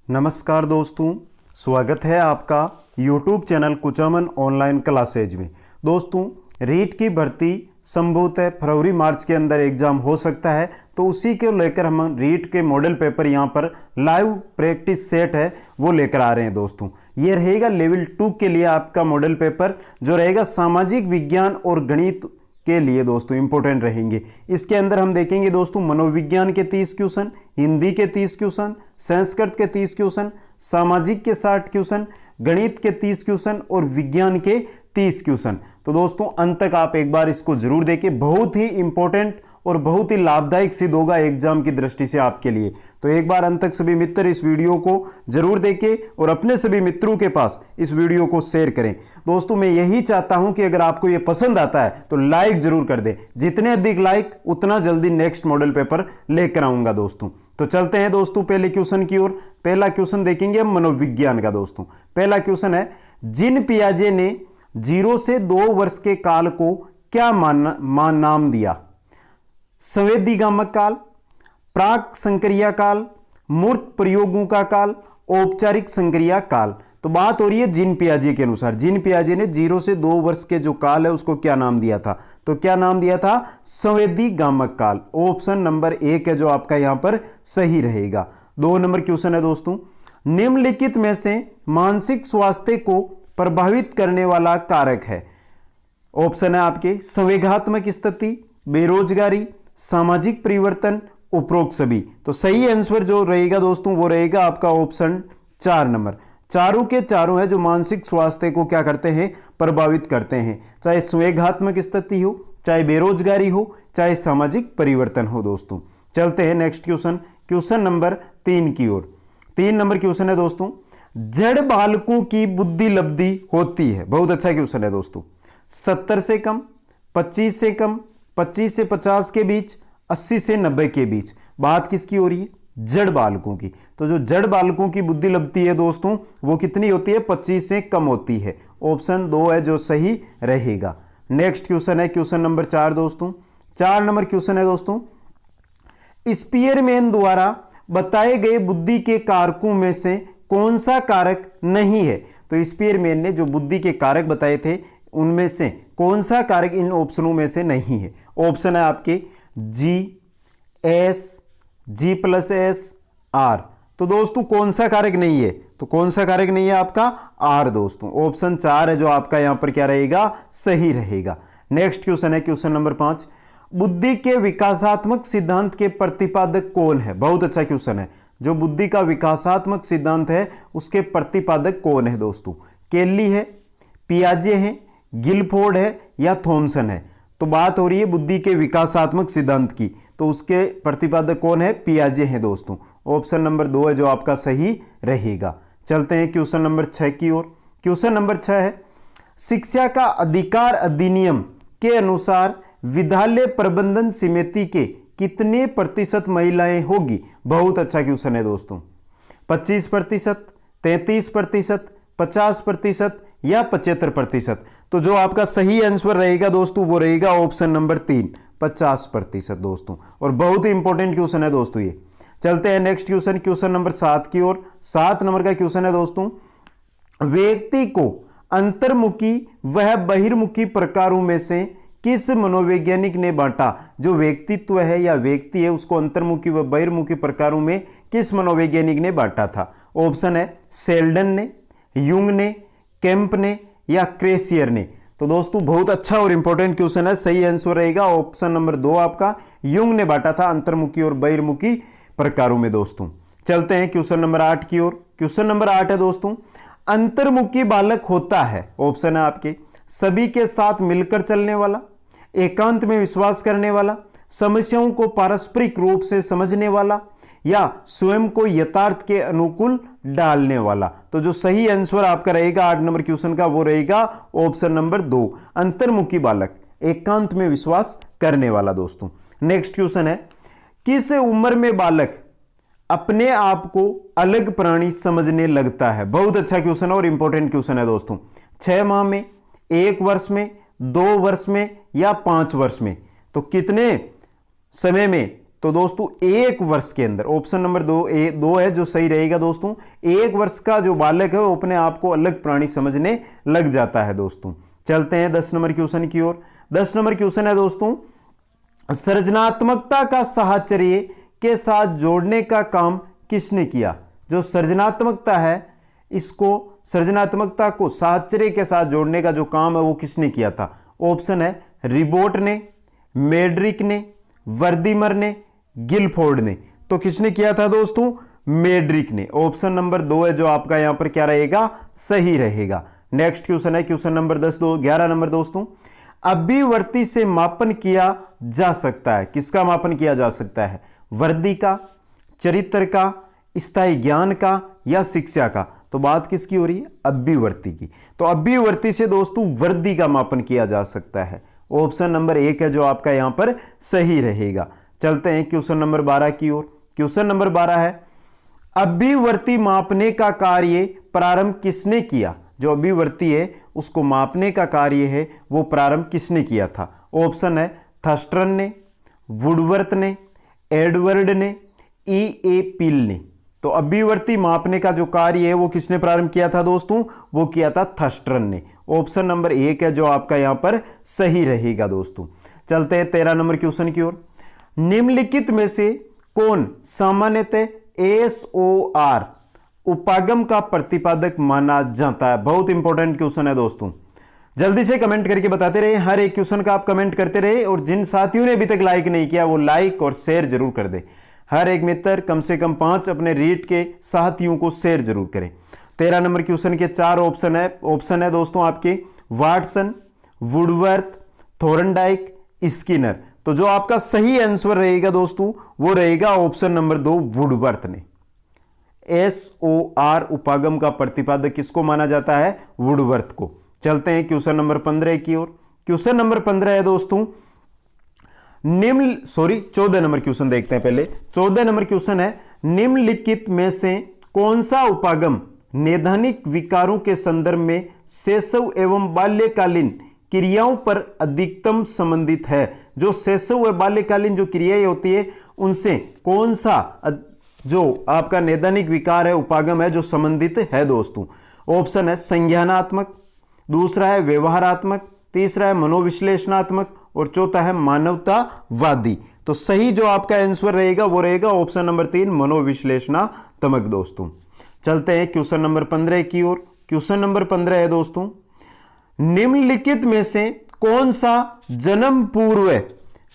नमस्कार दोस्तों, स्वागत है आपका YouTube channel Kuchaman online classes में। दोस्तों, रीट की भर्ती संभवतः फरवरी मार्च के अंदर एग्जाम हो सकता है, तो उसी को लेकर हम रीट के मॉडल पेपर यहाँ पर लाइव प्रैक्टिस सेट है वो लेकर आ रहे हैं। दोस्तों, ये रहेगा लेवल 2 के लिए आपका मॉडल पेपर, जो रहेगा सामाजिक विज्ञान और गणित के लिए दोस्तों इंपॉर्टेंट रहेंगे। इसके अंदर हम देखेंगे दोस्तों मनोविज्ञान के 30 क्वेश्चन, हिंदी के 30 क्वेश्चन, संस्कृत के 30 क्वेश्चन, सामाजिक के 60 क्वेश्चन, गणित के 30 क्वेश्चन और विज्ञान के 30 क्वेश्चन। तो दोस्तों अंत तक आप एक बार इसको जरूर देखें, बहुत ही इंपॉर्टेंट और बहुत ही लाभदायक सिद्ध होगा एग्जाम की दृष्टि से आपके लिए। तो एक बार अंत तक सभी मित्र इस वीडियो को जरूर देखें और अपने सभी मित्रों के पास इस वीडियो को शेयर करें। दोस्तों, मैं यही चाहता हूं कि अगर आपको ये पसंद आता है तो लाइक जरूर कर दें। जितने अधिक लाइक उतना जल्दी नेक्स्ट मॉडल पेपर लेकर आऊंगा। दोस्तों, तो चलते हैं दोस्तों पहले क्वेश्चन की ओर। पहला क्वेश्चन देखेंगे हम मनोविज्ञान का। दोस्तों, पहला क्वेश्चन है, जिन पियाजे ने 0 से 2 वर्ष के काल को क्या नाम दिया? संवेदीगामक काल, प्राक संक्रिया काल, मूर्त प्रयोगों का काल, औपचारिक संक्रिया काल। तो बात हो रही है जिन पियाजे के अनुसार। जिन पियाजे ने 0 से 2 वर्ष के जो काल है उसको क्या नाम दिया था? तो क्या नाम दिया था? संवेदीगामक काल। ऑप्शन नंबर 1 है जो आपका यहां पर सही रहेगा। 2 नंबर क्वेश्चन है दोस्तों, निम्नलिखित में से मानसिक स्वास्थ्य को प्रभावित करने वाला कारक है। ऑप्शन है आपके संवेगात्मक स्थिति, बेरोजगारी, सामाजिक परिवर्तन, उपरोक्त सभी। तो सही आंसर जो रहेगा दोस्तों वो रहेगा आपका ऑप्शन 4 नंबर। चारों के चारों है जो मानसिक स्वास्थ्य को क्या करते हैं? प्रभावित करते हैं, चाहे संवेगात्मक स्थिति हो, चाहे बेरोजगारी हो, चाहे सामाजिक परिवर्तन हो। दोस्तों, चलते हैं नेक्स्ट क्वेश्चन, क्वेश्चन नंबर 3 की ओर। 3 नंबर क्वेश्चन है दोस्तों, जड़ बालकों की बुद्धि लब्धि होती है। बहुत अच्छा क्वेश्चन है दोस्तों। 70 से कम, 25 से कम, 25 से 50 के बीच, 80 से 90 के बीच। बात किसकी हो रही है? जड़ बालकों की। तो जो जड़ बालकों की बुद्धि लब्धि है दोस्तों वो कितनी होती है? 25 से कम होती है। ऑप्शन 2 है जो सही रहेगा। नेक्स्ट क्वेश्चन है क्वेश्चन नंबर 4 दोस्तों। 4 नंबर क्वेश्चन है दोस्तों, स्पीयरमैन द्वारा बताए गए बुद्धि के कारकों में से कौन सा कारक नहीं है? तो स्पीयरमैन ने जो बुद्धि के कारक बताए थे उनमें से कौन सा कारक इन ऑप्शनों में से नहीं है? ऑप्शन है आपके G, S, G plus S, R. तो दोस्तों कौन सा कारक नहीं है? तो कौन सा कारक नहीं है आपका? आर। दोस्तों ऑप्शन 4 है जो आपका यहां पर क्या रहेगा? सही रहेगा। नेक्स्ट क्वेश्चन है क्वेश्चन नंबर 5, बुद्धि के विकासात्मक सिद्धांत के प्रतिपादक कौन है? बहुत अच्छा क्वेश्चन है। जो बुद्धि का विकासात्मक सिद्धांत है उसके प्रतिपादक कौन है? दोस्तों, केली है, पियाजे है, गिलफोर्ड है या थॉमसन है? तो बात हो रही है बुद्धि के विकासात्मक सिद्धांत की, तो उसके प्रतिपादक कौन है? पियाजे हैं। दोस्तों ऑप्शन नंबर 2 है जो आपका सही रहेगा। चलते हैं क्वेश्चन नंबर 6 की ओर। क्वेश्चन नंबर 6 है, शिक्षा का अधिकार अधिनियम के अनुसार विद्यालय प्रबंधन समिति के कितने प्रतिशत महिलाएं होगी? बहुत अच्छा क्वेश्चन है दोस्तों। 25%, 33%, 50% या 75%? तो जो आपका सही आंसर रहेगा दोस्तों वो रहेगा ऑप्शन नंबर 3, 50% दोस्तों। और बहुत ही इंपॉर्टेंट क्वेश्चन है दोस्तों ये। चलते हैं नेक्स्ट क्वेश्चन, क्वेश्चन नंबर 7 की ओर। 7 नंबर का क्वेश्चन है दोस्तों, व्यक्ति को अंतर्मुखी व बहिर्मुखी प्रकारों में से किस मनोवैज्ञानिक ने बांटा? जो व्यक्तित्व है या व्यक्ति है उसको अंतर्मुखी व बहिर्मुखी प्रकारों में किस मनोवैज्ञानिक ने बांटा था? ऑप्शन है सेल्डन ने, यूंग ने, केम्प ने या क्रेसियर ने? तो दोस्तों बहुत अच्छा और इंपॉर्टेंट क्वेश्चन है। सही आंसर रहेगा ऑप्शन नंबर 2 आपका, यूंग ने बांटा था अंतर्मुखी और बहिर्मुखी प्रकारों में। दोस्तों चलते हैं क्वेश्चन नंबर 8 की ओर। क्वेश्चन नंबर 8 है दोस्तों, अंतर्मुखी बालक होता है। ऑप्शन है आपके सभी के साथ मिलकर चलने वाला, एकांत में विश्वास करने वाला, समस्याओं को पारस्परिक रूप से समझने वाला या स्वयं को यथार्थ के अनुकूल डालने वाला? तो जो सही आंसर आपका रहेगा 8 नंबर क्वेश्चन का वो रहेगा ऑप्शन नंबर 2, अंतर्मुखी बालक, एकांत में विश्वास करने वाला। दोस्तों नेक्स्ट क्वेश्चन है, किस उम्र में बालक अपने आप को अलग प्राणी समझने लगता है? बहुत अच्छा क्वेश्चन और इंपॉर्टेंट क्वेश्चन है दोस्तों। 6 माह में, 1 वर्ष में, 2 वर्ष में या 5 वर्ष में? तो कितने समय में तो दोस्तों एक वर्ष के अंदर ऑप्शन नंबर दो है जो सही रहेगा दोस्तों। एक वर्ष का जो बालक है वो अपने आप को अलग प्राणी समझने लग जाता है दोस्तों। चलते हैं 10 नंबर क्वेश्चन की ओर। 10 नंबर क्वेश्चन है दोस्तों, सृजनात्मकता का साहचर्य के साथ जोड़ने का काम किसने किया? जो सृजनात्मकता है, इसको सृजनात्मकता को साहचर्य के साथ जोड़ने का जो काम है वो किसने किया था? ऑप्शन है रिबोट ने, मेड्रिक ने, वर्दीमर ने, गिलफोर्ड ने। तो किसने किया था दोस्तों? मेड्रिक ने। ऑप्शन नंबर 2 है जो आपका यहां पर क्या रहेगा? सही रहेगा। नेक्स्ट क्वेश्चन है क्वेश्चन नंबर 11 नंबर दोस्तों, अभिवर्ती से मापन किया जा सकता है। किसका मापन किया जा सकता है? वर्दी का, चरित्र का, स्थायी ज्ञान का या शिक्षा का? तो बात किसकी हो रही है? अभिवर्ती की। तो अभिवर्ती से दोस्तों वर्दी का मापन किया जा सकता है। ऑप्शन नंबर 1 है जो आपका यहां पर सही रहेगा। चलते हैं क्वेश्चन नंबर 12 की ओर। क्वेश्चन नंबर 12 है, अभिवर्ती मापने का कार्य प्रारंभ किसने किया? जो अभिवर्ती है उसको मापने का कार्य है वो प्रारंभ किसने किया था? ऑप्शन है थर्स्टन ने, वुडवर्थ ने, एडवर्ड ने, E.A. पील ने। तो अभिवर्ती मापने का जो कार्य है वो किसने प्रारंभ किया था दोस्तों? वो किया था थर्स्टन ने। ऑप्शन नंबर 1 है जो आपका यहां पर सही रहेगा दोस्तों। चलते हैं 13 नंबर क्वेश्चन की ओर। निम्नलिखित में से कौन सामान्यतः SOR उपागम का प्रतिपादक माना जाता है? बहुत इंपॉर्टेंट क्वेश्चन है दोस्तों, जल्दी से कमेंट करके बताते रहे। हर एक क्वेश्चन का आप कमेंट करते रहे और जिन साथियों ने अभी तक लाइक नहीं किया वो लाइक और शेयर जरूर कर दे। हर एक मित्र कम से कम 5 अपने रीड के साथियों को शेयर जरूर करें। 13 नंबर क्वेश्चन के 4 ऑप्शन है दोस्तों आपके, वाटसन, वुडवर्थ, थोरनडाइक, स्किनर। तो जो आपका सही आंसर रहेगा दोस्तों वो रहेगा ऑप्शन नंबर 2 वुडवर्थ ने। SOR उपागम का प्रतिपादक किसको माना जाता है? वुडवर्थ को। चलते हैं क्वेश्चन नंबर 15 की ओर। क्वेश्चन नंबर 15 है दोस्तों, 14 नंबर क्वेश्चन देखते हैं पहले। 14 नंबर क्वेश्चन है, निम्नलिखित में से कौन सा उपागम नैदानिक विकारों के संदर्भ में शैशव एवं बाल्यकालीन क्रियाओं पर अधिकतम संबंधित है? जो शैशव व बाल्यकालीन जो क्रियाएं होती है उनसे कौन सा जो आपका नैदानिक विकार है, उपागम है, जो संबंधित है दोस्तों? ऑप्शन है संज्ञानात्मक, दूसरा है व्यवहारात्मक, तीसरा है मनोविश्लेषणात्मक और चौथा है मानवतावादी। तो सही जो आपका आंसर रहेगा वो रहेगा ऑप्शन नंबर 3 मनोविश्लेषणात्मक दोस्तों। चलते हैं क्वेश्चन नंबर 15 की ओर। क्वेश्चन नंबर 15 है दोस्तों, निम्नलिखित में से कौन सा जन्म पूर्व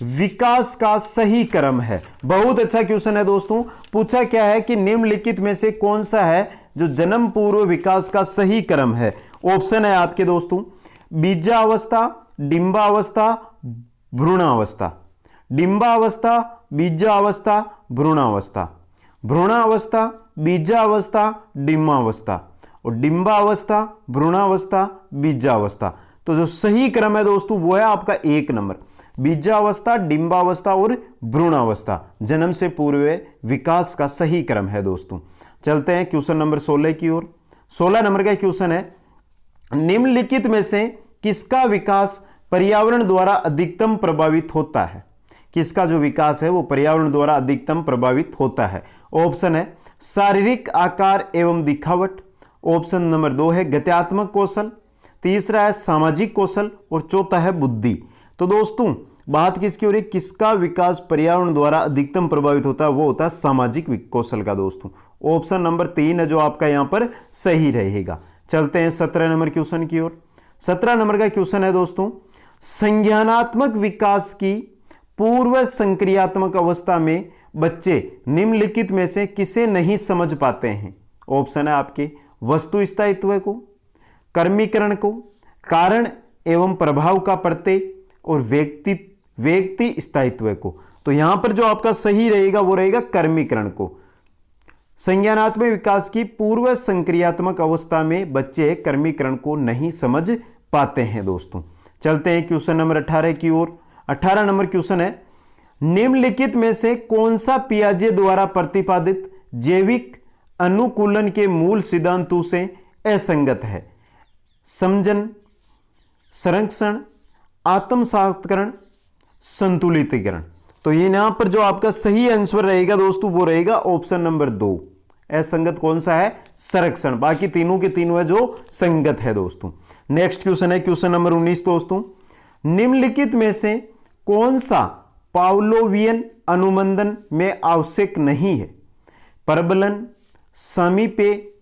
विकास का सही क्रम है? बहुत अच्छा क्वेश्चन है दोस्तों। पूछा क्या है कि निम्नलिखित में से कौन सा है जो जन्म पूर्व विकास का सही क्रम है? ऑप्शन है आपके दोस्तों, बीजावस्था, डिंबावस्था, भ्रूणावस्था। डिंबावस्था, बीजावस्था, भ्रूणावस्था। भ्रूणावस्था, बीजावस्था, डिंबावस्था और डिंबावस्था, भ्रूणावस्था, बीजावस्था। तो जो सही क्रम है दोस्तों वो है आपका 1 नंबर, बीजावस्था, डिंबावस्था और भ्रूणावस्था जन्म से पूर्व विकास का सही क्रम है दोस्तों। चलते हैं क्वेश्चन नंबर 16 की ओर। 16 नंबर का क्वेश्चन है, निम्नलिखित में से किसका विकास पर्यावरण द्वारा अधिकतम प्रभावित होता है? किसका जो विकास है वो पर्यावरण द्वारा अधिकतम प्रभावित होता है? ऑप्शन है शारीरिक आकार एवं दिखावट, ऑप्शन नंबर 2 है गत्यात्मक कौशल, तीसरा है सामाजिक कौशल और चौथा है बुद्धि। तो दोस्तों बात किसकी हो रही है? किसका विकास पर्यावरण द्वारा अधिकतम प्रभावित होता है? वो होता है सामाजिक कौशल का दोस्तों। ऑप्शन नंबर 3 है जो आपका यहां पर सही रहेगा। चलते हैं 17 नंबर क्वेश्चन की ओर। 17 नंबर का क्वेश्चन है दोस्तों, संज्ञानात्मक विकास की पूर्व संक्रियात्मक अवस्था में बच्चे निम्नलिखित में से किसे नहीं समझ पाते हैं? ऑप्शन है आपके वस्तु स्थायित्व को, कर्मीकरण को, कारण एवं प्रभाव का प्रत्यय और व्यक्ति स्थायित्व को। तो यहां पर जो आपका सही रहेगा वो रहेगा कर्मीकरण को। संज्ञानात्मक विकास की पूर्व संक्रियात्मक अवस्था में बच्चे कर्मीकरण को नहीं समझ पाते हैं दोस्तों। चलते हैं क्वेश्चन नंबर 18 की ओर। 18 नंबर क्वेश्चन है, निम्नलिखित में से कौन सा पियाजे द्वारा प्रतिपादित जैविक अनुकूलन के मूल सिद्धांतों से असंगत है? समजन, संरक्षण, आत्मसात्करण, संतुलितीकरण। तो ये यहां पर जो आपका सही आंसर रहेगा दोस्तों वो रहेगा ऑप्शन नंबर 2। असंगत कौन सा है? संरक्षण। बाकी तीनों के तीनों है जो संगत है दोस्तों। नेक्स्ट क्वेश्चन है क्वेश्चन नंबर 19 दोस्तों। निम्नलिखित में से कौन सा पावलोवियन अनुमंडन में आवश्यक नहीं है? प्रबलन, समीपे,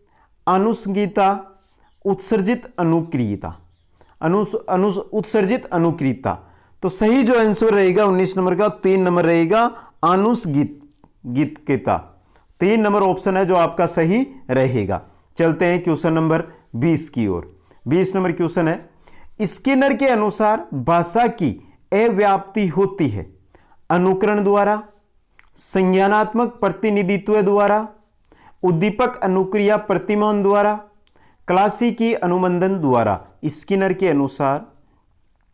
अनुसंगीता, उत्सर्जित अनुक्रियता। उत्सर्जित अनुक्रियता। तो सही जो आंसर रहेगा 19 नंबर का 3 नंबर रहेगा अनुसंगीतता। 3 नंबर ऑप्शन है जो आपका सही रहेगा। चलते हैं क्वेश्चन नंबर 20 की ओर। 20 नंबर क्वेश्चन है स्किनर के अनुसार भाषा की अव्याप्ति होती है अनुकरण द्वारा, संज्ञानात्मक प्रतिनिधित्व द्वारा, उद्दीपक अनुक्रिया प्रतिमान द्वारा, क्लासिकी अनुमंडन द्वारा। स्किनर के अनुसार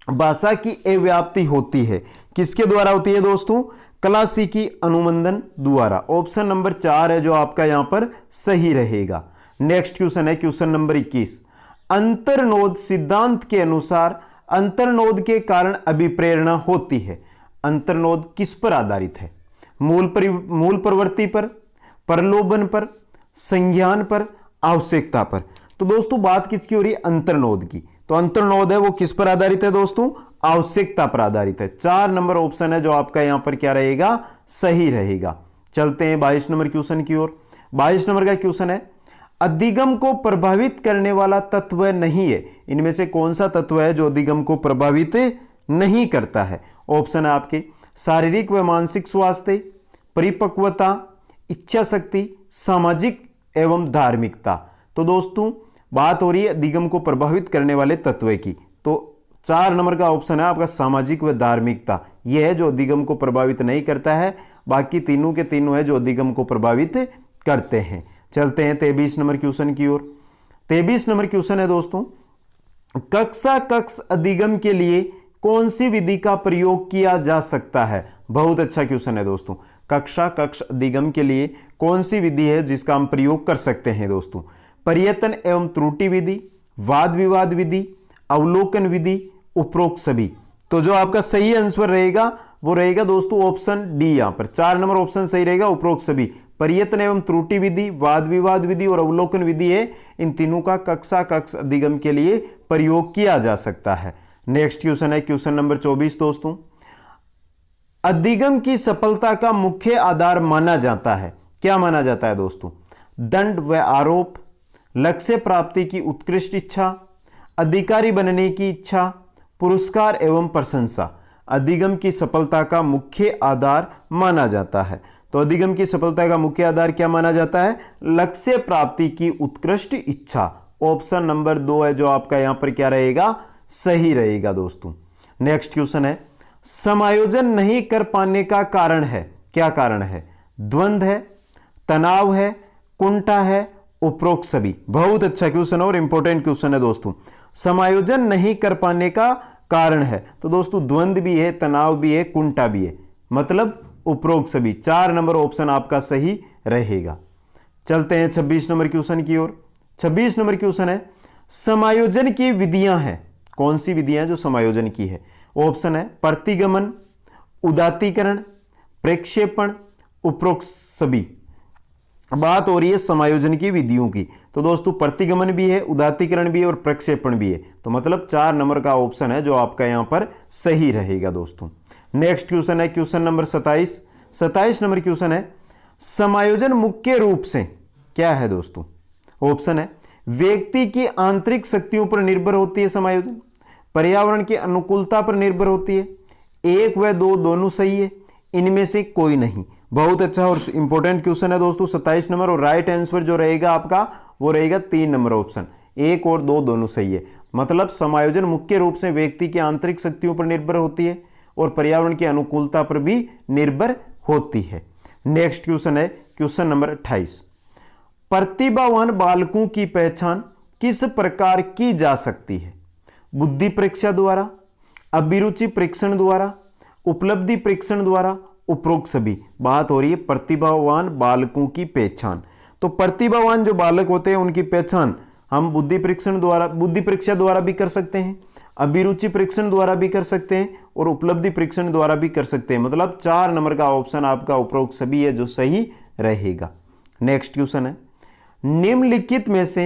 भाषा की अव्याप्ति होती है किसके द्वारा होती है दोस्तों? क्लासिकी अनुमंडन द्वारा। ऑप्शन नंबर 4 है जो आपका यहां पर सही रहेगा। नेक्स्ट क्वेश्चन है क्वेश्चन नंबर 21। अंतर्नोद सिद्धांत के अनुसार अंतर्नोद के कारण अभिप्रेरणा होती है। अंतर्नोद किस पर आधारित है? मूल प्रवृत्ति पर, प्रलोभन पर, संज्ञान पर, आवश्यकता पर। तो दोस्तों बात किसकी हो रही है? अंतर्नोद की। तो अंतर्नोद है वो किस पर आधारित है दोस्तों? आवश्यकता पर आधारित है। 4 नंबर ऑप्शन है जो आपका यहां पर क्या रहेगा? सही रहेगा। चलते हैं 22 नंबर क्वेश्चन की ओर। 22 नंबर का क्वेश्चन है अधिगम को प्रभावित करने वाला तत्व नहीं है। इनमें से कौन सा तत्व है जो अधिगम को प्रभावित नहीं करता है? ऑप्शन है आपके शारीरिक व मानसिक स्वास्थ्य, परिपक्वता, इच्छा शक्ति, सामाजिक एवं धार्मिकता। तो दोस्तों बात हो रही है अधिगम को प्रभावित करने वाले तत्व की। तो 4 नंबर का ऑप्शन है आपका सामाजिक व धार्मिकता। यह है जो अधिगम को प्रभावित नहीं करता है। बाकी तीनों के तीनों है जो अधिगम को प्रभावित करते हैं। चलते हैं 23 नंबर क्वेश्चन की ओर। 23 नंबर क्वेश्चन है दोस्तों कक्षा कक्ष अधिगम के लिए कौन सी विधि का प्रयोग किया जा सकता है? बहुत अच्छा क्वेश्चन है दोस्तों। कक्षा कक्ष अधिगम के लिए कौन सी विधि है जिसका हम प्रयोग कर सकते हैं दोस्तों? प्रयत्न एवं त्रुटि विधि, वाद विवाद विधि, अवलोकन विधि, उपरोक्त सभी। तो जो आपका सही आंसर रहेगा वो रहेगा दोस्तों ऑप्शन डी। यहां पर 4 नंबर ऑप्शन सही रहेगा, उपरोक्त सभी। प्रयत्न एवं त्रुटि विधि, वाद विवाद विधि और अवलोकन विधि है, इन तीनों का कक्षा कक्ष अधिगम के लिए प्रयोग किया जा सकता है। नेक्स्ट क्वेश्चन है क्वेश्चन नंबर 24 दोस्तों। अधिगम की सफलता का मुख्य आधार माना जाता है, क्या माना जाता है दोस्तों? दंड व आरोप, लक्ष्य प्राप्ति की उत्कृष्ट इच्छा, अधिकारी बनने की इच्छा, पुरस्कार एवं प्रशंसा। अधिगम की सफलता का मुख्य आधार माना जाता है। तो अधिगम की सफलता का मुख्य आधार क्या माना जाता है? लक्ष्य प्राप्ति की उत्कृष्ट इच्छा। ऑप्शन नंबर 2 है जो आपका यहां पर क्या रहेगा? सही रहेगा दोस्तों। नेक्स्ट क्वेश्चन है समायोजन नहीं कर पाने का कारण है, क्या कारण है? द्वंद्व है, तनाव है, कुंठा है, उपरोक्त सभी। बहुत अच्छा क्वेश्चन और इंपॉर्टेंट क्वेश्चन है दोस्तों। समायोजन नहीं कर पाने का कारण है तो दोस्तों द्वंद्व भी है, तनाव भी है, कुंठा भी है, मतलब उपरोक्त सभी। 4 नंबर ऑप्शन आपका सही रहेगा। चलते हैं 26 नंबर क्वेश्चन की ओर। 26 नंबर क्वेश्चन है समायोजन की विधियां हैं, कौन सी विधियां जो समायोजन की है? ऑप्शन है प्रतिगमन, उदात्तीकरण, प्रक्षेपण, उपरोक्त सभी। बात हो रही है समायोजन की विधियों की। तो दोस्तों प्रतिगमन भी है, उदात्तीकरण भी है और प्रक्षेपण भी है। तो मतलब 4 नंबर का ऑप्शन है जो आपका यहां पर सही रहेगा दोस्तों। नेक्स्ट क्वेश्चन है क्वेश्चन नंबर 27। 27 नंबर क्वेश्चन है समायोजन मुख्य रूप से क्या है दोस्तों? ऑप्शन है व्यक्ति की आंतरिक शक्तियों पर निर्भर होती है समायोजन, पर्यावरण की अनुकूलता पर निर्भर होती है, 1 व 2 दोनों सही है, इनमें से कोई नहीं। बहुत अच्छा और इंपॉर्टेंट क्वेश्चन है दोस्तों 27 नंबर। और राइट आंसर जो रहेगा आपका वो रहेगा 3 नंबर ऑप्शन, 1 और 2 दोनों सही है। मतलब समायोजन मुख्य रूप से व्यक्ति की आंतरिक शक्तियों पर निर्भर होती है और पर्यावरण की अनुकूलता पर भी निर्भर होती है। नेक्स्ट क्वेश्चन है क्वेश्चन नंबर 28। प्रतिभावान बालकों की पहचान किस प्रकार की जा सकती है? बुद्धि परीक्षा द्वारा, अभिरुचि परीक्षण द्वारा, उपलब्धि परीक्षण द्वारा, उपरोक्त सभी। बात हो रही है प्रतिभावान बालकों की पहचान। तो प्रतिभावान जो बालक होते हैं उनकी पहचान हम बुद्धि परीक्षण द्वारा, बुद्धि परीक्षा द्वारा भी कर सकते हैं, अभिरुचि परीक्षण द्वारा भी कर सकते हैं और उपलब्धि परीक्षण द्वारा भी कर सकते हैं। मतलब 4 नंबर का ऑप्शन आपका उपरोक्त सभी है जो सही रहेगा। नेक्स्ट क्वेश्चन है, निम्नलिखित में से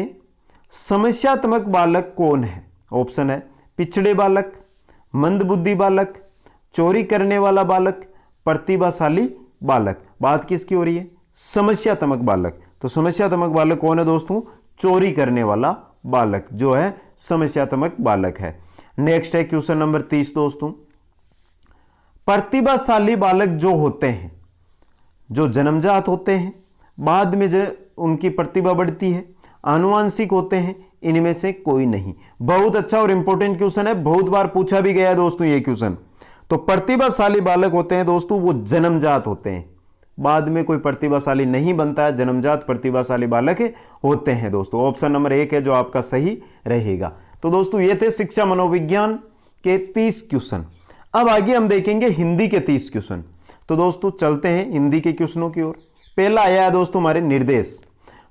समस्यात्मक बालक कौन है? ऑप्शन है पिछड़े बालक, मंदबुद्धि बालक, चोरी करने वाला बालक, प्रतिभाशाली बालक। बात किसकी हो रही है? समस्यात्मक बालक। तो समस्यात्मक बालक कौन है दोस्तों? चोरी करने वाला बालक जो है समस्यात्मक बालक है। नेक्स्ट है क्वेश्चन नंबर 30 दोस्तों, प्रतिभाशाली बालक जो होते हैं, जो जन्मजात होते हैं, बाद में जो उनकी प्रतिभा बढ़ती है, आनुवांशिक होते हैं, इनमें से कोई नहीं। बहुत अच्छा और इंपॉर्टेंट क्वेश्चन है, बहुत बार पूछा भी गया है दोस्तों ये क्वेश्चन। तो प्रतिभाशाली बालक होते हैं दोस्तों वो जन्मजात होते हैं, बाद में कोई प्रतिभाशाली नहीं बनता है, जन्मजात प्रतिभाशाली बालक होते हैं दोस्तों। ऑप्शन नंबर 1 है जो आपका सही रहेगा। तो दोस्तों ये थे शिक्षा मनोविज्ञान के 30 क्वेश्चन। अब आगे हम देखेंगे हिंदी के 30 क्वेश्चन। तो दोस्तों चलते हैं हिंदी के क्वेश्चनों की ओर। पहला आया है दोस्तों हमारे निर्देश।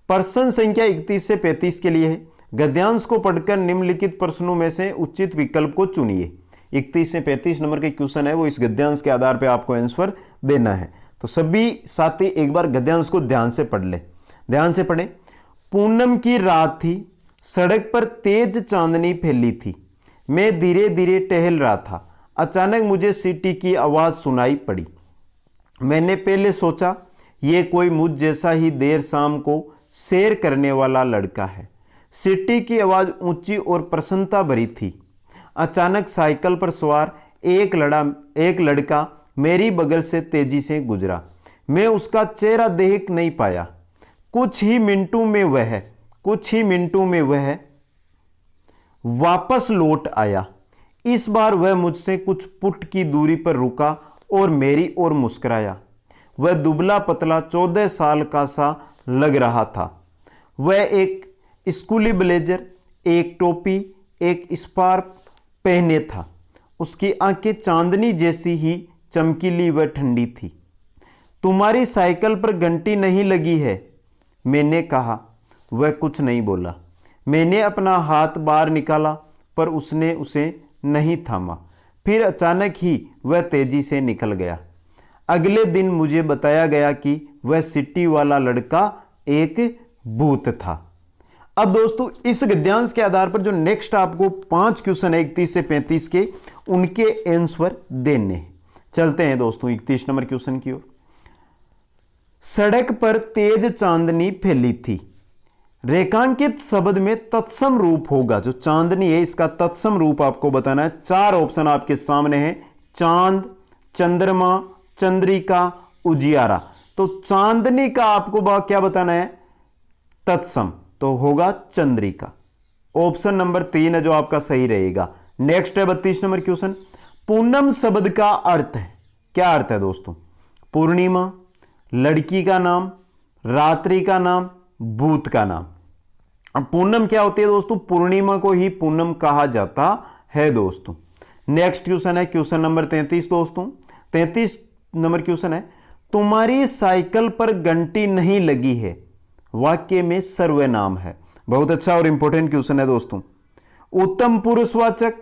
प्रश्न संख्या 31 से 35 के लिए है। गद्यांश को पढ़कर निम्नलिखित प्रश्नों में से उचित विकल्प को चुनिए। 31 से 35 नंबर के क्वेश्चन है वो इस गद्यांश के आधार पर आपको आंसर देना है। तो सभी साथी एक बार गद्यांश को ध्यान से पढ़ ले, ध्यान से पढ़े। पूनम की रात थी, सड़क पर तेज चांदनी फैली थी, मैं धीरे धीरे टहल रहा था, अचानक मुझे सीटी की आवाज सुनाई पड़ी। मैंने पहले सोचा ये कोई मुझ जैसा ही देर शाम को सैर करने वाला लड़का है। सीटी की आवाज ऊंची और प्रसन्नता भरी थी। अचानक साइकिल पर सवार एक लड़का मेरी बगल से तेजी से गुजरा। मैं उसका चेहरा देख नहीं पाया। कुछ ही मिनटों में वह वापस लौट आया। इस बार वह मुझसे कुछ फुट की दूरी पर रुका और मेरी ओर मुस्कुराया। वह दुबला पतला 14 साल का सा लग रहा था। वह एक स्कूली ब्लेजर, एक टोपी, एक स्कार्फ पहने था। उसकी आंखें चांदनी जैसी ही चमकीली व ठंडी थी। तुम्हारी साइकिल पर घंटी नहीं लगी है, मैंने कहा। वह कुछ नहीं बोला। मैंने अपना हाथ बाहर निकाला पर उसने उसे नहीं थामा। फिर अचानक ही वह तेजी से निकल गया। अगले दिन मुझे बताया गया कि वह सिटी वाला लड़का एक भूत था। अब दोस्तों इस गद्यांश के आधार पर जो नेक्स्ट आपको 5 क्वेश्चन है 31 से 35 के, उनके आंसर देने हैं। चलते हैं दोस्तों 31 नंबर क्वेश्चन की ओर। सड़क पर तेज चांदनी फैली थी। रेखांकित शब्द में तत्सम रूप होगा। जो चांदनी है इसका तत्सम रूप आपको बताना है। 4 ऑप्शन आपके सामने हैं, चांद, चंद्रमा, चंद्रिका, उजियारा। तो चांदनी का आपको क्या बताना है? तत्सम, तो होगा चंद्रिका। ऑप्शन नंबर 3 है जो आपका सही रहेगा। नेक्स्ट है 32 नंबर क्वेश्चन। पूनम शब्द का अर्थ है, क्या अर्थ है दोस्तों? पूर्णिमा, लड़की का नाम, रात्रि का नाम, भूत का नाम। अब पूनम क्या होती है दोस्तों? पूर्णिमा को ही पूनम कहा जाता है दोस्तों। नेक्स्ट क्वेश्चन है क्वेश्चन नंबर 33 दोस्तों। 33 नंबर क्वेश्चन है, तुम्हारी साइकिल पर घंटी नहीं लगी है, वाक्य में सर्वनाम है। बहुत अच्छा और इंपॉर्टेंट क्वेश्चन है दोस्तों। उत्तम पुरुषवाचक,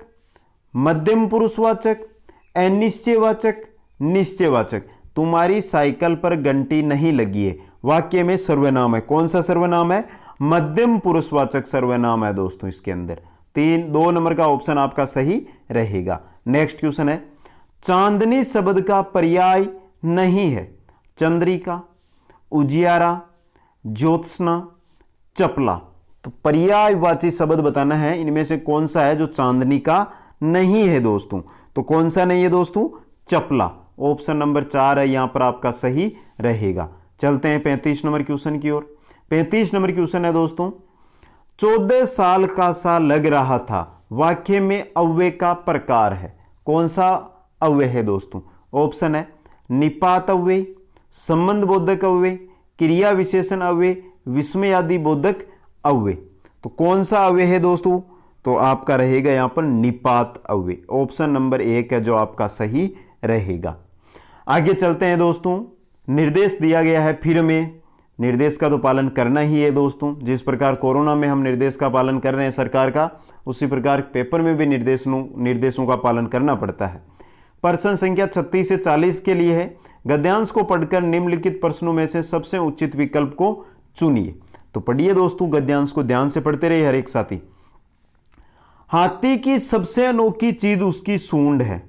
मध्यम पुरुषवाचक, अनिश्चयवाचक, निश्चयवाचक। तुम्हारी साइकिल पर घंटी नहीं लगी है, वाक्य में सर्वनाम है। कौन सा सर्वनाम है? मध्यम पुरुषवाचक सर्वनाम है दोस्तों इसके अंदर। 2 नंबर का ऑप्शन आपका सही रहेगा। नेक्स्ट क्वेश्चन है, चांदनी शब्द का पर्याय नहीं है। चंद्रिका, उजियारा, ज्योत्सना, चपला। तो पर्यायवाची शब्द बताना है, इनमें से कौन सा है जो चांदनी का नहीं है दोस्तों? तो कौन सा नहीं है दोस्तों? चपला। ऑप्शन नंबर 4 है यहां पर आपका सही रहेगा। चलते हैं 35 नंबर क्वेश्चन की ओर। 35 नंबर क्वेश्चन है दोस्तों, 14 साल का सा लग रहा था, वाक्य में अव्यय का प्रकार है। कौन सा अव्यय है दोस्तों? ऑप्शन है निपात अव्यय, संबंध बोधक अव्यय, क्रिया विशेषण अव्यय, विस्मयादि बोधक अव्यय। तो कौन सा अव्यय है दोस्तों? तो आपका रहेगा यहां पर निपात अव्यय। ऑप्शन नंबर 1 है जो आपका सही रहेगा। आगे चलते हैं दोस्तों। निर्देश दिया गया है, फिर में निर्देश का तो पालन करना ही है दोस्तों। जिस प्रकार कोरोना में हम निर्देश का पालन कर रहे हैं सरकार का, उसी प्रकार पेपर में भी निर्देशों का पालन करना पड़ता है। प्रश्न संख्या 36 से 40 के लिए है। गद्यांश को पढ़कर निम्नलिखित प्रश्नों में से सबसे उचित विकल्प को चुनिए। तो पढ़िए दोस्तों, गद्यांश को ध्यान से पढ़ते रहिए हर एक साथी। हाथी की सबसे अनोखी चीज उसकी सूंड है।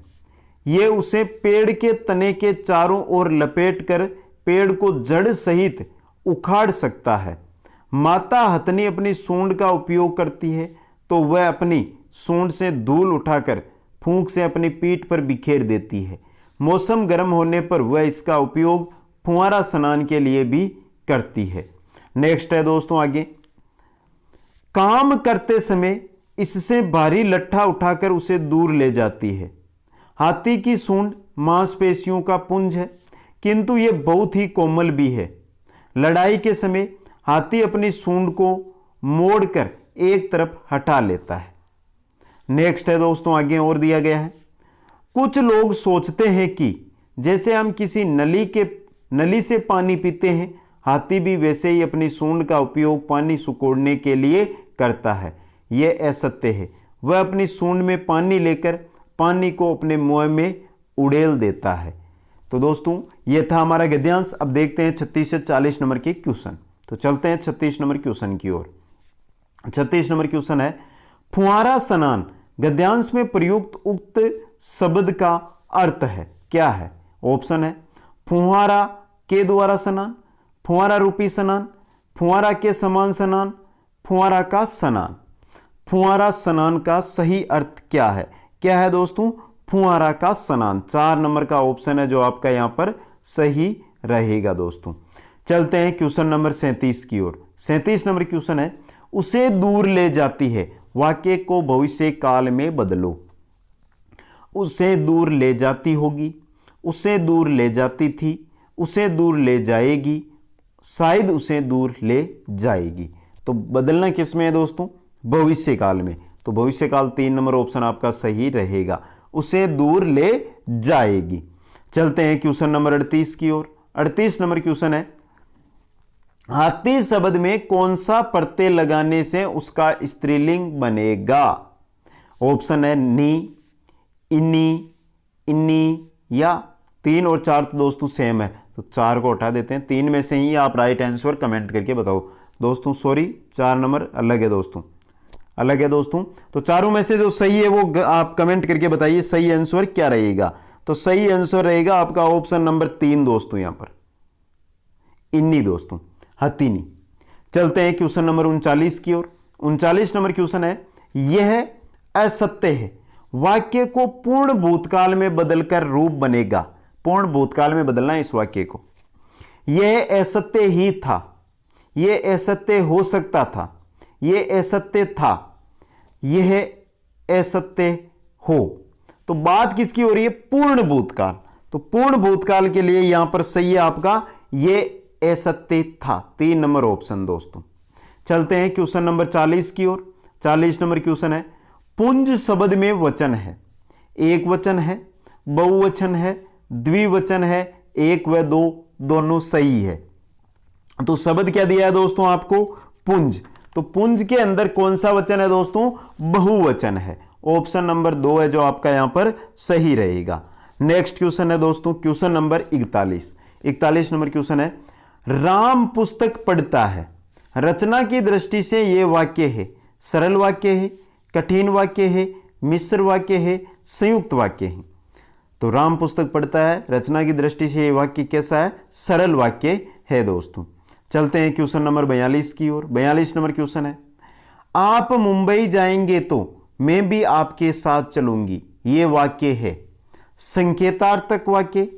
यह उसे पेड़ के तने के चारों ओर लपेटकर पेड़ को जड़ सहित उखाड़ सकता है। माता हथनी अपनी सूंड का उपयोग करती है तो वह अपनी सूंड से धूल उठाकर फूंक से अपनी पीठ पर बिखेर देती है। मौसम गर्म होने पर वह इसका उपयोग फुहारा स्नान के लिए भी करती है। नेक्स्ट है दोस्तों आगे, काम करते समय इससे भारी लट्ठा उठाकर उसे दूर ले जाती है। हाथी की सूंड मांसपेशियों का पुंज है, किंतु यह बहुत ही कोमल भी है। लड़ाई के समय हाथी अपनी सूंड को मोड़कर एक तरफ हटा लेता है। नेक्स्ट है दोस्तों आगे और दिया गया है, कुछ लोग सोचते हैं कि जैसे हम किसी नली से पानी पीते हैं, हाथी भी वैसे ही अपनी सूंड का उपयोग पानी सुकोड़ने के लिए करता है। यह असत्य है। वह अपनी सूंड में पानी लेकर पानी को अपने मुंह में उड़ेल देता है। तो दोस्तों यह था हमारा गद्यांश। अब देखते हैं 36 से 40 नंबर के क्वेश्चन। तो चलते हैं 36 नंबर क्वेश्चन की ओर। 36 नंबर क्वेश्चन है, फुहारा स्नान गद्यांश में प्रयुक्त उक्त शब्द का अर्थ है क्या है? ऑप्शन है फुहारा के द्वारा स्नान, फुहारा रूपी स्नान, फुहारा के समान स्नान, फुहारा का स्नान। फुहारा स्नान का सही अर्थ क्या है? क्या है दोस्तों? फुहारा का स्नान। 4 नंबर का ऑप्शन है जो आपका यहां पर सही रहेगा दोस्तों। चलते हैं क्वेश्चन नंबर 37 की ओर। 37 नंबर क्वेश्चन है, उसे दूर ले जाती है, वाक्य को भविष्य काल में बदलो। उसे दूर ले जाती होगी, उसे दूर ले जाती थी, उसे दूर ले जाएगी, शायद उसे दूर ले जाएगी। तो बदलना किस में है दोस्तों? भविष्य काल में। तो भविष्य काल 3 नंबर ऑप्शन आपका सही रहेगा, उसे दूर ले जाएगी। चलते हैं क्वेश्चन नंबर 38 की ओर। 38 नंबर क्वेश्चन है, हाथी शब्द में कौन सा प्रत्यय लगाने से उसका स्त्रीलिंग बनेगा? ऑप्शन है नी, इन्नी, इन्नी या 3 और 4 तो दोस्तों सेम है, तो 4 को उठा देते हैं। 3 में से ही आप राइट आंसर कमेंट करके बताओ दोस्तों। सॉरी 4 नंबर अलग है दोस्तों, अलग है दोस्तों। तो चारों में से जो सही है वो आप कमेंट करके बताइए सही आंसर क्या रहेगा। तो सही आंसर रहेगा आपका ऑप्शन नंबर 3 दोस्तों, यहां पर इन्नी दोस्तों, हथीनी। चलते हैं क्वेश्चन नंबर 39 की ओर। 39 नंबर क्वेश्चन है, यह असत्य है, वाक्य को पूर्ण भूतकाल में बदलकर रूप बनेगा। पूर्ण भूतकाल में बदलना है इस वाक्य को। यह असत्य ही था, यह असत्य हो सकता था, यह असत्य था, यह असत्य हो। तो बात किसकी हो रही है? पूर्ण भूतकाल। तो पूर्ण भूतकाल के लिए यहां पर सही है आपका यह असत्य था, 3 नंबर ऑप्शन दोस्तों। चलते हैं क्वेश्चन नंबर 40 की ओर। 40 नंबर क्वेश्चन है, पुंज शब्द में वचन है, एक वचन है, बहुवचन है, द्विवचन है, 1 व 2 दोनों सही है। तो शब्द क्या दिया है दोस्तों आपको? पुंज। तो पुंज के अंदर कौन सा वचन है दोस्तों? बहुवचन है। ऑप्शन नंबर 2 है जो आपका यहां पर सही रहेगा। नेक्स्ट क्वेश्चन है दोस्तों क्वेश्चन नंबर 41। 41 नंबर क्वेश्चन है, राम पुस्तक पढ़ता है, रचना की दृष्टि से यह वाक्य है, सरल वाक्य है, कठिन वाक्य है, मिश्र वाक्य है, संयुक्त वाक्य है। तो राम पुस्तक पढ़ता है, रचना की दृष्टि से यह वाक्य कैसा है? सरल वाक्य है दोस्तों। चलते हैं क्वेश्चन नंबर 42 की ओर। 42 नंबर क्वेश्चन है, आप मुंबई जाएंगे तो मैं भी आपके साथ चलूंगी। यह वाक्य है संकेतार्थक वाक्य,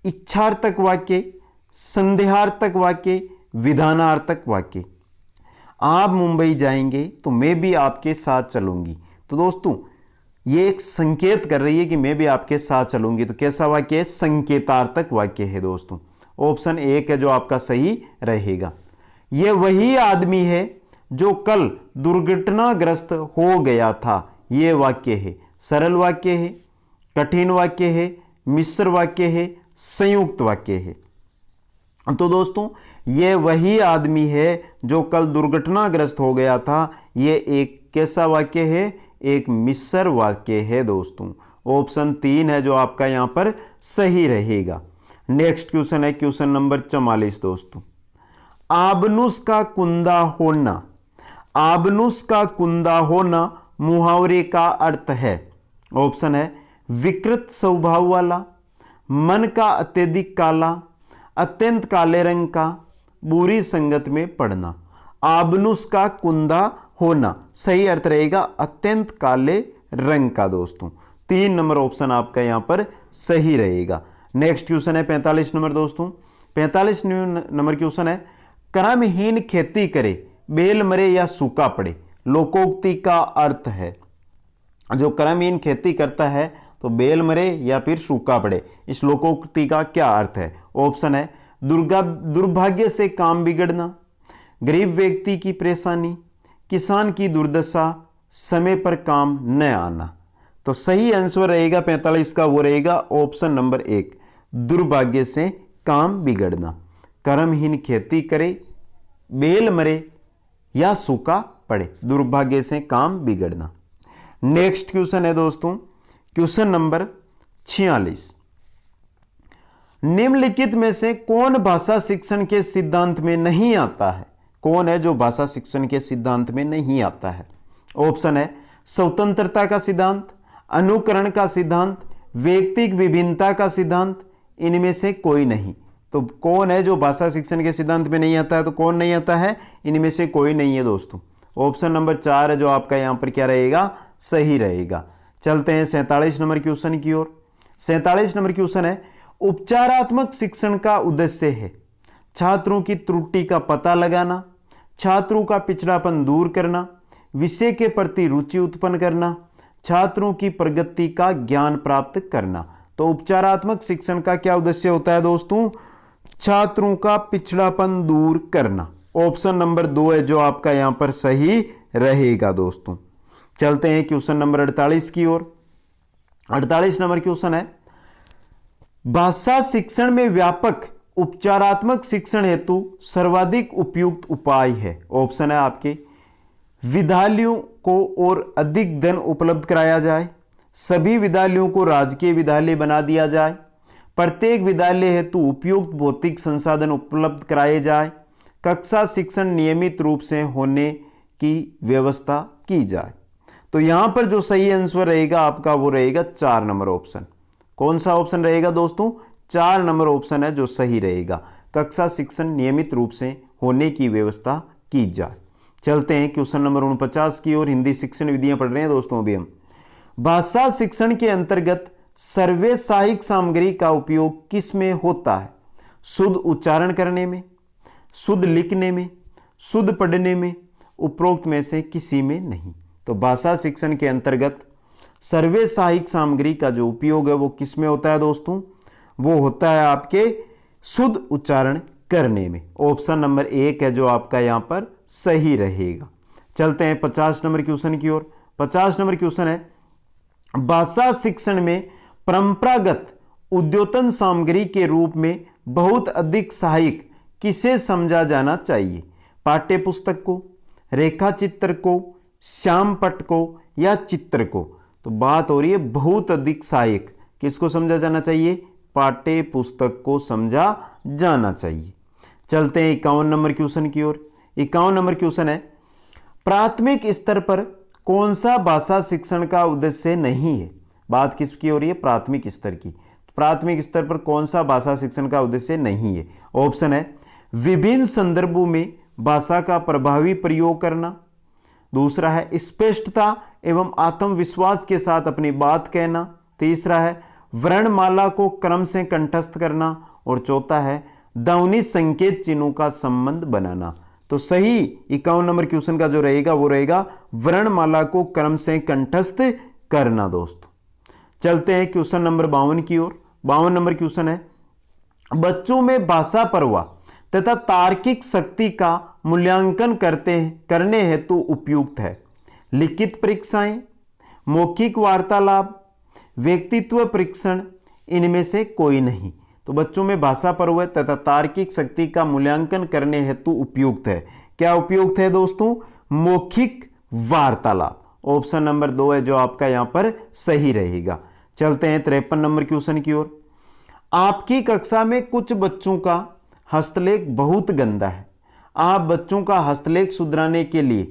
इच्छार्थक वाक्य, संदेहार्थक वाक्य, विधानार्थक वाक्य। आप मुंबई जाएंगे तो मैं भी आपके साथ चलूंगी। तो दोस्तों ये एक संकेत कर रही है कि मैं भी आपके साथ चलूंगी। तो कैसा वाक्य है? संकेतार्थक वाक्य है दोस्तों। ऑप्शन 1 है जो आपका सही रहेगा। यह वही आदमी है जो कल दुर्घटनाग्रस्त हो गया था। यह वाक्य है सरल वाक्य है, कठिन वाक्य है, मिश्र वाक्य है, संयुक्त वाक्य है। तो दोस्तों यह वही आदमी है जो कल दुर्घटनाग्रस्त हो गया था। यह एक कैसा वाक्य है? एक मिश्र वाक्य है दोस्तों। ऑप्शन 3 है जो आपका यहाँ पर सही रहेगा। नेक्स्ट क्वेश्चन है क्वेश्चन नंबर 44 दोस्तों। आबनुस का कुंदा होना, आबनुस का कुंदा होना मुहावरे का अर्थ है। ऑप्शन है विकृत स्वभाव वाला, मन का अत्यधिक काला, अत्यंत काले रंग का, बुरी संगत में पड़ना। आबनुस का कुंदा होना सही अर्थ रहेगा अत्यंत काले रंग का दोस्तों। 3 नंबर ऑप्शन आपका यहां पर सही रहेगा। नेक्स्ट क्वेश्चन है 45 नंबर दोस्तों। 45 नंबर क्वेश्चन है क्रमहीन खेती करे बेल मरे या सूखा पड़े। लोकोक्ति का अर्थ है, जो क्रमहीन खेती करता है तो बेल मरे या फिर सूखा पड़े। इस लोकोक्ति का क्या अर्थ है? ऑप्शन है दुर्भाग्य से काम बिगड़ना, गरीब व्यक्ति की परेशानी, किसान की दुर्दशा, समय पर काम न आना। तो सही आंसर रहेगा 45 का, वो रहेगा ऑप्शन नंबर 1, दुर्भाग्य से काम बिगड़ना। कर्महीन खेती करे बेल मरे या सूखा पड़े, दुर्भाग्य से काम बिगड़ना। नेक्स्ट क्वेश्चन है दोस्तों क्वेश्चन नंबर 46। निम्नलिखित में से कौन भाषा शिक्षण के सिद्धांत में नहीं आता है? कौन है जो भाषा शिक्षण के सिद्धांत में नहीं आता है? ऑप्शन है स्वतंत्रता का सिद्धांत, अनुकरण का सिद्धांत, व्यक्तिक विभिन्नता का सिद्धांत, इनमें से कोई नहीं। तो कौन है जो भाषा शिक्षण के सिद्धांत में नहीं आता है? तो कौन नहीं आता है? इनमें से कोई नहीं है दोस्तों। ऑप्शन नंबर 4 है जो आपका यहां पर क्या रहेगा? सही रहेगा। चलते हैं 47 नंबर क्वेश्चन की ओर। 47 नंबर क्वेश्चन है उपचारात्मक शिक्षण का उद्देश्य है छात्रों की त्रुटि का पता लगाना, छात्रों का पिछड़ापन दूर करना, विषय के प्रति रुचि उत्पन्न करना, छात्रों की प्रगति का ज्ञान प्राप्त करना। तो उपचारात्मक शिक्षण का क्या उद्देश्य होता है दोस्तों? छात्रों का पिछड़ापन दूर करना। ऑप्शन नंबर 2 है जो आपका यहां पर सही रहेगा दोस्तों। चलते हैं क्वेश्चन नंबर 48 की ओर। 48 नंबर क्वेश्चन है भाषा शिक्षण में व्यापक उपचारात्मक शिक्षण हेतु सर्वाधिक उपयुक्त उपाय है। ऑप्शन है आपके विद्यालयों को और अधिक धन उपलब्ध कराया जाए, सभी विद्यालयों को राजकीय विद्यालय बना दिया जाए, प्रत्येक विद्यालय हेतु उपयुक्त भौतिक संसाधन उपलब्ध कराए जाए, कक्षा शिक्षण नियमित रूप से होने की व्यवस्था की जाए। तो यहां पर जो सही आंसर रहेगा आपका वो रहेगा 4 नंबर ऑप्शन। कौन सा ऑप्शन रहेगा दोस्तों? 4 नंबर ऑप्शन है जो सही रहेगा, कक्षा शिक्षण नियमित रूप से होने की व्यवस्था की जाए। चलते हैं क्वेश्चन नंबर 49 की ओर। हिंदी शिक्षण विधियां पढ़ रहे हैं दोस्तों अभी हम। भाषा शिक्षण के अंतर्गत सर्वसाहिक सामग्री का उपयोग किस में होता है? शुद्ध उच्चारण करने में, शुद्ध लिखने में, शुद्ध पढ़ने में, उपरोक्त में से किसी में नहीं। तो भाषा शिक्षण के अंतर्गत सर्वसाहिक सामग्री का जो उपयोग है वो किस में होता है दोस्तों? वो होता है आपके शुद्ध उच्चारण करने में। ऑप्शन नंबर 1 है जो आपका यहां पर सही रहेगा। चलते हैं 50 नंबर क्वेश्चन की ओर। 50 नंबर क्वेश्चन है भाषा शिक्षण में परंपरागत उद्योतन सामग्री के रूप में बहुत अधिक सहायक किसे समझा जाना चाहिए? पाठ्य पुस्तक को, रेखा चित्र को, श्यामपट्ट को या चित्र को? तो बात हो रही है बहुत अधिक सहायक, किसको समझा जाना चाहिए? पाठ्य पुस्तक को समझा जाना चाहिए। चलते हैं 51 नंबर क्वेश्चन की ओर। 51 नंबर क्वेश्चन है प्राथमिक स्तर पर कौन सा भाषा शिक्षण का उद्देश्य नहीं है? बात किसकी हो रही है? प्राथमिक स्तर की। प्राथमिक स्तर पर कौन सा भाषा शिक्षण का उद्देश्य नहीं है? ऑप्शन है विभिन्न संदर्भों में भाषा का प्रभावी प्रयोग करना, दूसरा है स्पष्टता एवं आत्मविश्वास के साथ अपनी बात कहना, तीसरा है वर्णमाला को क्रम से कंठस्थ करना, और चौथा है ध्वनि संकेत चिन्हों का संबंध बनाना। तो सही 51 नंबर क्वेश्चन का जो रहेगा वो रहेगा वर्णमाला को क्रम से कंठस्थ करना दोस्तों। चलते हैं क्वेश्चन नंबर 52 की ओर। 52 नंबर क्वेश्चन है बच्चों में भाषा परवाह तथा तार्किक शक्ति का मूल्यांकन करने हेतु उपयुक्त है लिखित परीक्षाएं, मौखिक वार्तालाप, व्यक्तित्व परीक्षण, इनमें से कोई नहीं। तो बच्चों में भाषा परवह तथा तार्किक शक्ति का मूल्यांकन करने हेतु उपयुक्त है। क्या उपयुक्त है दोस्तों? मौखिक वार्तालाप। ऑप्शन नंबर 2 है जो आपका यहां पर सही रहेगा। चलते हैं 53 नंबर क्वेश्चन की ओर। आपकी कक्षा में कुछ बच्चों का हस्तलेख बहुत गंदा है, आप बच्चों का हस्तलेख सुधराने के लिए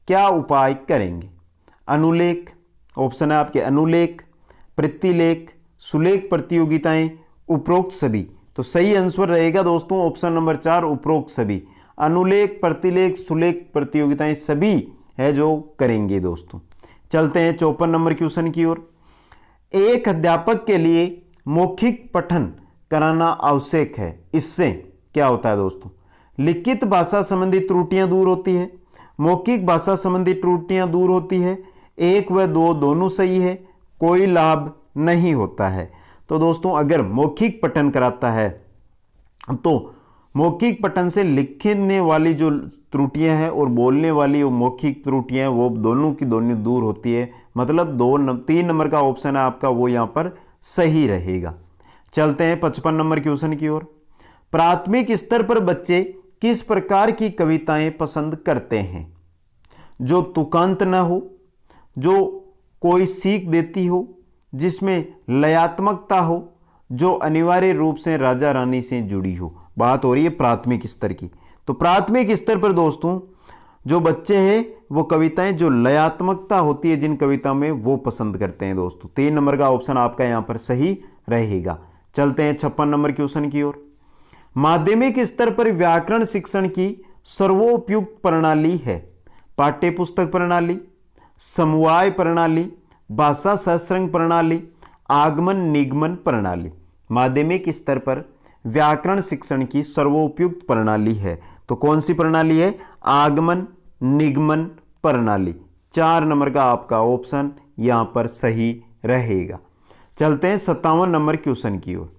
क्या उपाय करेंगे? अनुलेख, ऑप्शन है आपके अनुलेख, प्रतिलेख, सुलेख प्रतियोगिताएं, उपरोक्त सभी। तो सही आंसर रहेगा दोस्तों ऑप्शन नंबर 4, उपरोक्त सभी। अनुलेख, प्रतिलेख, सुलेख प्रतियोगिताएं सभी है जो करेंगे दोस्तों। चलते हैं 54 नंबर क्वेश्चन की ओर। एक अध्यापक के लिए मौखिक पठन कराना आवश्यक है, इससे क्या होता है दोस्तों? लिखित भाषा संबंधी त्रुटियां दूर होती है, मौखिक भाषा संबंधी त्रुटियां दूर होती है, 1 व 2 दोनों सही है, कोई लाभ नहीं होता है। तो दोस्तों अगर मौखिक पठन कराता है तो मौखिक पठन से लिखने वाली जो त्रुटियां हैं और बोलने वाली वो मौखिक त्रुटियां हैं वो दोनों की दोनों दूर होती है। मतलब 3 नंबर का ऑप्शन है आपका वो यहां पर सही रहेगा। चलते हैं 55 नंबर क्वेश्चन की ओर। प्राथमिक स्तर पर बच्चे किस प्रकार की कविताएं पसंद करते हैं? जो तुकांत न हो, जो कोई सीख देती हो, जिसमें लयात्मकता हो, जो अनिवार्य रूप से राजा रानी से जुड़ी हो। बात हो रही है प्राथमिक स्तर की। तो प्राथमिक स्तर पर दोस्तों जो बच्चे हैं वो कविताएं जो लयात्मकता होती है जिन कविता में वो पसंद करते हैं दोस्तों। 3 नंबर का ऑप्शन आपका यहां पर सही रहेगा। चलते हैं 56 नंबर क्वेश्चन की ओर। माध्यमिक स्तर पर व्याकरण शिक्षण की सर्वोपयुक्त प्रणाली है? पाठ्य पुस्तक प्रणाली, समवाय प्रणाली, भाषा सहस्त्रंग प्रणाली, आगमन निगमन प्रणाली। माध्यमिक स्तर पर व्याकरण शिक्षण की सर्वोपयुक्त प्रणाली है तो कौन सी प्रणाली है? आगमन निगमन प्रणाली। 4 नंबर का आपका ऑप्शन यहां पर सही रहेगा। चलते हैं 57 नंबर क्वेश्चन की ओर।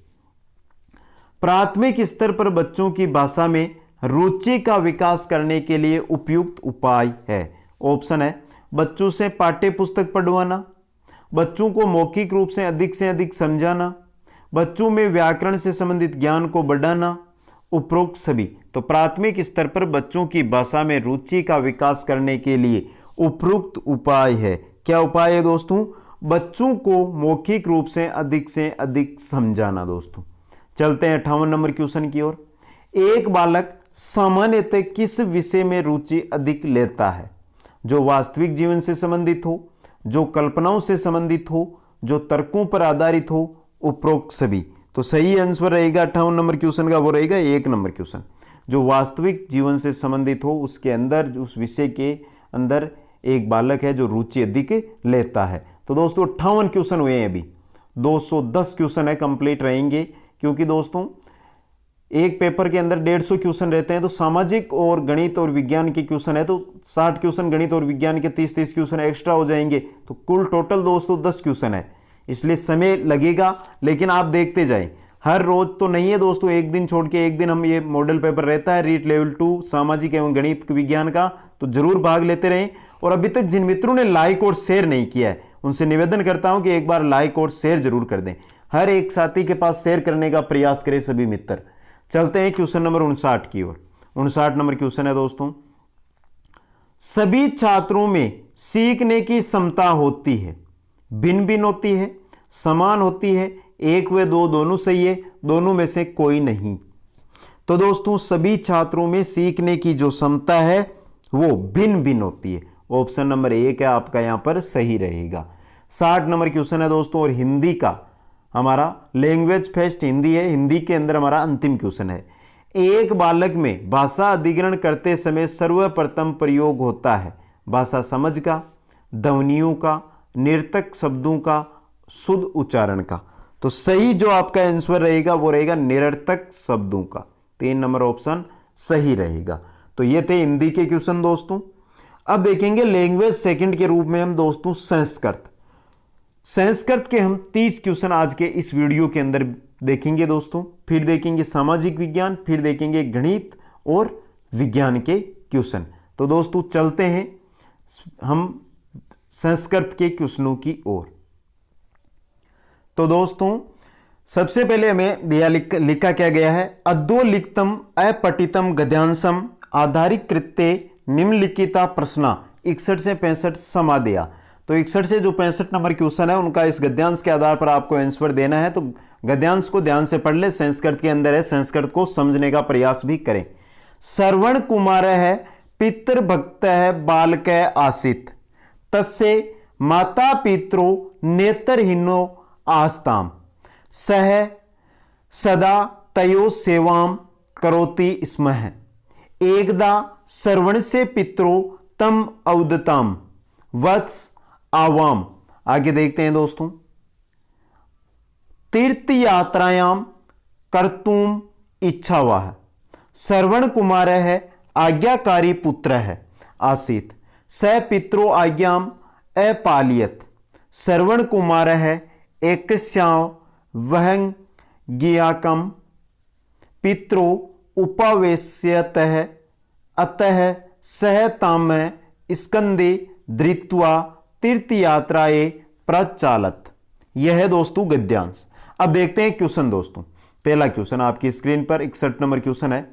प्राथमिक स्तर पर बच्चों की भाषा में रुचि का विकास करने के लिए उपयुक्त उपाय है। ऑप्शन है बच्चों से पाठ्य पुस्तक पढ़वाना, बच्चों को मौखिक रूप से अधिक समझाना, बच्चों में व्याकरण से संबंधित ज्ञान को बढ़ाना, उपरोक्त सभी। तो प्राथमिक स्तर पर बच्चों की भाषा में रुचि का विकास करने के लिए उपयुक्त उपाय है। क्या उपाय है दोस्तों? बच्चों को मौखिक रूप से अधिक समझाना दोस्तों। चलते हैं 58 नंबर क्वेश्चन की ओर। एक बालक सामान्यतः किस विषय में रुचि अधिक लेता है? जो वास्तविक जीवन से संबंधित हो, जो कल्पनाओं से संबंधित हो, जो तर्कों पर आधारित हो, उपरोक्त सभी। तो सही आंसर रहेगा 58 नंबर क्वेश्चन का वो रहेगा 1 नंबर क्वेश्चन। जो वास्तविक जीवन से संबंधित हो उसके अंदर उस विषय के अंदर एक बालक है जो रुचि अधिक लेता है। तो दोस्तों 58 क्वेश्चन हुए हैं, अभी 210 क्वेश्चन है कंप्लीट रहेंगे क्योंकि दोस्तों एक पेपर के अंदर 150 क्वेश्चन रहते हैं। तो सामाजिक और गणित और विज्ञान के क्वेश्चन है तो 60 क्वेश्चन गणित और विज्ञान के 30 क्वेश्चन एक्स्ट्रा हो जाएंगे। तो कुल टोटल दोस्तों 10 क्वेश्चन है, इसलिए समय लगेगा लेकिन आप देखते जाएं। हर रोज तो नहीं है दोस्तों, एक दिन छोड़ के एक दिन हम ये मॉडल पेपर रहता है रीट लेवल 2 सामाजिक एवं गणित विज्ञान का, तो जरूर भाग लेते रहें। और अभी तक जिन मित्रों ने लाइक और शेयर नहीं किया है उनसे निवेदन करता हूं कि एक बार लाइक और शेयर जरूर कर दें। हर एक साथी के पास शेयर करने का प्रयास करें सभी मित्र। चलते हैं क्वेश्चन नंबर 59 की ओर। 59 नंबर क्वेश्चन है दोस्तों, सभी छात्रों में सीखने की क्षमता होती है, भिन्न भिन्न होती है, समान होती है, 1 व 2 दोनों सही है, दोनों में से कोई नहीं। तो दोस्तों सभी छात्रों में सीखने की जो क्षमता है वो भिन्न भिन्न होती है। ऑप्शन नंबर 1 है आपका यहां पर सही रहेगा। 60 नंबर क्वेश्चन है दोस्तों और हिंदी का हमारा लैंग्वेज फेस्ट हिंदी है, हिंदी के अंदर हमारा अंतिम क्वेश्चन है। एक बालक में भाषा अधिग्रहण करते समय सर्वप्रथम प्रयोग होता है भाषा समझ का, ध्वनियों का, निरर्थक शब्दों का, शुद्ध उच्चारण का। तो सही जो आपका आंसर रहेगा वो रहेगा निरर्थक शब्दों का। 3 नंबर ऑप्शन सही रहेगा। तो ये थे हिंदी के क्वेश्चन दोस्तों। अब देखेंगे लैंग्वेज सेकंड के रूप में हम दोस्तों संस्कृत। संस्कृत के हम 30 क्वेश्चन आज के इस वीडियो के अंदर देखेंगे दोस्तों। फिर देखेंगे सामाजिक विज्ञान, फिर देखेंगे गणित और विज्ञान के क्वेश्चन। तो दोस्तों चलते हैं हम संस्कृत के क्वेश्चनों की ओर। तो दोस्तों सबसे पहले हमें दिया लिखा क्या गया है, अधोलिखितम अपठितम गद्यांशम आधारित कृत्य निम्नलिखिता प्रश्न 61 से 65 समाधेया। तो तो 61 से जो 65 नंबर क्वेश्चन है उनका इस गद्यांश के आधार पर आपको आंसर देना है। तो गद्यांश को ध्यान से पढ़ ले, संस्कृत के अंदर है, संस्कृत को समझने का प्रयास भी करें। श्रवण कुमार है पितृभक्त है बालक आसित तस्य माता पितरो नेत्रहीनो आस्ताम सह सदा तयो सेवाम करोति स्म। एकदा श्रवण से पितरो तम औदताम वत्स आवाम। आगे देखते हैं दोस्तों, तीर्थ यात्रायाम कर्तुम इच्छावाह। श्रवण कुमार है आज्ञाकारी पुत्र है आसीत स पितरो आज्ञाम अपालियत। श्रवण कुमार है एकस्याव वहं ज्ञाकम पितरो उपावेश्यत अतः सह ताम स्कंदे धृत्वा तीर्थयात्राए प्रचालत। यह है दोस्तों गद्यांश। अब देखते हैं क्वेश्चन दोस्तों। पहला क्वेश्चन आपकी स्क्रीन पर 61 नंबर क्वेश्चन है,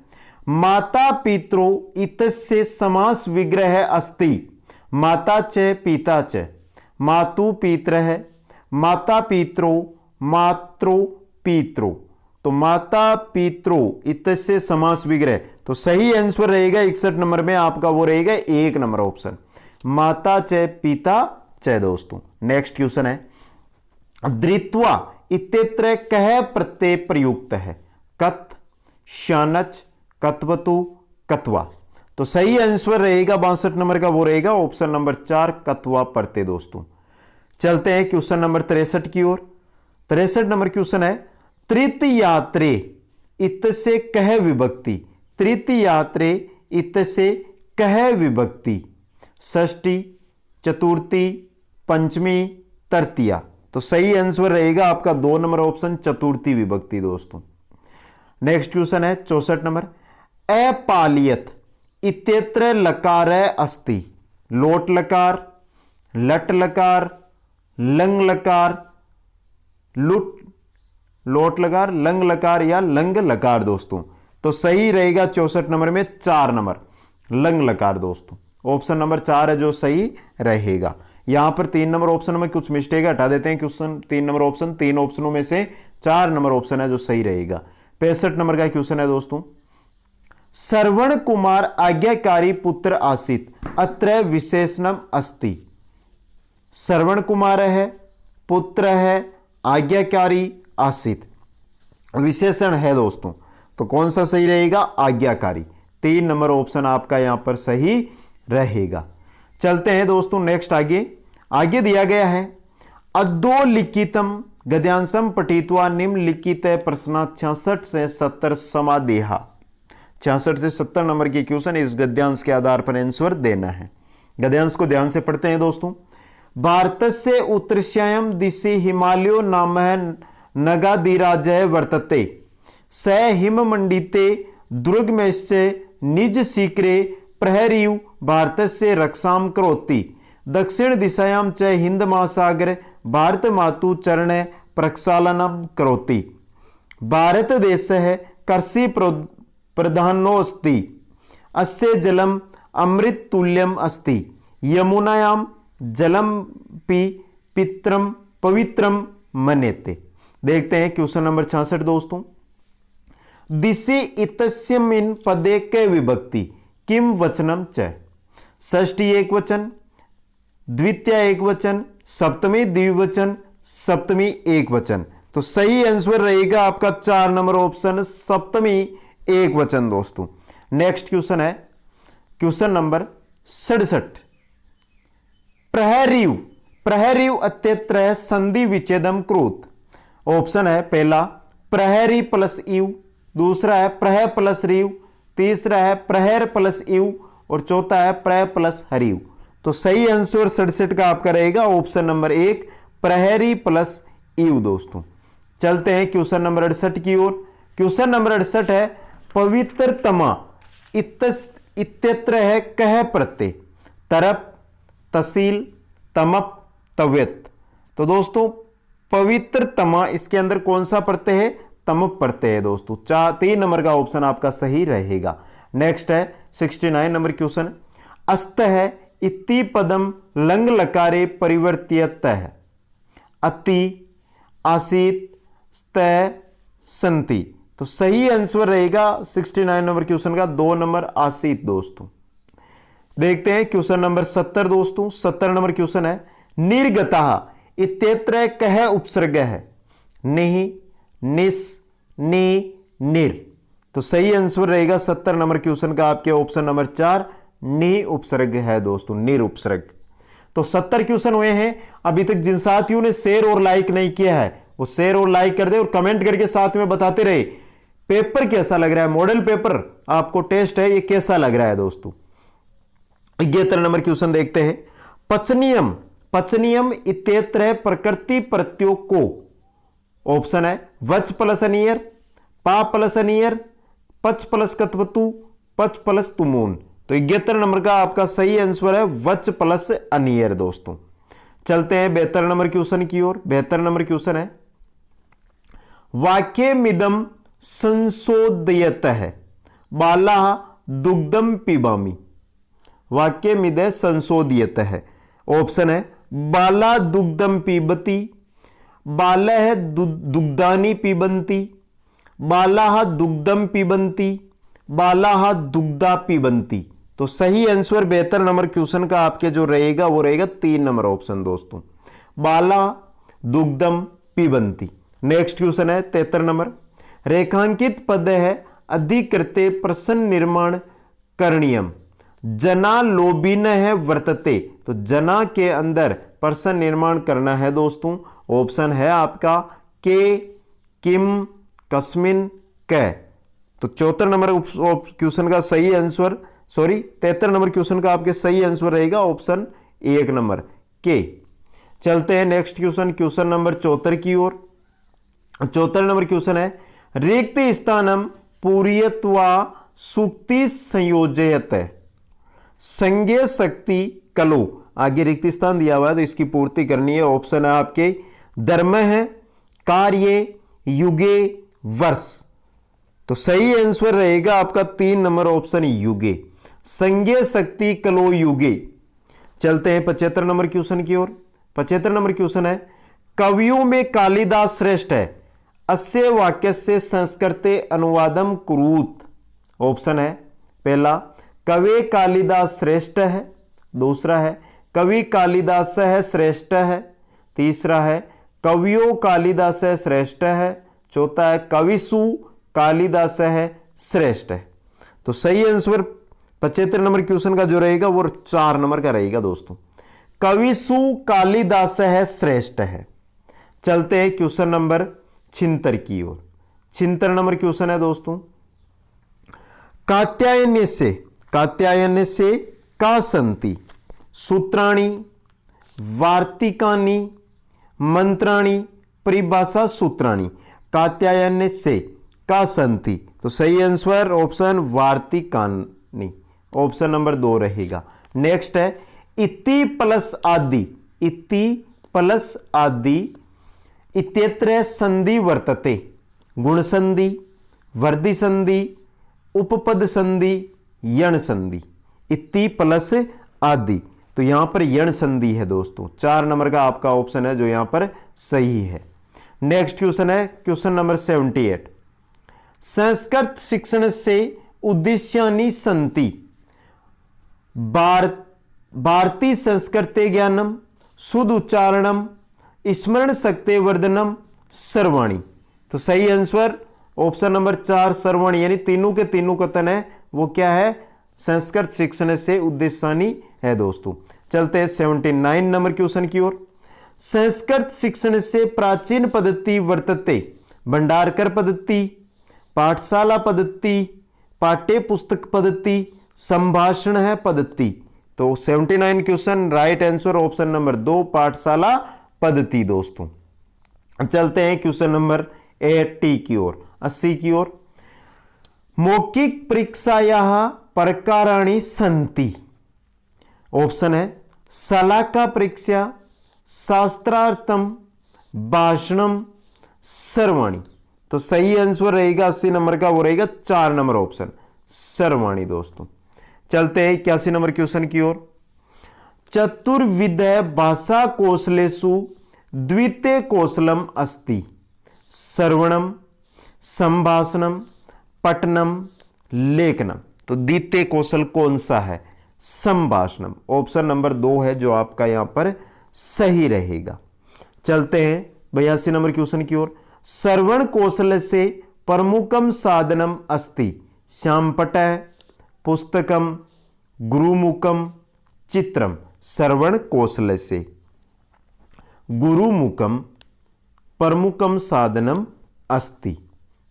माता पितरो इतस्य समास विग्रह अस्ति। माता च पिता च मातु पितर है माता पितरो मात्रो पितरो। तो माता पितरो इतस्य समास विग्रह, तो सही आंसर रहेगा 61 नंबर में आपका वो रहेगा 1 नंबर ऑप्शन, माता च पिता च दोस्तों। नेक्स्ट क्वेश्चन है, धृत्वा इत्यत्र कह प्रत्यय प्रयुक्त है। कत, शानच, कत्वतु, कत्वा। तो सही आंसर रहेगा 62 नंबर का वो रहेगा ऑप्शन नंबर 4 कत्वा प्रत्यय दोस्तों। चलते हैं क्वेश्चन नंबर 63 की ओर। 63 नंबर क्वेश्चन है, तृतीयात्रे इतसे कह विभक्ति। तृतीयात्रे इतसे कह विभक्ति षष्ठी, चतुर्थी, पंचमी, तृतीया। तो सही आंसर रहेगा आपका 2 नंबर ऑप्शन चतुर्थी विभक्ति दोस्तों। नेक्स्ट क्वेश्चन है 64 नंबर, अपालियत इत्यत्र लकार अस्ति। लोट लकार, लट लकार, लंग लकार, लोट लकार, लंग लकार या लंग लकार दोस्तों। तो सही रहेगा 64 नंबर में 4 नंबर लंग लकार दोस्तों। ऑप्शन नंबर 4 है जो सही रहेगा। यहां पर 3 नंबर ऑप्शन में कुछ मिस्टेक हटा देते हैं। क्वेश्चन 3 नंबर ऑप्शन, 3 ऑप्शनों में से 4 नंबर ऑप्शन है जो सही रहेगा। 65 नंबर का क्वेश्चन है दोस्तों, श्रवण कुमार आज्ञाकारी पुत्र आसित अत्र विशेषणम अस्ति। श्रवण कुमार है, पुत्र है, आज्ञाकारी आसित, विशेषण है दोस्तों। तो कौन सा सही रहेगा? आज्ञाकारी। 3 नंबर ऑप्शन आपका यहां पर सही रहेगा। चलते हैं दोस्तों नेक्स्ट आगे दिया गया है, अधोलिखितम गद्यांशम पठित्वा निम्नलिखित प्रश्न 66 से 70 समादेहा। 66 से 70 नंबर के क्वेश्चन इस गद्यांश के आधार पर आंसर देना है। गद्यांश को ध्यान से पढ़ते हैं दोस्तों। भारत से उत्तरस्याम दिशि हिमालयो नाम नगाधिराजय वर्तते स हिममंडिते दुर्गमेश्चे निज शीघ्रे प्रहरीव भारत से रक्षाम करोति दक्षिण दिशायां च हिंद महासागर भारत मातु चरण प्रक्षालनम करोति। भारत देश है कृषि प्रधानोस्ति अस्य जलम अमृत तुल्यम अस्ति यमुनायां जलम पित्रम पवित्रम मन्यते। देखते हैं क्वेश्चन नंबर 66 दोस्तों। दिशि इतस्मिन् पदे के विभक्ति किम वचनम च। षष्ठी एक वचन, द्वितीय एक वचन, सप्तमी द्विवचन, सप्तमी एक वचन। तो सही आंसर रहेगा आपका 4 नंबर ऑप्शन सप्तमी एक वचन दोस्तों। नेक्स्ट क्वेश्चन है क्वेश्चन नंबर 67, प्रहरीव प्रहरीव अत्यत्र संधि विच्छेदम क्रोध। ऑप्शन है पहला प्रहरी प्लस इव, दूसरा है प्रह प्लस रीव, तीसरा है प्रहर प्लस इव और चौथा है प्रह प्लस हरीव। तो सही आंसर 67 का आपका रहेगा ऑप्शन नंबर 1 प्रहरी प्लस इव दोस्तों। चलते हैं क्वेश्चन नंबर 68 की ओर। क्वेश्चन नंबर 68 है पवित्रतमा इत्यत्र है कह प्रत्यय तरप, तहसील, तमप, तव्यत। तो दोस्तों पवित्रतमा इसके अंदर कौन सा प्रत्यय है? तमप प्रत्यय है दोस्तों। 3 नंबर का ऑप्शन आपका सही रहेगा। नेक्स्ट है 69 नंबर क्वेश्चन, अस्त है इति पदम लंग लकारे परिवर्त्यतः अति आसीत स्तः संति। तो सही आंसर रहेगा 69 नंबर क्वेश्चन का 2 नंबर आसीत दोस्तों। देखते हैं क्वेश्चन नंबर 70 दोस्तों। 70 नंबर क्वेश्चन है निर्गतः इत्यत्र कह उपसर्ग है निहि निस नि निर। तो सही आंसर रहेगा 70 नंबर क्वेश्चन का आपके ऑप्शन नंबर 4 नि उपसर्ग है दोस्तों, निर उपसर्ग। तो 70 क्वेश्चन हुए हैं। अभी तक जिन साथियों ने शेयर और लाइक नहीं किया है वो शेयर और लाइक कर दे और कमेंट करके साथ में बताते रहे पेपर कैसा लग रहा है, मॉडल पेपर आपको टेस्ट है ये कैसा लग रहा है दोस्तों। 71 नंबर क्वेश्चन देखते हैं। पचनियम पचनियम इत्यत्र प्रकृति प्रत्यो को। ऑप्शन है वच प्लस अनियर, पा प्लस अनियर, पच प्लस कत्वतु, पच प्लस तुमून। तो 71 नंबर का आपका सही आंसर है वच प्लस अनियर दोस्तों। चलते हैं 72 नंबर क्वेश्चन की ओर। 72 नंबर क्वेश्चन है वाक्यमिदं संशोधयतः बाला दुग्धम पिबामि। वाक्यमिदं संशोधयतः ऑप्शन है बाला दुग्धम पिबति, बालः दुग्धानि पिबन्ति, बालाः दुग्धम पिबन्ति, बालाः दुग्धा पिबन्ति। तो सही आंसर 72 नंबर क्वेश्चन का आपके जो रहेगा वो रहेगा 3 नंबर ऑप्शन दोस्तों, बाला दुग्धम पिबन्ति। नेक्स्ट क्वेश्चन है 73 नंबर। रेखांकित पद है अधिकृते प्रश्न निर्माण करणीयम जना लोभिन है वर्तते। तो जना के अंदर प्रश्न निर्माण करना है दोस्तों। ऑप्शन है आपका के, किम, कस्मिन, कै। तो 74 नंबर क्वेश्चन का सही आंसर 73 नंबर क्वेश्चन का आपके सही आंसर रहेगा ऑप्शन 1 नंबर के। चलते हैं नेक्स्ट क्वेश्चन, क्वेश्चन नंबर 74 की ओर। 74 नंबर क्वेश्चन है रिक्त स्थानम पूर्यत्वा सुक्ति संयोजयत संज्ञा शक्ति कलो। आगे रिक्त स्थान दिया हुआ है तो इसकी पूर्ति करनी है। ऑप्शन है आपके धर्म है, कार्य, युगे, वर्ष। तो सही आंसर रहेगा आपका 3 नंबर ऑप्शन युगे, संज्ञा शक्ति कलो युगे। चलते हैं 75 नंबर क्वेश्चन की ओर। 75 नंबर क्वेश्चन है कवियों में कालिदास श्रेष्ठ है अस्य वाक्य से संस्कृते अनुवादम कुरुत। ऑप्शन है पहला कवि कालिदास श्रेष्ठ है, दूसरा है कवि कालिदास है श्रेष्ठ है, तीसरा है कवियों कालिदास श्रेष्ठ है, चौथा है कविसु कालिदास है श्रेष्ठ है। तो सही आंसर 75 नंबर क्वेश्चन का जो रहेगा वो 4 नंबर का रहेगा दोस्तों, कविसु कालिदास है श्रेष्ठ है। चलते हैं क्वेश्चन नंबर 76 की ओर। 76 नंबर क्वेश्चन है दोस्तों कात्यायन से का संति सूत्राणि वार्तिकानि मंत्राणि परिभाषा सूत्राणि। कात्यायन से का संति। तो सही आंसर ऑप्शन वार्तिकानि, ऑप्शन नंबर 2 रहेगा। नेक्स्ट है इति प्लस आदि, इति प्लस आदि इत्यत्र संधि वर्तते गुण संधि, वर्धि संधि, उपपद संधि, यण संधि। इति प्लस आदि तो यहां पर यण संधि है दोस्तों। 4 नंबर का आपका ऑप्शन है जो यहां पर सही है। नेक्स्ट क्वेश्चन है क्वेश्चन नंबर 78। संस्कृत शिक्षण से उद्देश्यानि सन्ति भारतीय संस्कृते ज्ञानम शुद्ध उच्चारणम स्मरण शक्ति वर्धनम सर्वाणी। तो सही आंसर ऑप्शन नंबर 4 सर्वाणी, यानी तीनों के तीनों कथन है वो क्या है संस्कृत शिक्षण से उद्देश्यानि है दोस्तों। चलते हैं 79 नंबर क्वेश्चन की ओर। संस्कृत शिक्षण से प्राचीन पद्धति वर्तते भंडारकर पद्धति, पाठशाला पद्धति, पाठ्य पुस्तक पद्धति, संभाषण है पद्धति। तो 79 question right answer option number 2 पाठशाला पद्धति दोस्तों। चलते हैं क्वेश्चन नंबर 80 की ओर, 80 की ओर। मौखिक परीक्षायाः प्रकाराणि सन्ति। ऑप्शन है शलाका परीक्षा, शास्त्रार्थम, भाषणम, सर्वाणी। तो सही आंसर रहेगा 80 नंबर का वो रहेगा 4 नंबर ऑप्शन सर्वाणी दोस्तों। चलते हैं 81 नंबर क्वेश्चन की ओर। चतुर्विध भाषा कौशलेषु द्वितीय कौशलम अस्ति। श्रवणम, संभाषणम, पठनम, लेखनम। तो द्वितीय कौशल कौन सा है? संभाषणम। ऑप्शन नंबर 2 है जो आपका यहां पर सही रहेगा। चलते हैं 82 नंबर क्वेश्चन की ओर। श्रवण कौशल से प्रमुखम साधनम अस्ति। श्यामपटः, पुस्तकम, गुरुमुखम, चित्रम। श्रवण कौशल से गुरुमुखम प्रमुखम साधनम अस्ति।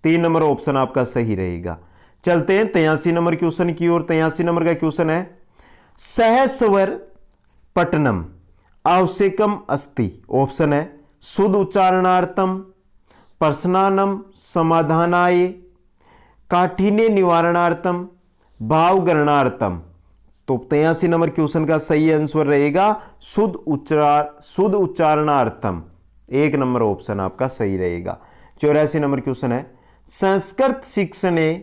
3 नंबर ऑप्शन आपका सही रहेगा। चलते हैं 83 नंबर क्वेश्चन की ओर। 83 नंबर का क्वेश्चन है सहस्वर पठनम आवश्यकम अस्ति। ऑप्शन है शुद्ध उच्चारणार्थम, प्रश्नानम समाधानाय, काठिन्य निवारणार्थम, भावग्रहणार्थम। तो 83 नंबर क्वेश्चन का सही आंसर रहेगा शुद्ध उच्चारणार्थम। 1 नंबर ऑप्शन आपका सही रहेगा। 84 नंबर क्वेश्चन है संस्कृत शिक्षणे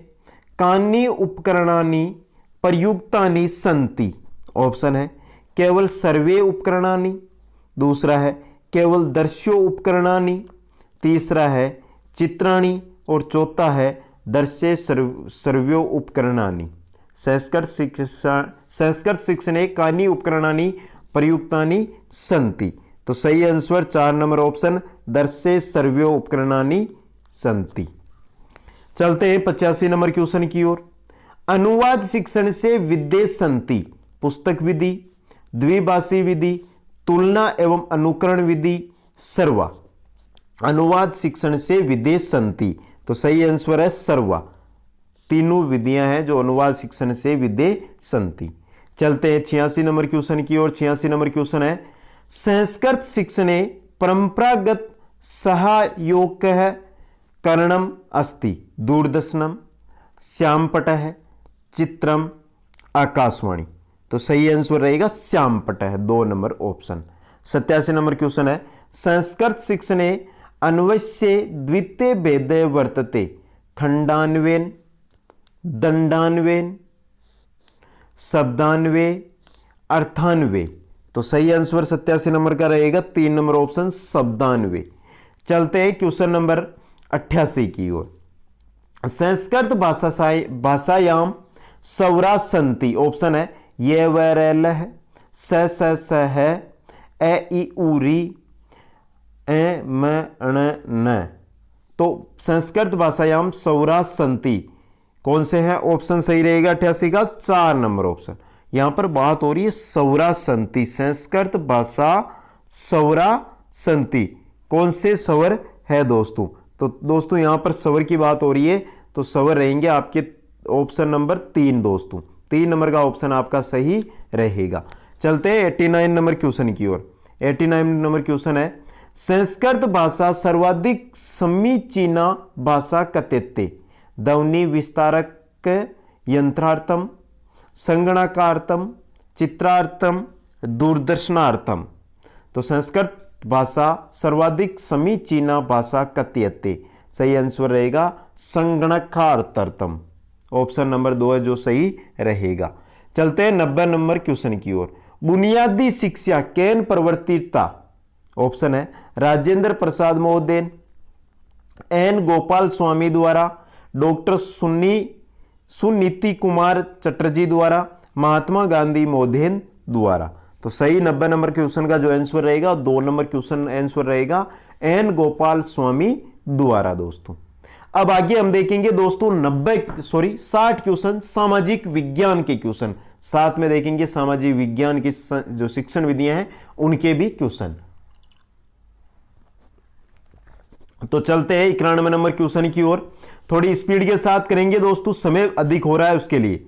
कानि उपकरणानि प्रयुक्तानि सन्ति। ऑप्शन है केवल सर्वे उपकरणानि, दूसरा है केवल दर्श्यो उपकरणानि, तीसरा है चित्राणि और चौथा है दर्श्य सर्व्यो उपकरणानि। संस्कृत शिक्षणे कानि उपकरणानि प्रयुक्तानि सन्ति। तो सही आंसर 4 नंबर ऑप्शन दर्श्य सर्व्यो उपकरणानि सन्ति। चलते हैं 85 नंबर क्वेश्चन की ओर। अनुवाद शिक्षण से विद्ये सन्ति। पुस्तक विधि, द्विभाषी विधि, तुलना एवं अनुकरण विधि, सर्वा। अनुवाद शिक्षण से विद्ये सन्ति। तो सही आंसर है सर्वा। तीनों विधियां हैं जो अनुवाद शिक्षण से विद्ये सन्ति। चलते हैं 86 नंबर क्वेश्चन की ओर। 86 नंबर क्वेश्चन है संस्कृत शिक्षणे परंपरागत सहायोग करणम अस्ति। दूरदर्शनम, श्यामपटः, चित्रम, आकाशवाणी। तो सही आंसर रहेगा श्यामपटः। 2 नंबर ऑप्शन। 87 नंबर क्वेश्चन है संस्कृत शिक्षणे अन्वस्य द्वितीय भेदः वर्तते। खंडान्वयन, दंडान्वयन, शब्दान्वय, अर्थान्वय। तो सही आंसर 87 नंबर का रहेगा 3 नंबर ऑप्शन शब्दान्वय। चलते हैं क्वेश्चन नंबर 88 की ओर। संस्कृत भाषायाम सौरा संति। ऑप्शन है ये व रैल है, स है, ए ई उ री, ए म ण न। तो संस्कृत भाषायाम सौरा संति कौन से हैं? ऑप्शन सही रहेगा 88 का 4 नंबर ऑप्शन। यहां पर बात हो रही है सौरा संति। संस्कृत भाषा सौरा संति कौन से स्वर है दोस्तों? तो दोस्तों यहां पर स्वर की बात हो रही है तो स्वर रहेंगे आपके ऑप्शन नंबर 3 दोस्तों। 3 नंबर का ऑप्शन आपका सही रहेगा। चलते हैं 89 नंबर क्वेश्चन की ओर। 89 नंबर क्वेश्चन है संस्कृत भाषा सर्वाधिक समीचीना भाषा कथ्यते। ध्वनि विस्तारक यंत्रार्थम, संगणकार्थम, चित्रार्थम, दूरदर्शनार्थम। तो संस्कृत भाषा सर्वाधिक समीचीना भाषा कथ्यते। सही आंसर रहेगा संगणकार्थम। ऑप्शन नंबर 2 है जो सही रहेगा। चलते हैं 90 नंबर क्वेश्चन की ओर। बुनियादी शिक्षा केन प्रवर्तिता। ऑप्शन है राजेंद्र प्रसाद महोदय, एन गोपाल स्वामी द्वारा, डॉक्टर सुनीति कुमार चटर्जी द्वारा, महात्मा गांधी महोदय द्वारा। तो सही 90 नंबर क्वेश्चन का जो आंसर रहेगा 2 नंबर क्वेश्चन आंसर रहेगा एन गोपाल स्वामी द्वारा दोस्तों। अब आगे हम देखेंगे दोस्तों 60 क्वेश्चन सामाजिक विज्ञान के क्वेश्चन। साथ में देखेंगे सामाजिक विज्ञान की जो शिक्षण विधियां हैं उनके भी क्वेश्चन। तो चलते हैं 91 नंबर क्वेश्चन की ओर। थोड़ी स्पीड के साथ करेंगे दोस्तों, समय अधिक हो रहा है उसके लिए।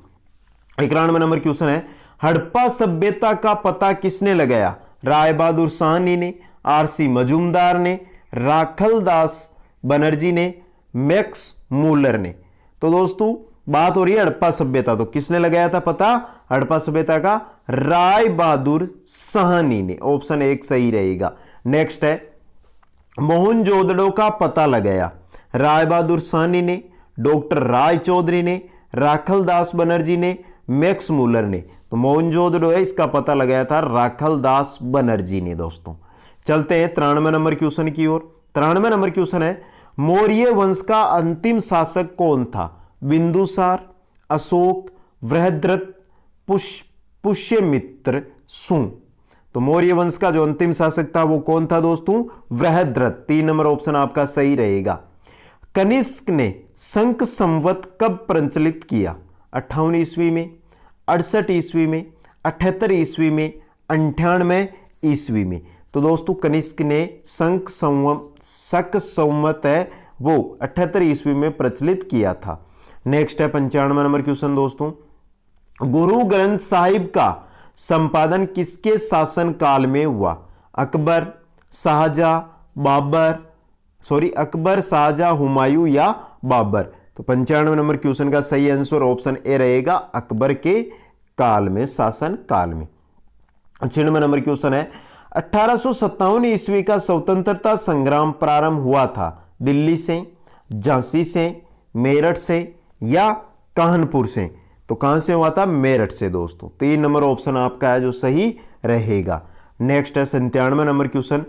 91 नंबर क्वेश्चन है हड़प्पा सभ्यता का पता किसने लगाया। राय बहादुर साहनी ने, आरसी मजूमदार ने, राखलदास बनर्जी ने, मैक्स मूलर ने। तो दोस्तों बात हो रही है हड़प्पा सभ्यता, तो किसने लगाया था पता हड़प्पा सभ्यता का? राय बहादुर साहनी ने। ऑप्शन 1 सही रहेगा। नेक्स्ट है मोहनजोदड़ो का पता लगाया। राय बहादुर साहनी ने, डॉक्टर राय चौधरी ने, राखलदास बनर्जी ने, मैक्स मूलर ने। तो मोहनजोदड़ो है, इसका पता लगाया था राखल दास बनर्जी ने दोस्तों। चलते हैं 93 नंबर क्वेश्चन की ओर। 93 नंबर क्वेश्चन है, मौर्य वंश का अंतिम शासक कौन था? बिंदुसार, अशोक, बृहद्रथ, पुष्यमित्र, सुंग। तो मौर्य वंश का जो अंतिम शासक था वो कौन था दोस्तों? बृहद्रथ। 3 नंबर ऑप्शन आपका सही रहेगा। कनिष्क ने शंख संवत कब प्रचलित किया? 58 ईस्वी में, 68 ईस्वी में, 78 ईस्वी में, 98 ईस्वी में। तो दोस्तों कनिष्क ने शंख संवत है वो 78 ईस्वी में प्रचलित किया था। नेक्स्ट है 95 नंबर क्वेश्चन दोस्तों, गुरु ग्रंथ साहिब का संपादन किसके शासन काल में हुआ? अकबर, शाहजहां, हुमायूं या बाबर? तो 95 नंबर क्वेश्चन का सही आंसर ऑप्शन ए रहेगा, अकबर के काल में, शासन काल में। 96 नंबर क्वेश्चन है, 1857 ईस्वी का स्वतंत्रता संग्राम प्रारंभ हुआ था दिल्ली से, झांसी से, मेरठ से या कानपुर से? तो कहां से हुआ था? मेरठ से दोस्तों। 3 नंबर ऑप्शन आपका है जो सही रहेगा। नेक्स्ट है 97 नंबर क्वेश्चन,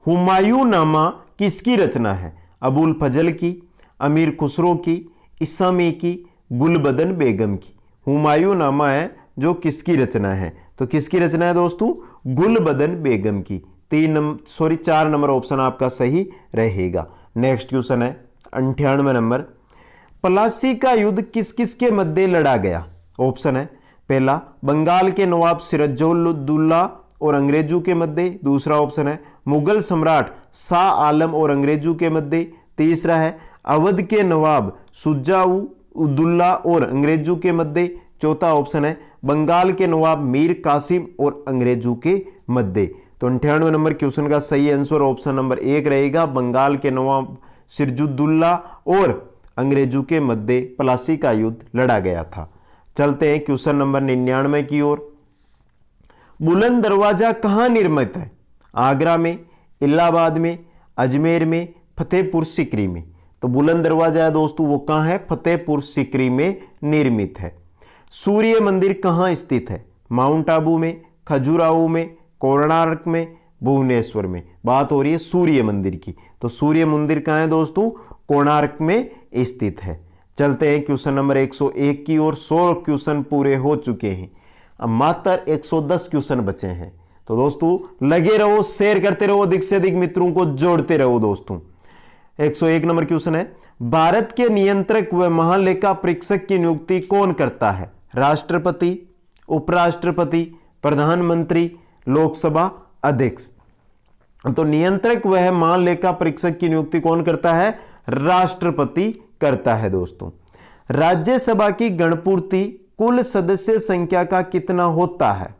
हुमायूं नामा किसकी रचना है? अबुल फजल की, अमीर खुसरो की, इसामी की, गुलबदन बेगम की? हुमायूं नामा है जो किसकी रचना है? तो किसकी रचना है दोस्तों? गुलबदन बेगम की। 4 नंबर ऑप्शन आपका सही रहेगा। नेक्स्ट क्वेश्चन है 98 नंबर, प्लासी का युद्ध किस किस के मध्य लड़ा गया? ऑप्शन है, पहला बंगाल के नवाब सिराजुद्दौला और अंग्रेजों के मध्य। दूसरा ऑप्शन है मुगल सम्राट शाह आलम और अंग्रेजों के मध्य। तीसरा है अवध के नवाब शुजा-उद-दौला और अंग्रेजों के मध्य। चौथा ऑप्शन है बंगाल के नवाब मीर कासिम और अंग्रेजों के मध्य। तो 98 नंबर क्वेश्चन का सही आंसर ऑप्शन नंबर 1 रहेगा, बंगाल के नवाब सिराजुद्दौला और अंग्रेजों के मध्य प्लासी का युद्ध लड़ा गया था। चलते हैं क्वेश्चन नंबर 99 की ओर। बुलंद दरवाजा कहां निर्मित है? आगरा में, इलाहाबाद में, अजमेर में, फतेहपुर सीकरी में? तो बुलंद दरवाजा है दोस्तों वो कहां है? फतेहपुर सीकरी में निर्मित है। सूर्य मंदिर कहां स्थित है? माउंट आबू में, खजुराहो में, कोणार्क में, भुवनेश्वर में? बात हो रही है सूर्य मंदिर की। तो सूर्य मंदिर कहां है दोस्तों? कोणार्क में स्थित है। चलते हैं क्वेश्चन नंबर 101 की ओर। 100 क्वेश्चन पूरे हो चुके हैं, अब मात्र 110 क्वेश्चन बचे हैं। तो दोस्तों लगे रहो, शेयर करते रहो, अधिक से अधिक मित्रों को जोड़ते रहो दोस्तों। 101 नंबर क्वेश्चन है, भारत के नियंत्रक व महालेखा परीक्षक की नियुक्ति कौन करता है? राष्ट्रपति, उपराष्ट्रपति, प्रधानमंत्री, लोकसभा अध्यक्ष? तो नियंत्रक वह महालेखा परीक्षक की नियुक्ति कौन करता है? राष्ट्रपति करता है दोस्तों। राज्यसभा की गणपूर्ति कुल सदस्य संख्या का कितना होता है?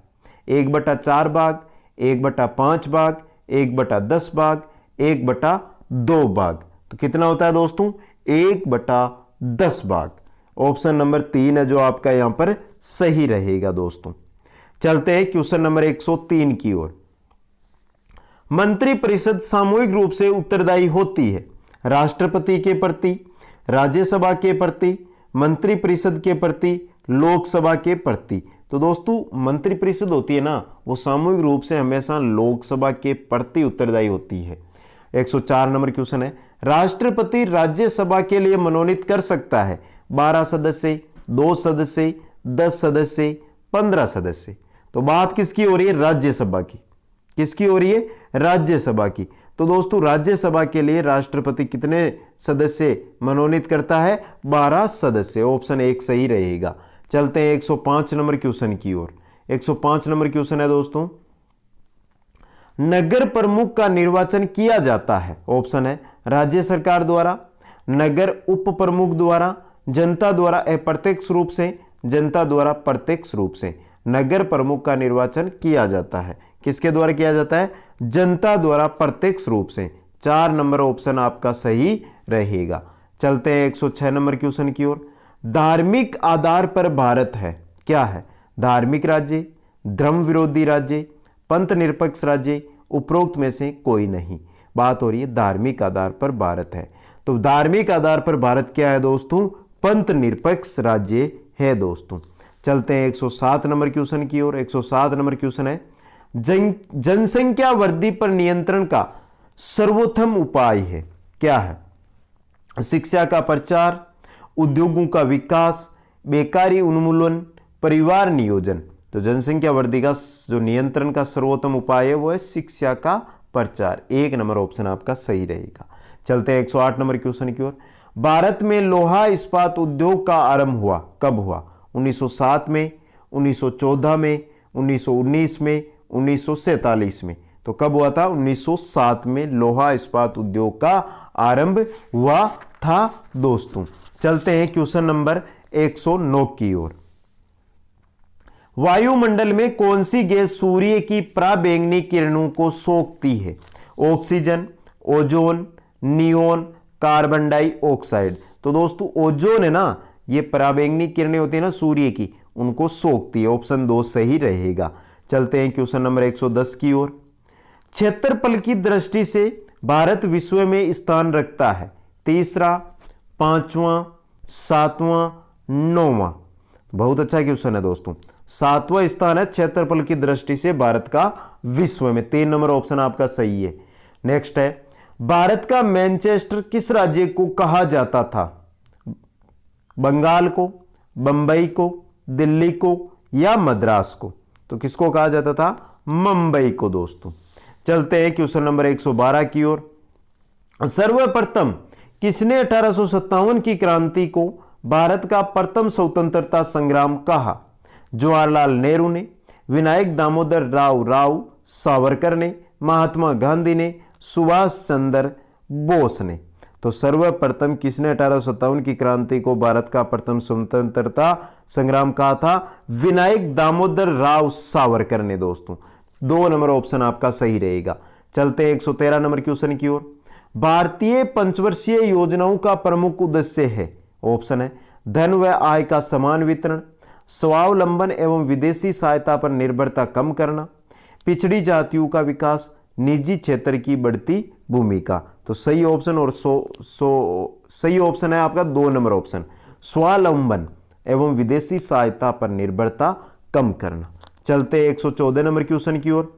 1/4 भाग, 1/5 भाग, 1/10 भाग, 1/2 भाग? तो कितना होता है दोस्तों? 1/10 भाग। ऑप्शन नंबर 3 है जो आपका यहां पर सही रहेगा दोस्तों। चलते हैं क्वेश्चन नंबर 103 की ओर। मंत्रिपरिषद सामूहिक रूप से उत्तरदायी होती है राष्ट्रपति के प्रति, राज्यसभा के प्रति, मंत्रिपरिषद के प्रति, लोकसभा के प्रति? तो दोस्तों मंत्रिपरिषद होती है ना वो सामूहिक रूप से हमेशा लोकसभा के प्रति उत्तरदायी होती है। 104 नंबर क्वेश्चन है, राष्ट्रपति राज्यसभा के लिए मनोनीत कर सकता है 12 सदस्य, 2 सदस्य, 10 सदस्य, 15 सदस्य? तो बात किसकी हो रही है? राज्यसभा की। किसकी हो रही है? राज्यसभा की। तो दोस्तों राज्यसभा के लिए राष्ट्रपति कितने सदस्य मनोनीत करता है? 12 सदस्य। ऑप्शन 1 सही रहेगा। चलते हैं 105 नंबर क्वेश्चन की ओर। 105 नंबर क्वेश्चन है दोस्तों, नगर प्रमुख का निर्वाचन किया जाता है। ऑप्शन है राज्य सरकार द्वारा, नगर उप प्रमुख द्वारा, जनता द्वारा अप्रत्यक्ष रूप से, जनता द्वारा प्रत्यक्ष रूप से? नगर प्रमुख का निर्वाचन किया जाता है किसके द्वारा किया जाता है? जनता द्वारा प्रत्यक्ष रूप से। 4 नंबर ऑप्शन आपका सही रहेगा। चलते हैं 106 नंबर क्वेश्चन की ओर। धार्मिक आधार पर भारत है क्या है? धार्मिक राज्य, धर्म विरोधी राज्य, पंथ निरपेक्ष राज्य, उपरोक्त में से कोई नहीं? बात हो रही है धार्मिक आधार पर भारत है। तो धार्मिक आधार पर भारत क्या है दोस्तों? पंथ निरपेक्ष राज्य है दोस्तों। चलते हैं 107 नंबर क्वेश्चन की ओर। 107 नंबर क्वेश्चन है, जनसंख्या वृद्धि पर नियंत्रण का सर्वोत्तम उपाय है, क्या है? शिक्षा का प्रचार, उद्योगों का विकास, बेकारी उन्मूलन, परिवार नियोजन। तो जनसंख्या वृद्धि का जो नियंत्रण का सर्वोत्तम उपाय है वो है शिक्षा का प्रचार। 1 नंबर ऑप्शन आपका सही रहेगा। चलते हैं 108 नंबर क्वेश्चन की ओर। भारत में लोहा इस्पात उद्योग का आरंभ हुआ, कब हुआ? 1907 में, 1914 में, 1919 में, 1947 में। तो कब हुआ था? 1907 में लोहा इस्पात उद्योग का आरंभ हुआ था दोस्तों। चलते हैं क्वेश्चन नंबर 109 की ओर। वायुमंडल में कौन सी गैस सूर्य की पराबैंगनी किरणों को सोखती है? Oxygen, ozone, neon, carbon dioxide. तो दोस्तों ओजोन है ना, ये पराबैंगनी किरणें होती है ना सूर्य की, उनको सोखती है। ऑप्शन 2 सही रहेगा। चलते हैं क्वेश्चन नंबर 110 की ओर। क्षेत्रफल की दृष्टि से भारत विश्व में स्थान रखता है तीसरा, पांचवां, सातवां, नौवां। बहुत अच्छा क्वेश्चन है दोस्तों। 7वां स्थान है क्षेत्रफल की दृष्टि से भारत का विश्व में। 3 नंबर ऑप्शन आपका सही है। नेक्स्ट है, भारत का मैनचेस्टर किस राज्य को कहा जाता था? बंगाल को, बंबई को, दिल्ली को या मद्रास को? तो किसको कहा जाता था? मुंबई को दोस्तों। चलते हैं क्वेश्चन नंबर 112 की ओर। सर्वप्रथम किसने 1857 की क्रांति को भारत का प्रथम स्वतंत्रता संग्राम कहा? जवाहरलाल नेहरू ने, विनायक दामोदर राव सावरकर ने, महात्मा गांधी ने, सुभाष चंद्र बोस ने। तो सर्वप्रथम किसने 1857 की क्रांति को भारत का प्रथम स्वतंत्रता संग्राम कहा था? विनायक दामोदर राव सावरकर ने दोस्तों। 2 नंबर ऑप्शन आपका सही रहेगा। चलते हैं 113 नंबर क्वेश्चन की ओर। भारतीय पंचवर्षीय योजनाओं का प्रमुख उद्देश्य है, ऑप्शन है धन व आय का समान वितरण, स्वावलंबन एवं विदेशी सहायता पर निर्भरता कम करना, पिछड़ी जातियों का विकास, निजी क्षेत्र की बढ़ती भूमिका। तो सही ऑप्शन और सही ऑप्शन है आपका 2 नंबर ऑप्शन, स्वावलंबन एवं विदेशी सहायता पर निर्भरता कम करना। चलते 114 नंबर क्वेश्चन की ओर।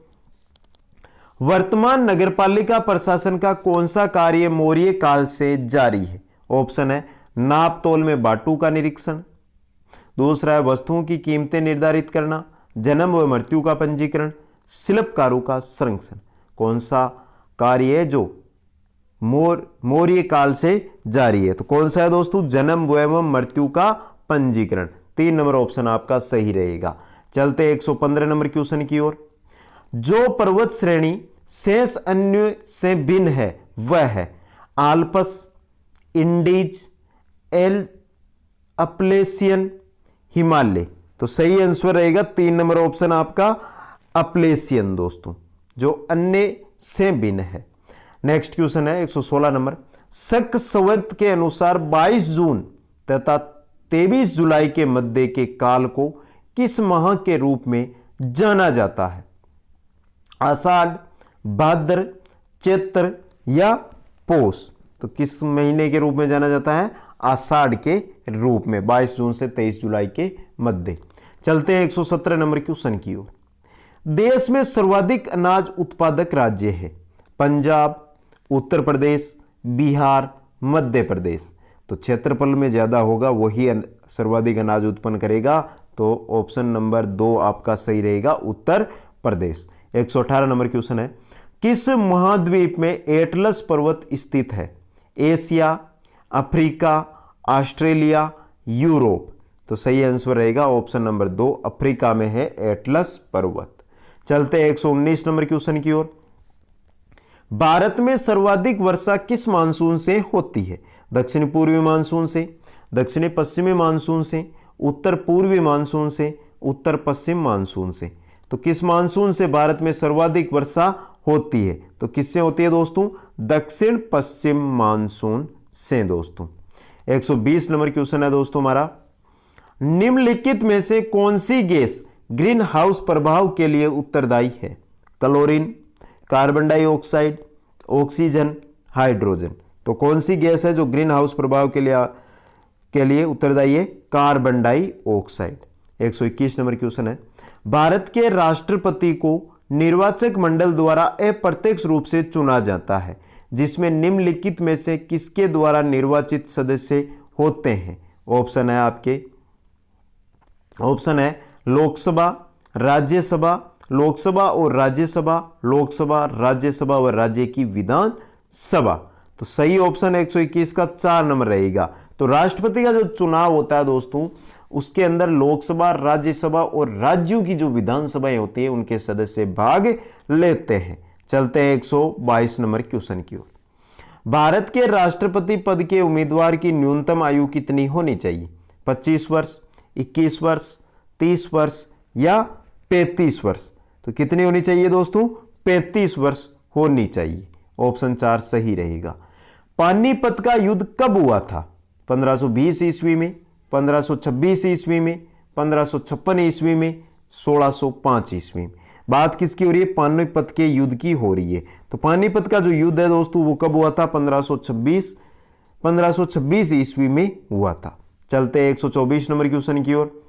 वर्तमान नगरपालिका प्रशासन का कौन सा कार्य मौर्य काल से जारी है? ऑप्शन है नाप तोल में बाटू का निरीक्षण, दूसरा है वस्तुओं की कीमतें निर्धारित करना, जन्म व मृत्यु का पंजीकरण, शिल्पकारों का संरक्षण। कौन सा कार्य है जो मौर्य काल से जारी है? तो कौन सा है दोस्तों? जन्म एवं मृत्यु का पंजीकरण। 3 नंबर ऑप्शन आपका सही रहेगा। चलते 115 नंबर क्वेश्चन की ओर। जो पर्वत श्रेणी शेष अन्य से भिन्न है वह है Alps, Indies, L Appalachian, Himalaya. तो सही आंसर रहेगा 3 नंबर ऑप्शन आपका अपलेशियन दोस्तों, जो अन्य से भिन्न है। नेक्स्ट क्वेश्चन है 116 नंबर। शक संवत के अनुसार 22 जून तथा 23 जुलाई के मध्य के काल को किस माह के रूप में जाना जाता है? आषाढ़, भाद्र, चैत्र या पौष? तो किस महीने के रूप में जाना जाता है? आषाढ़ के रूप में, 22 जून से 23 जुलाई के मध्य। चलते हैं 117 नंबर क्वेश्चन की ओर। देश में सर्वाधिक अनाज उत्पादक राज्य है पंजाब, उत्तर प्रदेश, बिहार, मध्य प्रदेश। तो क्षेत्रफल में ज्यादा होगा वही सर्वाधिक अनाज उत्पन्न करेगा। तो ऑप्शन नंबर 2 आपका सही रहेगा, उत्तर प्रदेश। 118 नंबर क्वेश्चन है। किस महाद्वीप में एटलस पर्वत स्थित है? Asia, Africa, Australia, Europe? तो सही आंसर रहेगा ऑप्शन नंबर 2, अफ्रीका में है एटलस पर्वत। चलते 119 नंबर क्वेश्चन की ओर। भारत में सर्वाधिक वर्षा किस मानसून से होती है? दक्षिण पूर्वी मानसून से, दक्षिणी पश्चिमी मानसून से, उत्तर पूर्वी मानसून से, उत्तर पश्चिम मानसून से? तो किस मानसून से भारत में सर्वाधिक वर्षा होती है? तो किससे होती है दोस्तों? दक्षिण पश्चिम मानसून से दोस्तों। 120 नंबर क्वेश्चन है दोस्तों हमारा। निम्नलिखित में से कौन सी गैस ग्रीन हाउस प्रभाव के लिए उत्तरदायी है? Chlorine, carbon dioxide, oxygen, hydrogen? तो कौन सी गैस है जो ग्रीन हाउस प्रभाव के लिए उत्तरदायी है? Carbon dioxide. 121 नंबर क्वेश्चन है, भारत के राष्ट्रपति को निर्वाचक मंडल द्वारा अप्रत्यक्ष रूप से चुना जाता है, जिसमें निम्नलिखित में से किसके द्वारा निर्वाचित सदस्य होते हैं? ऑप्शन है आपके, ऑप्शन है लोकसभा, राज्यसभा, लोकसभा और राज्यसभा, लोकसभा, राज्यसभा और राज्य की विधानसभा। तो सही ऑप्शन 121 का 4 नंबर रहेगा। तो राष्ट्रपति का जो चुनाव होता है दोस्तों, उसके अंदर लोकसभा, राज्यसभा और राज्यों की जो विधानसभाएं होती है उनके सदस्य भाग लेते हैं। चलते हैं 122 नंबर क्वेश्चन की ओर। भारत के राष्ट्रपति पद के उम्मीदवार की न्यूनतम आयु कितनी होनी चाहिए? 25 वर्ष, 21 वर्ष, 30 वर्ष या 35 वर्ष? तो कितनी होनी चाहिए दोस्तों? 35 वर्ष होनी चाहिए। ऑप्शन 4 सही रहेगा। पानीपत का युद्ध कब हुआ था? 1520 ईस्वी में, 1526 ईस्वी में, 1556 ईस्वी में, 1605 ईस्वी में। बात किसकी हो रही है? पानीपत के युद्ध की हो रही है। तो पानीपत का जो युद्ध है दोस्तों वो कब हुआ था? 1526 ईस्वी में हुआ था। चलते हैं 124 नंबर क्वेश्चन की ओर।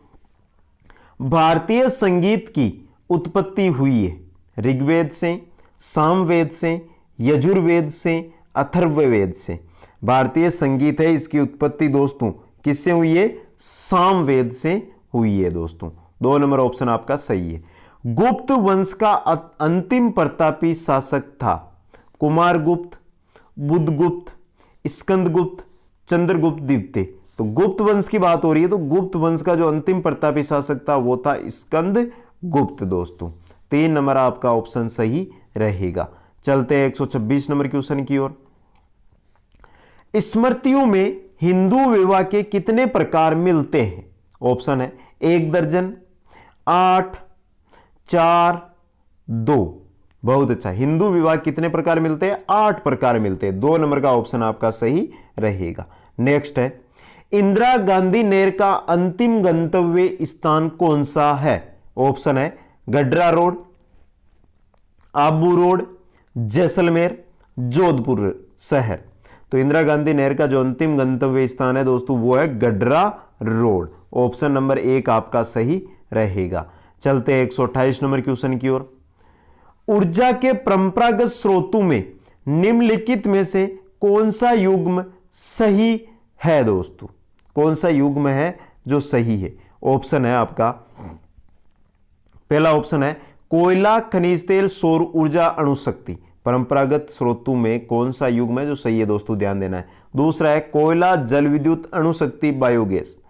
भारतीय संगीत की उत्पत्ति हुई है ऋग्वेद से, सामवेद से, यजुर्वेद से, अथर्ववेद से। भारतीय संगीत है, इसकी उत्पत्ति दोस्तों किससे हुई है? सामवेद से हुई है दोस्तों। 2 नंबर ऑप्शन आपका सही है। गुप्त वंश का अंतिम प्रतापी शासक था कुमारगुप्त, बुद्धगुप्त, स्कंदगुप्त, चंद्रगुप्त द्वितीय। तो गुप्त वंश की बात हो रही है, तो गुप्त वंश का जो अंतिम प्रतापी शासक था वो था स्कंदगुप्त दोस्तों। 3 नंबर आपका ऑप्शन सही रहेगा। चलते हैं 126 नंबर क्वेश्चन की ओर। स्मृतियों में हिंदू विवाह के कितने प्रकार मिलते हैं? ऑप्शन है 1 दर्जन, 8, 4, 2। बहुत अच्छा। हिंदू विवाह कितने प्रकार मिलते हैं? 8 प्रकार मिलते हैं। 2 नंबर का ऑप्शन आपका सही रहेगा। नेक्स्ट है, इंदिरा गांधी नहर का अंतिम गंतव्य स्थान कौन सा है? ऑप्शन है गडरा रोड, आबू रोड, जैसलमेर, जोधपुर शहर। तो इंदिरा गांधी नहर का जो अंतिम गंतव्य स्थान है दोस्तों वो है गडरा रोड। ऑप्शन नंबर 1 आपका सही रहेगा। चलते हैं 128 नंबर क्वेश्चन की ओर। ऊर्जा के परंपरागत स्रोतों में निम्नलिखित में से कौन सा युग्म सही है दोस्तों? कौन सा युग्म है जो सही है? ऑप्शन है आपका, पहला ऑप्शन है कोयला, खनिज तेल, सौर ऊर्जा, अणुशक्ति। परंपरागत स्रोतों में कौन सा युग्म है जो सही है दोस्तों? ध्यान देना है। दूसरा है कोयला, जल विद्युत, अणुशक्ति, बायोगैस।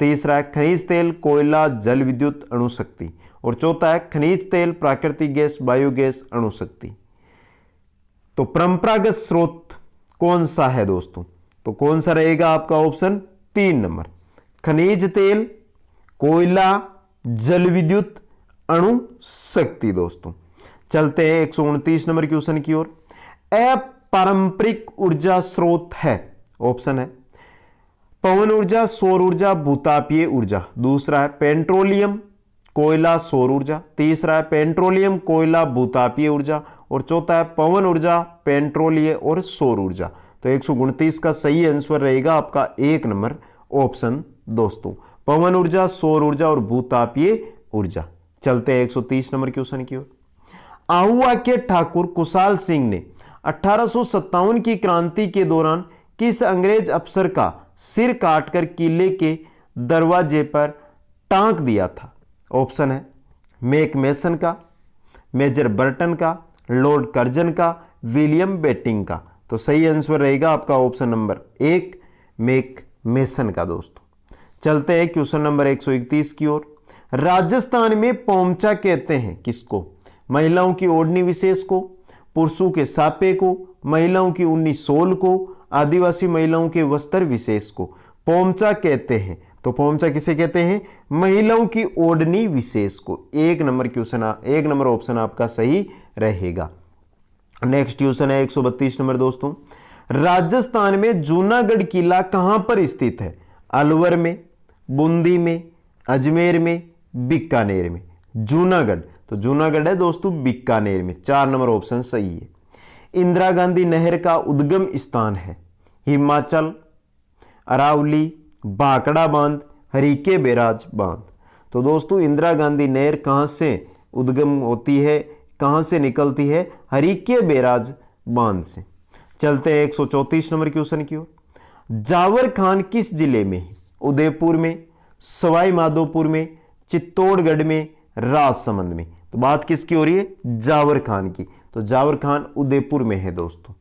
तीसरा है खनिज तेल, कोयला, जल विद्युत, अणुशक्ति। और चौथा है खनिज तेल, प्राकृतिक गैस, बायोगैस, अणुशक्ति। तो परंपरागत स्रोत कौन सा है दोस्तों? तो कौन सा रहेगा आपका? ऑप्शन 3 नंबर, खनिज तेल, कोयला, जल विद्युत, अणुशक्ति दोस्तों। चलते हैं 129 नंबर क्वेश्चन की ओर। अपारंपरिक ऊर्जा स्रोत है, ऑप्शन है पवन ऊर्जा, सौर ऊर्जा, भूतापीय ऊर्जा। दूसरा है पेट्रोलियम, कोयला, सौर ऊर्जा। तीसरा है पेट्रोलियम, कोयला, भूतापीय ऊर्जा। और चौथा है पवन ऊर्जा, पेट्रोलिय और सौर ऊर्जा। तो 129 का सही आंसर रहेगा आपका 1 नंबर ऑप्शन दोस्तों, पवन ऊर्जा, सौर ऊर्जा और भूतापीय ऊर्जा। चलते हैं 130 नंबर क्वेश्चन की ओर। आहुआ के ठाकुर कुशाल सिंह ने 1857 की क्रांति के दौरान किस अंग्रेज अफसर का सिर काटकर किले के दरवाजे पर टांक दिया था? ऑप्शन है मैकमेसन का, मेजर बर्टन का, लॉर्ड कर्जन का, विलियम बेटिंग का। तो सही आंसर रहेगा आपका ऑप्शन नंबर 1 मैकमेसन का दोस्तों। चलते हैं क्वेश्चन नंबर 131 की ओर। राजस्थान में पोमचा कहते हैं किसको? महिलाओं की ओढ़नी विशेष को, पुरुषों के सापे को, महिलाओं की उन्नी सोल को, आदिवासी महिलाओं के वस्त्र विशेष को पोमचा कहते हैं। तो पोमचा किसे कहते हैं? महिलाओं की ओढ़नी विशेष को। 1 नंबर क्वेश्चन, 1 नंबर ऑप्शन आपका सही रहेगा। नेक्स्ट क्वेश्चन है 132 नंबर दोस्तों। राजस्थान में जूनागढ़ किला कहां पर स्थित है? अलवर में, बूंदी में, अजमेर में, बीकानेर में। जूनागढ़, तो जूनागढ़ है दोस्तों बीकानेर में। 4 नंबर ऑप्शन सही है। इंदिरा गांधी नहर का उद्गम स्थान है हिमाचल, अरावली, भाखड़ा बांध, हरीके बैराज बांध। तो दोस्तों इंदिरा गांधी नहर कहाँ से उद्गम होती है, कहाँ से निकलती है? हरीके बैराज बांध से। चलते हैं 134 नंबर क्वेश्चन की ओर। जावर खान किस जिले में है? उदयपुर में, सवाई माधोपुर में, चित्तौड़गढ़ में, राजसमंद में। तो बात किसकी हो रही है? जावर खान की। तो जावर खान उदयपुर में है दोस्तों।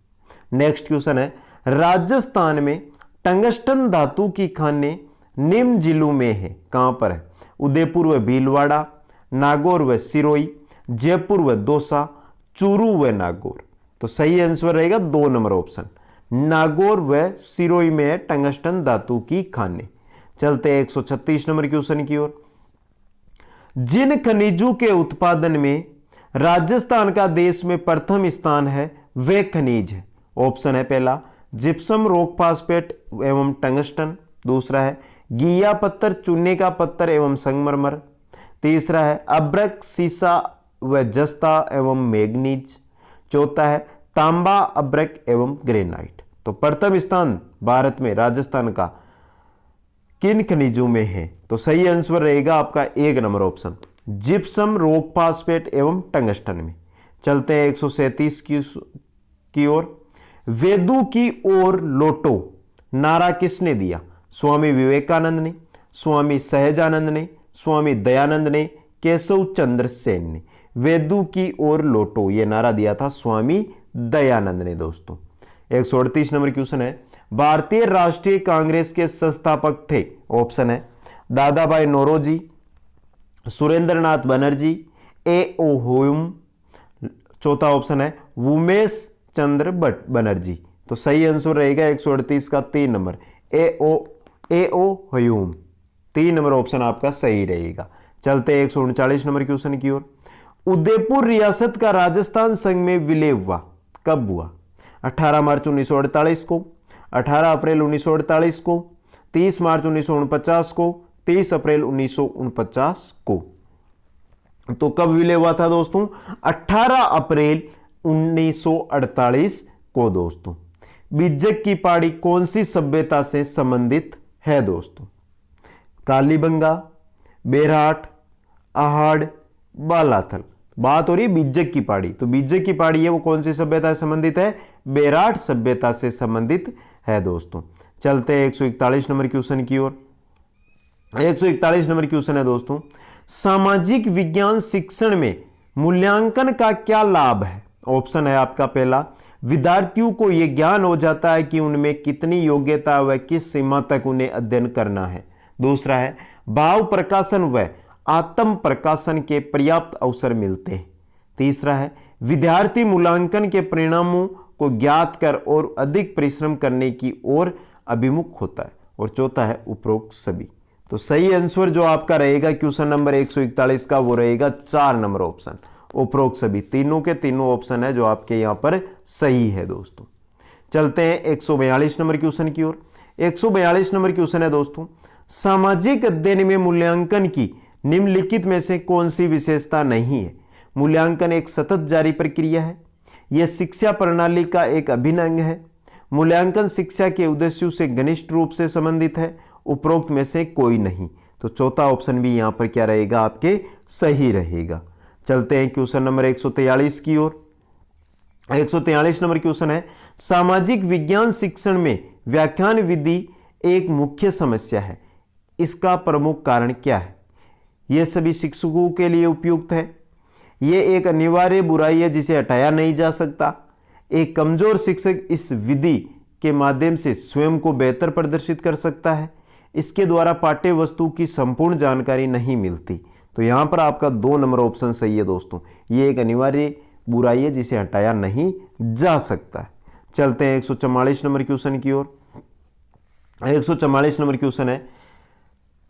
नेक्स्ट क्वेश्चन है, राजस्थान में टंगस्टन धातु की खानें निम्न जिलों में है, कहां पर है? उदयपुर व भीलवाड़ा, नागौर व सिरोही, जयपुर व दौसा, चूरू व नागौर। तो सही आंसर रहेगा 2 नंबर ऑप्शन, नागौर व सिरोही में है टंगस्टन धातु की खानें। चलते हैं 136 नंबर क्वेश्चन की ओर। जिन खनिजों के उत्पादन में राजस्थान का देश में प्रथम स्थान है वे खनिज है। ऑप्शन है पहला जिप्सम, रॉक फास्फेट एवं टंगस्टन। दूसरा है गीया पत्थर, चूने का पत्थर एवं संगमरमर। तीसरा है अब्रक, सीसा व जस्ता एवं मैग्नीज। चौथा है तांबा, अब्रक एवं ग्रेनाइट। तो प्रथम स्थान भारत में राजस्थान का किन खनिजों में है? तो सही आंसर रहेगा आपका 1 number option, gypsum, rock phosphate एवं टंगस्टन में। चलते हैं 137 की ओर। वेदों की ओर लौटो नारा किसने दिया? स्वामी विवेकानंद ने, स्वामी सहजानंद ने, स्वामी दयानंद ने, केशव चंद्र सेन ने। वेदों की ओर लौटो ये नारा दिया था स्वामी दयानंद ने दोस्तों। 138 नंबर क्वेश्चन है, भारतीय राष्ट्रीय कांग्रेस के संस्थापक थे। ऑप्शन है दादा भाई नौरोजी, सुरेंद्रनाथ बनर्जी, ए ओ ह्यूम। चौथा ऑप्शन है उमेश चंद्र बनर्जी। तो सही आंसर रहेगा 138 का 3 नंबर, ए ओ ह्यूम। 3 नंबर ऑप्शन आपका सही रहेगा। चलते 139 नंबर क्वेश्चन की ओर। उदयपुर रियासत का राजस्थान संघ में विलय हुआ कब हुआ? 18 मार्च 1948 को, 18 अप्रैल 1948 को, 30 मार्च 1949 को, 30 अप्रैल 1949 को। तो कब विलय हुआ था दोस्तों? 18 अप्रैल 1948 को दोस्तों। बिज्जक की पहाड़ी कौन सी सभ्यता से संबंधित है दोस्तों? कालीबंगा, बेरहाट, आहड़, बालाथल। बात हो रही है बिज्जक की पहाड़ी। तो बिज्जक की पहाड़ी है वो कौन सी सभ्यता से संबंधित है? बेरहाट सभ्यता से संबंधित है दोस्तों। चलते हैं 141 नंबर क्वेश्चन की ओर। 141 नंबर क्वेश्चन है दोस्तों, सामाजिक विज्ञान शिक्षण में मूल्यांकन का क्या लाभ है? ऑप्शन है आपका पहला विद्यार्थियों को यह ज्ञान हो जाता है कि उनमें कितनी योग्यता व किस सीमा तक उन्हें अध्ययन करना है। दूसरा है भाव प्रकाशन व आत्म प्रकाशन के पर्याप्त अवसर मिलते हैं। तीसरा है विद्यार्थी मूल्यांकन के परिणामों को ज्ञात कर और अधिक परिश्रम करने की ओर अभिमुख होता है। और चौथा है उपरोक्त सभी। तो सही आंसर जो आपका रहेगा क्वेश्चन नंबर 141 का वो रहेगा 4 नंबर ऑप्शन, उपरोक्त सभी। तीनों के तीनों ऑप्शन है जो आपके यहां पर सही है दोस्तों। चलते हैं 142 नंबर क्वेश्चन की ओर। 142 नंबर क्वेश्चन है दोस्तों, सामाजिक अध्ययन में मूल्यांकन की निम्नलिखित में से कौन सी विशेषता नहीं है? मूल्यांकन एक सतत जारी प्रक्रिया है, यह शिक्षा प्रणाली का एक अभिन्न अंग है, मूल्यांकन शिक्षा के उद्देश्यों से घनिष्ठ रूप से संबंधित है, उपरोक्त में से कोई नहीं। तो चौथा ऑप्शन भी यहां पर क्या रहेगा? आपके सही रहेगा। चलते हैं क्वेश्चन नंबर 143 की ओर। 143 नंबर क्वेश्चन है, सामाजिक विज्ञान शिक्षण में व्याख्यान विधि एक मुख्य समस्या है, इसका प्रमुख कारण क्या है? यह सभी शिक्षकों के लिए उपयुक्त है, यह एक अनिवार्य बुराई है जिसे हटाया नहीं जा सकता, एक कमजोर शिक्षक इस विधि के माध्यम से स्वयं को बेहतर प्रदर्शित कर सकता है, इसके द्वारा पाठ्य वस्तु की संपूर्ण जानकारी नहीं मिलती। तो यहां पर आपका 2 नंबर ऑप्शन सही है दोस्तों, यह एक अनिवार्य बुराई है जिसे हटाया नहीं जा सकता है। चलते हैं 144 नंबर क्वेश्चन की ओर। 144 नंबर क्वेश्चन है,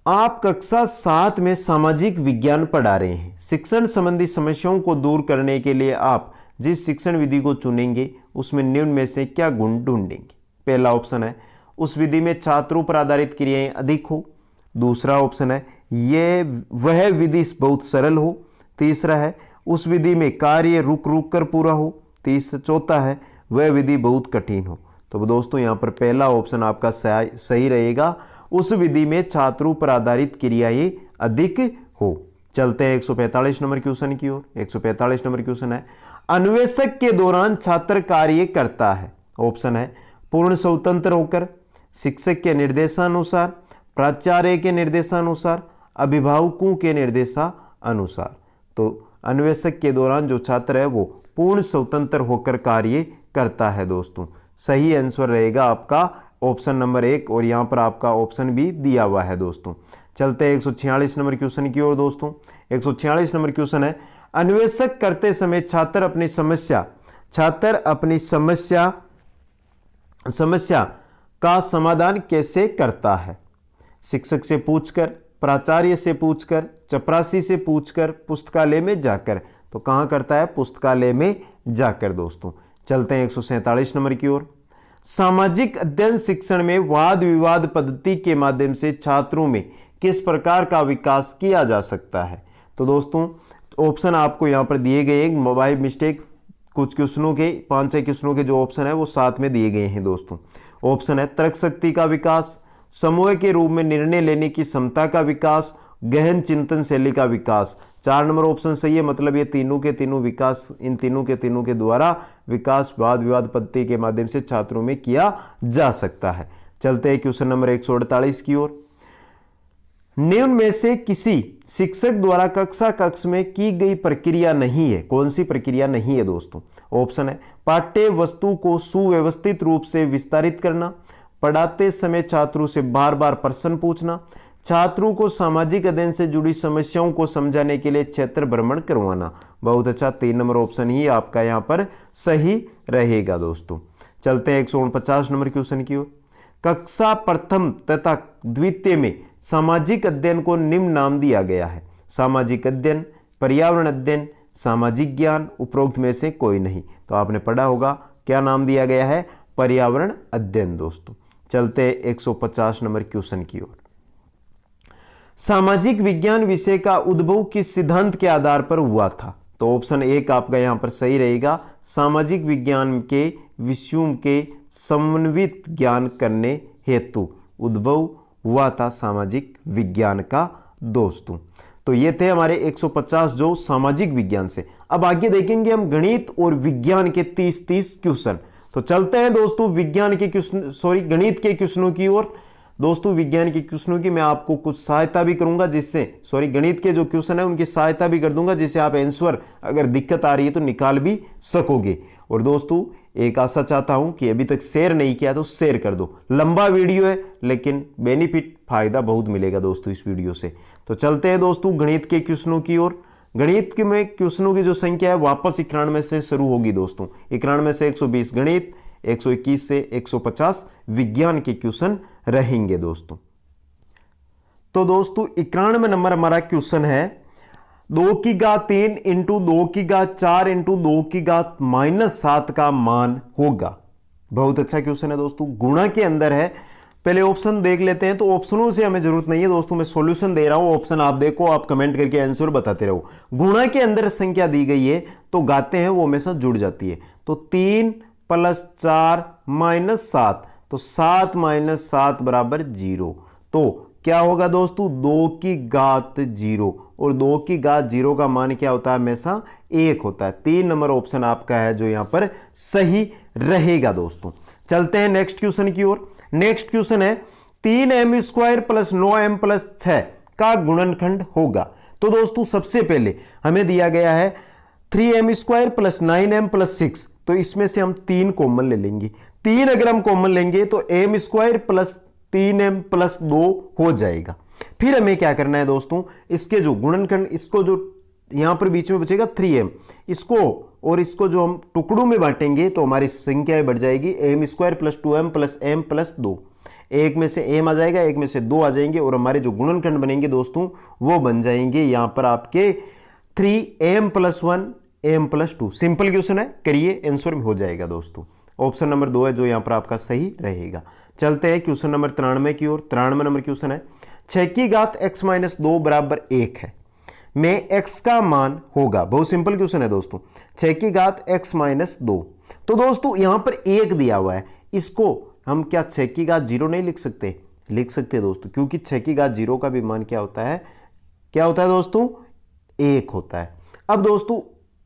आप कक्षा 7 में सामाजिक विज्ञान पढ़ा रहे हैं, शिक्षण संबंधी समस्याओं को दूर करने के लिए आप जिस शिक्षण विधि को चुनेंगे उसमें निम्न में से क्या गुण ढूंढेंगे? पहला ऑप्शन है उस विधि में छात्रों पर आधारित क्रियाएं अधिक हो। दूसरा ऑप्शन है यह वह विधि बहुत सरल हो। तीसरा है उस विधि में कार्य रुक रुक कर पूरा हो। चौथा है वह विधि बहुत कठिन हो। तो दोस्तों यहां पर पहला ऑप्शन आपका सही रहेगा, उस विधि में छात्रों पर आधारित क्रियाएं अधिक हो। चलते हैं 145 नंबर क्वेश्चन की ओर। 145 नंबर क्वेश्चन है, अन्वेषक के दौरान छात्र कार्य करता है। ऑप्शन है पूर्ण स्वतंत्र होकर, शिक्षक के निर्देशानुसार, प्राचार्य के निर्देशानुसार, अभिभावकों के निर्देशानुसार। तो अन्वेषक के दौरान जो छात्र है वो पूर्ण स्वतंत्र होकर कार्य करता है दोस्तों। सही आंसर रहेगा आपका ऑप्शन नंबर 1 और यहां पर आपका ऑप्शन भी दिया हुआ है दोस्तों। चलते हैं 146 नंबर क्वेश्चन की ओर दोस्तों। 146 नंबर क्वेश्चन है, अन्वेषक करते समय छात्र अपनी समस्या का समाधान कैसे करता है? शिक्षक से पूछकर, प्राचार्य से पूछकर, चपरासी से पूछकर, पुस्तकालय में जाकर। तो कहां करता है? पुस्तकालय में जाकर दोस्तों। चलते हैं 147 नंबर की ओर। सामाजिक अध्ययन शिक्षण में वाद विवाद पद्धति के माध्यम से छात्रों में किस प्रकार का विकास किया जा सकता है? तो दोस्तों ऑप्शन आपको यहां पर दिए गए हैं, बाय मिस्टेक कुछ क्वेश्चनों के 5-6 क्वेश्चनों के जो ऑप्शन है वो साथ में दिए गए हैं दोस्तों। ऑप्शन है तर्क शक्ति का विकास, समूह के रूप में निर्णय लेने की क्षमता का विकास, गहन चिंतन शैली का विकास। 4 नंबर ऑप्शन सही है, मतलब ये तीनों के तीनों विकास, इन तीनों के द्वारा विकास वाद विवाद पद्धति के माध्यम से छात्रों में किया जा सकता है। चलते हैं क्वेश्चन नंबर 148 की ओर। निम्न में से किसी शिक्षक द्वारा कक्ष में की गई प्रक्रिया नहीं है। कौन सी प्रक्रिया नहीं है दोस्तों? ऑप्शन है पाठ्य वस्तु को सुव्यवस्थित रूप से विस्तारित करना, पढ़ाते समय छात्रों से बार बार प्रश्न पूछना, छात्रों को सामाजिक अध्ययन से जुड़ी समस्याओं को समझाने के लिए क्षेत्र भ्रमण करवाना। बहुत अच्छा, 3 नंबर ऑप्शन ही आपका यहां पर सही रहेगा दोस्तों। चलते हैं 149 नंबर क्वेश्चन की ओर। कक्षा प्रथम तथा द्वितीय में सामाजिक अध्ययन को निम्न नाम दिया गया है। सामाजिक अध्ययन, पर्यावरण अध्ययन, सामाजिक ज्ञान, उपरोक्त में से कोई नहीं। तो आपने पढ़ा होगा क्या नाम दिया गया है? पर्यावरण अध्ययन दोस्तों। चलते 150 नंबर क्वेश्चन की ओर। सामाजिक विज्ञान विषय का उद्भव किस सिद्धांत के आधार पर हुआ था? तो ऑप्शन 1 आपका यहां पर सही रहेगा, सामाजिक विज्ञान के विषयों के समन्वित ज्ञान करने हेतु उद्भव हुआ था सामाजिक विज्ञान का दोस्तों। तो ये थे हमारे 150 जो सामाजिक विज्ञान से। अब आगे देखेंगे हम गणित और विज्ञान के 30 क्वेश्चन। तो चलते हैं दोस्तों विज्ञान के क्वेश्चन, गणित के क्वेश्चनों की ओर। दोस्तों विज्ञान के क्वेश्चनों की मैं आपको कुछ सहायता भी करूंगा, जिससे गणित के जो क्वेश्चन है उनकी सहायता भी कर दूंगा, जिससे आप आंसर अगर दिक्कत आ रही है तो निकाल भी सकोगे। और दोस्तों एक आशा चाहता हूं कि अभी तक शेयर नहीं किया तो शेयर कर दो। लंबा वीडियो है लेकिन बेनिफिट फायदा बहुत मिलेगा दोस्तों इस वीडियो से। तो चलते हैं दोस्तों गणित के क्वेश्चनों की ओर। गणित के में क्वेश्चनों की जो संख्या है वापस 91 से शुरू होगी दोस्तों। 91 से 120 गणित, 121 से 150 विज्ञान के क्वेश्चन रहेंगे दोस्तों। तो दोस्तों 91 नंबर हमारा क्वेश्चन है 2⁻³ इंटू 2⁻4 इंटू 2⁻⁻7 का मान होगा। बहुत अच्छा क्वेश्चन है दोस्तों, गुणा के अंदर है। पहले ऑप्शन देख लेते हैं। तो ऑप्शनों से हमें जरूरत नहीं है दोस्तों, मैं सॉल्यूशन दे रहा हूं, ऑप्शन आप देखो, आप कमेंट करके आंसर बताते रहो। गुणा के अंदर संख्या दी गई है तो गाते हैं वो हमेशा जुड़ जाती है। तो 3 + 4 - 7, तो 7 - 7 = 0। तो क्या होगा दोस्तों? 2⁻0 और 2⁻0 का मान क्या होता है? हमेशा 1 होता है। 3 नंबर ऑप्शन आपका है जो यहां पर सही रहेगा दोस्तों। चलते हैं नेक्स्ट क्वेश्चन की ओर। नेक्स्ट क्वेश्चन है 3m² + 9m + 6 का गुणनखंड होगा। तो दोस्तों सबसे पहले हमें दिया गया है 3m² + 9m + 6, तो इसमें से हम 3 कॉमन ले लेंगे। 3 अगर हम कॉमन लेंगे तो m² + 3m + 2 हो जाएगा। फिर हमें क्या करना है दोस्तों? इसके जो गुणनखंड, इसको जो यहां पर बीच में बचेगा 3m, इसको और इसको जो हम टुकड़ों में बांटेंगे तो हमारी संख्या बढ़ जाएगी m² + 2m + m + 2। एक में से m आ जाएगा, एक में से 2 आ जाएंगे और हमारे जो गुणनखंड बनेंगे दोस्तों वो बन जाएंगे यहां पर आपके 3m + 1 m + 2। सिंपल क्वेश्चन है, करिए, आंसर में हो जाएगा दोस्तों। ऑप्शन नंबर 2 है जो यहां पर आपका सही रहेगा। चलते हैं क्वेश्चन नंबर 93 की ओर। 93 नंबर क्वेश्चन है 6⁻x - 2 = 1 है, में x का मान होगा। बहुत सिंपल क्वेश्चन है दोस्तों। 6⁻x - 2, तो दोस्तों यहां पर 1 दिया हुआ है, इसको हम क्या 6⁻0 नहीं लिख सकते? लिख सकते हैं दोस्तों, क्योंकि 6⁻0 का भी मान क्या होता है? क्या होता है दोस्तों, 1 होता है। अब दोस्तों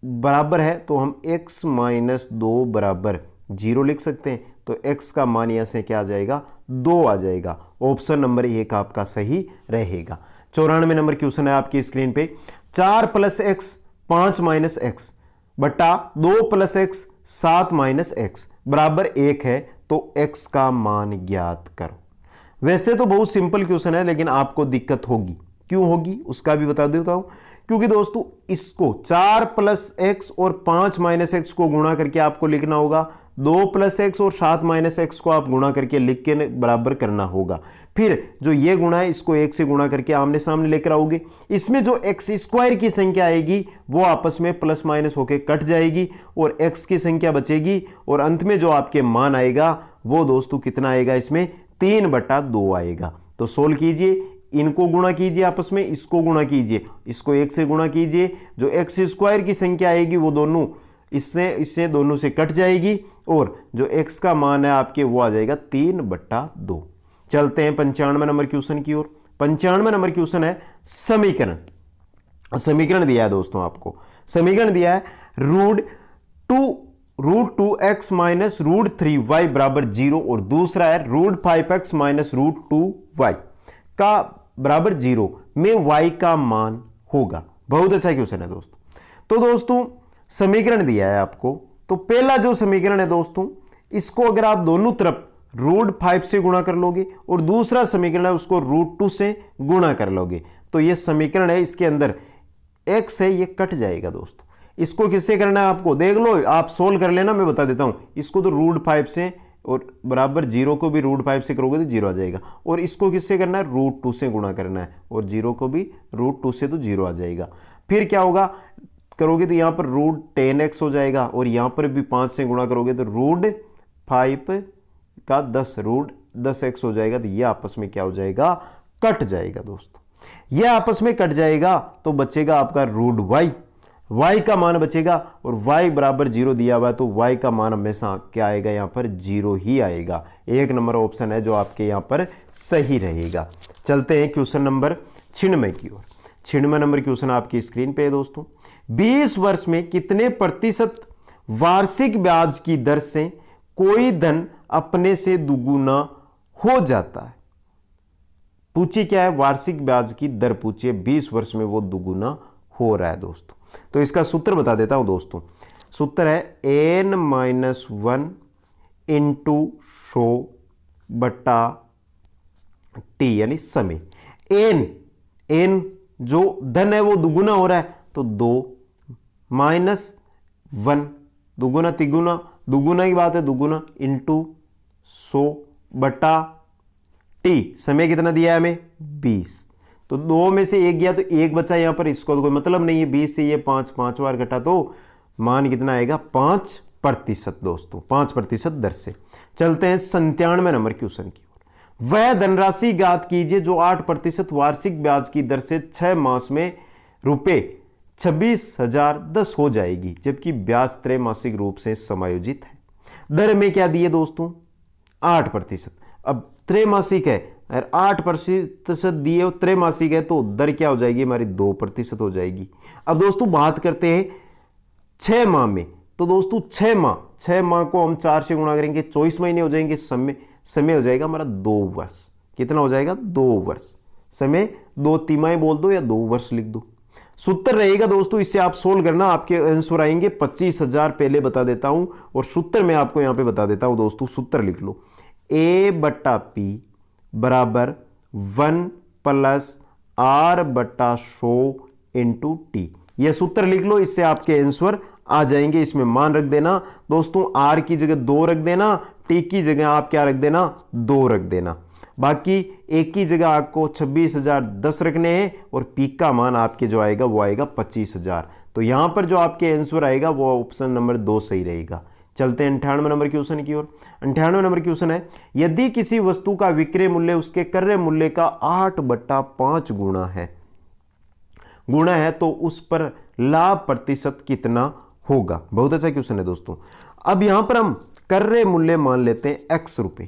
बराबर है तो हम x माइनस 2 बराबर 0 लिख सकते हैं। तो x का मान यहां से क्या आ जाएगा, 2 आ जाएगा। ऑप्शन नंबर 1 आपका सही रहेगा। 94 नंबर क्वेश्चन है आपकी स्क्रीन पे। 4 प्लस एक्स 5 माइनस एक्स बटा 2 प्लस एक्स 7 माइनस एक्स बराबर 1 है, तो x का मान ज्ञात करो। वैसे तो बहुत सिंपल क्वेश्चन है, लेकिन आपको दिक्कत होगी। क्यों होगी उसका भी बता देता हूं। क्योंकि दोस्तों इसको 4 प्लस एक्स और 5 माइनस एक्स को गुणा करके आपको लिखना होगा, 2 प्लस एक्स और 7 माइनस एक्स को आप गुणा करके लिख के बराबर करना होगा। फिर जो ये गुणा है इसको 1 से गुणा करके आमने सामने लेकर आओगे। इसमें जो एक्स स्क्वायर की संख्या आएगी वो आपस में प्लस माइनस होके कट जाएगी और एक्स की संख्या बचेगी, और अंत में जो आपके मान आएगा वो दोस्तों कितना आएगा, इसमें 3/2 आएगा। तो सोल्व कीजिए, इनको गुणा कीजिए आपस में, इसको गुणा कीजिए, इसको 1 से गुणा कीजिए। जो एक्स स्क्वायर की संख्या आएगी वो दोनों इससे दोनों से कट जाएगी, और जो x का मान है आपके वो आ जाएगा 3/2। चलते हैं 95 नंबर क्वेश्चन की ओर। 95 नंबर क्वेश्चन है समीकरण। समीकरण दिया है दोस्तों आपको, समीकरण दिया है √2x माइनस √3y बराबर 0, और दूसरा है √5x माइनस √2y का बराबर 0 में y का मान होगा। बहुत अच्छा क्वेश्चन है दोस्तों। तो दोस्तों समीकरण दिया है आपको, तो पहला जो समीकरण है दोस्तों, इसको अगर आप दोनों तरफ √5 से गुणा कर लोगे और दूसरा समीकरण है उसको √2 से गुणा कर लोगे, तो ये समीकरण है, इसके अंदर x है ये कट जाएगा दोस्तों। इसको किससे करना है आपको देख लो, आप सोल्व कर लेना, मैं बता देता हूं। इसको तो √5 से और बराबर 0 को भी √5 से करोगे तो 0 आ जाएगा, और इसको किससे करना है, √2 से गुणा करना है, और 0 को भी √2 से तो 0 आ जाएगा। फिर क्या होगा, करोगे तो यहां पर √10x हो जाएगा, और यहां पर भी 5 से गुणा करोगे तो √5 का 10x हो जाएगा। तो ये आपस में क्या हो जाएगा, कट जाएगा दोस्तों। ये आपस में कट जाएगा तो बचेगा आपका √y का मान बचेगा, और y बराबर 0 दिया हुआ है तो y का मान हमेशा क्या आएगा, यहां पर 0 ही आएगा। 1 नंबर ऑप्शन है जो आपके यहां पर सही रहेगा। चलते हैं क्वेश्चन नंबर 96 की ओर। 96 नंबर क्वेश्चन आपकी स्क्रीन पे है दोस्तों। 20 वर्ष में कितने प्रतिशत वार्षिक ब्याज की दर से कोई धन अपने से दुगुना हो जाता है। पूछिए क्या है, वार्षिक ब्याज की दर पूछिए, 20 वर्ष में वो दुगुना हो रहा है दोस्तों। तो इसका सूत्र बता देता हूं दोस्तों। सूत्र है n-1 इंटू 100 बटा t, यानी समय। n जो धन है वो दुगुना हो रहा है तो 2 माइनस 1, दुगुना तिगुना, दुगुना की बात है, दुगुना इंटू 100 बटा t, समय कितना दिया है हमें 20। तो 2 में से 1 गया तो 1 बचा यहां पर, इसको तो कोई मतलब नहीं है। 20 से ये 5 बार घटा तो मान कितना आएगा, 5% दोस्तों, 5% दर से। चलते हैं 97 नंबर क्वेश्चन की ओर। वह धनराशि ज्ञात कीजिए जो 8% वार्षिक ब्याज की दर से 6 मास में रुपए 26,010 हो जाएगी, जबकि ब्याज त्रैमासिक रूप से समायोजित है। दर में क्या दिए दोस्तों, 8%। अब त्रैमासिक है और 8% दिए, त्रैमासिक है तो दर क्या हो जाएगी हमारी, 2% हो जाएगी। अब दोस्तों बात करते हैं 6 माह में, तो दोस्तों 6 माह को हम 4 से गुणा करेंगे, 24 महीने हो जाएंगे। समय हो जाएगा हमारा 2 वर्ष। कितना हो जाएगा, 2 वर्ष। समय 2 तिमाही बोल दो या 2 वर्ष लिख दो। सूत्र रहेगा दोस्तों, इससे आप सोल्व करना, आपके आंसर आएंगे 25,000। पहले बता देता हूं, और सूत्र मैं आपको यहां पे बता देता हूं दोस्तों। सूत्र लिख लो, A/P बराबर 1 प्लस R/100 इंटू टी। यह सूत्र लिख लो, इससे आपके आंसर आ जाएंगे। इसमें मान रख देना दोस्तों, R की जगह 2 रख देना, T की जगह आप क्या रख देना, 2 रख देना। बाकी एक की जगह आपको 26,010 रखने हैं, और P का मान आपके जो आएगा वो आएगा 25,000। तो यहां पर जो आपके आंसर आएगा वो ऑप्शन नंबर 2 सही रहेगा। चलते हैं 98 नंबर क्वेश्चन की ओर। 98 नंबर क्वेश्चन है, यदि किसी वस्तु का विक्रय मूल्य उसके क्रय मूल्य का 8/5 गुणा है तो उस पर लाभ प्रतिशत कितना होगा। बहुत अच्छा क्वेश्चन है दोस्तों। अब यहां पर हम क्रय मूल्य मान लेते हैं x रुपए,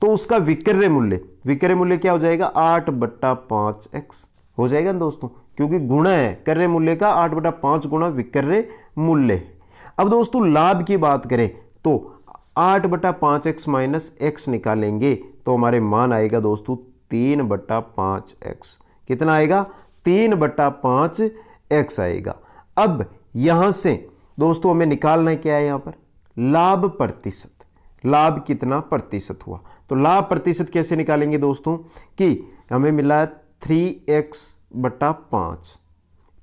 तो उसका विक्रय मूल्य क्या हो जाएगा, 8/5x हो जाएगा ना दोस्तों, क्योंकि गुणा है कर्य मूल्य का 8/5 गुणा विक्रय मूल्य है। अब दोस्तों लाभ की बात करें तो 8/5x माइनस x निकालेंगे तो हमारे मान आएगा दोस्तों 3/5x। कितना आएगा? 3/5x आएगा। अब यहां से दोस्तों हमें निकालना क्या है? यहां पर लाभ प्रतिशत। लाभ कितना प्रतिशत हुआ? तो लाभ प्रतिशत कैसे निकालेंगे दोस्तों कि हमें मिला 3x/5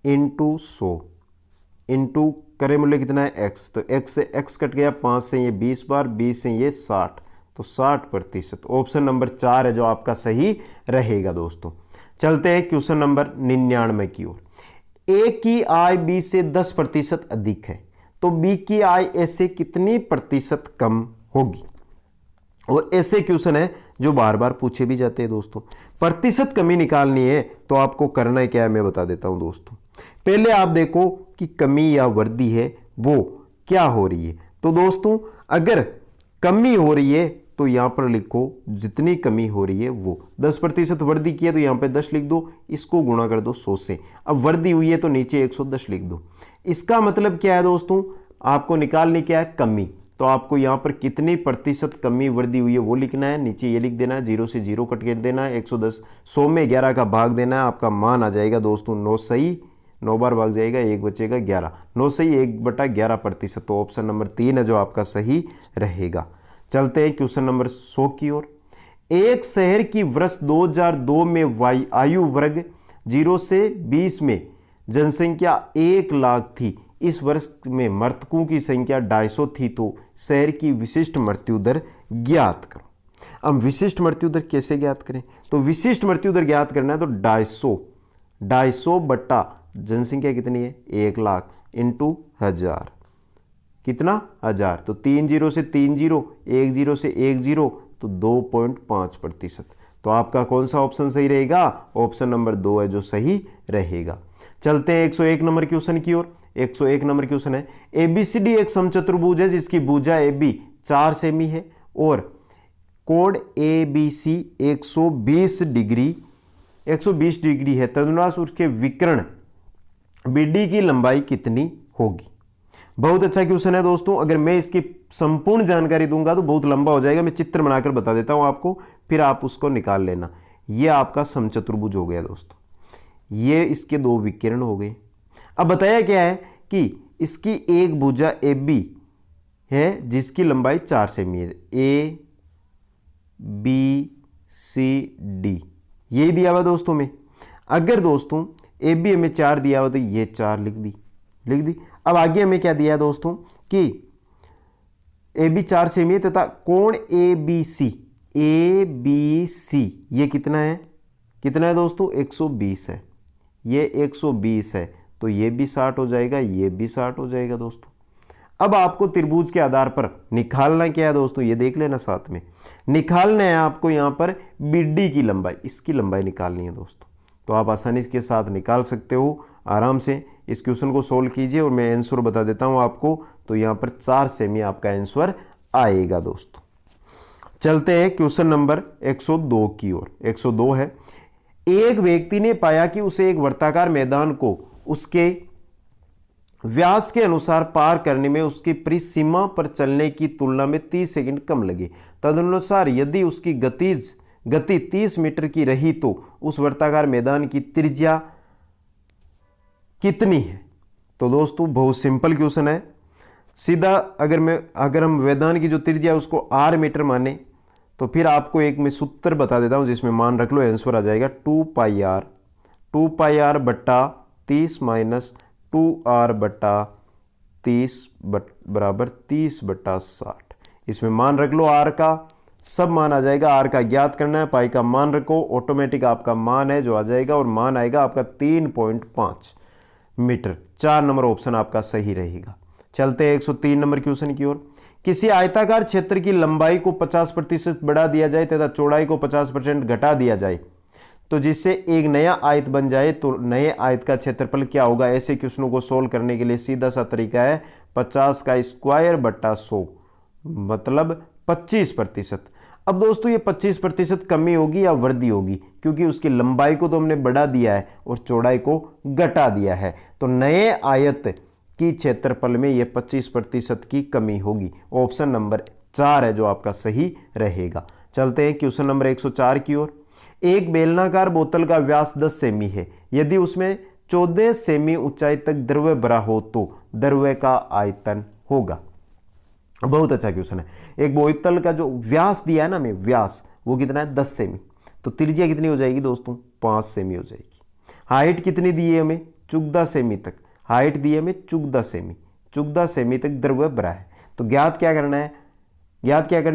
इंटू 100 इंटू क्रय मूल्य कितना है? x। तो x से x कट गया, 5 से ये 20 बार, 20 से ये 60, तो 60%। ऑप्शन नंबर 4 है जो आपका सही रहेगा दोस्तों। चलते हैं क्वेश्चन नंबर 99 की ओर। ए की आय बी से 10% अधिक है तो बी की आय ए से कितनी प्रतिशत कम होगी? और ऐसे क्वेश्चन है जो बार बार पूछे भी जाते हैं दोस्तों। प्रतिशत कमी निकालनी है तो आपको करना है क्या है, मैं बता देता हूं दोस्तों। पहले आप देखो कि कमी या वृद्धि है वो क्या हो रही है। तो दोस्तों अगर कमी हो रही है तो यहां पर लिखो जितनी कमी हो रही है वो 10% वृद्धि की है तो यहां पे 10 लिख दो, इसको गुणा कर दो 100 से। अब वृद्धि हुई है तो नीचे 110 लिख दो। इसका मतलब क्या है दोस्तों? आपको निकालनी क्या है? कमी। तो आपको यहां पर कितनी प्रतिशत कमी वृद्धि हुई है वो लिखना है, नीचे ये लिख देना है, 0 से 0 कट कर देना है, 110 100 में 11 का भाग देना है, आपका मान आ जाएगा दोस्तों 9 सही, 9 बार भाग जाएगा, 1 बचेगा 11, 9 सही 1/11%। तो ऑप्शन नंबर 3 है जो आपका सही रहेगा। चलते हैं क्वेश्चन नंबर 100 की ओर। एक शहर की वर्ष 2002 में आयु वर्ग 0 से 20 में जनसंख्या 1 लाख थी। इस वर्ष में मृतकों की संख्या 250 थी तो शहर की विशिष्ट मृत्यु दर ज्ञात करो। अब विशिष्ट मृत्यु दर कैसे ज्ञात करें? तो विशिष्ट मृत्यु दर ज्ञात करना है तो 250 बट्टा जनसंख्या कितनी है? 1 लाख इंटू 1000, कितना? 1000। तो 3 0 से 3 0, 1 0 से 1 0, तो 2.5%। तो आपका कौन सा ऑप्शन सही रहेगा? ऑप्शन नंबर 2 है जो सही रहेगा। चलते हैं 101 नंबर क्वेश्चन की ओर। 101 नंबर क्वेश्चन है, एबीसीडी एक समचतुर्भुज है जिसकी भुजा AB 4 सेमी है और कोण ABC 120 डिग्री है, तदनुसार उसके विकर्ण BD की लंबाई कितनी होगी? बहुत अच्छा क्वेश्चन है दोस्तों। अगर मैं इसकी संपूर्ण जानकारी दूंगा तो बहुत लंबा हो जाएगा, मैं चित्र बनाकर बता देता हूं आपको, फिर आप उसको निकाल लेना। यह आपका समचतुर्भुज हो गया दोस्तों, ये इसके 2 विकर्ण हो गए। अब बताया क्या है कि इसकी एक भुजा AB है जिसकी लंबाई 4 सेमी है, ABCD ये दिया हुआ दोस्तों में। अगर दोस्तों AB हमें 4 दिया हुआ तो ये 4 लिख दी। अब आगे हमें क्या दिया है दोस्तों कि AB 4 सेमी है तथा कोण ABC ये कितना है? दोस्तों 120 है, ये 120 है तो ये भी 60 हो जाएगा, ये भी 60 हो जाएगा दोस्तों। अब आपको त्रिभुज के आधार पर निकालना क्या है दोस्तों, ये देख लेना साथ में। निकालना है आपको यहाँ पर BD की लंबाई, इसकी लंबाई निकालनी है दोस्तों। तो आप आसानी के साथ निकाल सकते हो आराम से। इस क्वेश्चन को सोल्व कीजिए और मैं आंसर बता देता हूँ आपको। तो यहाँ पर 4 सेमी आपका आंसर आएगा दोस्तों। चलते हैं क्वेश्चन नंबर 102 की ओर। 102 है, एक व्यक्ति ने पाया कि उसे एक वर्ताकार मैदान को उसके व्यास के अनुसार पार करने में उसकी परिसीमा पर चलने की तुलना में 30 सेकंड कम लगे। तदनुसार यदि उसकी गति 30 मीटर की रही तो उस वर्ताकार मैदान की त्रिज्या कितनी है? तो दोस्तों बहुत सिंपल क्वेश्चन है। सीधा अगर हम मैदान की जो त्रिज्या है उसको r मीटर माने तो फिर आपको एक मैं सूत्र बता देता हूं जिसमें मान रख लो, आंसर आ जाएगा 2 पाई r बट्टा 30 माइनस 2r बट्टा 30 बराबर 30/60। इसमें मान रख लो r का, सब मान आ जाएगा। r का ज्ञात करना है, पाई का मान रखो, ऑटोमेटिक आपका मान है जो आ जाएगा और मान आएगा आपका 3.5 मीटर। 4 नंबर ऑप्शन आपका सही रहेगा। चलते हैं 103 नंबर क्वेश्चन की ओर। किसी आयताकार क्षेत्र की लंबाई को 50% बढ़ा दिया जाए तथा चौड़ाई को 50% घटा दिया जाए तो जिससे एक नया आयत बन जाए तो नए आयत का क्षेत्रफल क्या होगा? ऐसे क्वेश्चनों को सोल्व करने के लिए सीधा सा तरीका है 50 का स्क्वायर बट्टा 100 मतलब 25%। अब दोस्तों ये 25% कमी होगी या वृद्धि होगी, क्योंकि उसकी लंबाई को तो हमने बढ़ा दिया है और चौड़ाई को घटा दिया है। तो नए आयत की क्षेत्रफल में ये 25% की कमी होगी। ऑप्शन नंबर 4 है जो आपका सही रहेगा। चलते हैं क्वेश्चन नंबर 104 की ओर। एक बेलनाकार बोतल का व्यास 10 सेमी है। यदि उसमें 14 सेमी ऊंचाई तक द्रव्य भरा हो तो द्रव्य का आयतन होगा। बहुत अच्छा क्वेश्चन है। एक बोतल का जो व्यास दिया है ना हमें, व्यास वो कितना है 10 सेमी, तो त्रिज्या कितनी हो जाएगी दोस्तों 5 सेमी हो जाएगी। हाइट कितनी दी है हमें 14 सेमी तक, हाइट दी है हमें 14 सेमी तक द्रव्य भरा है। तो ज्ञात क्या करना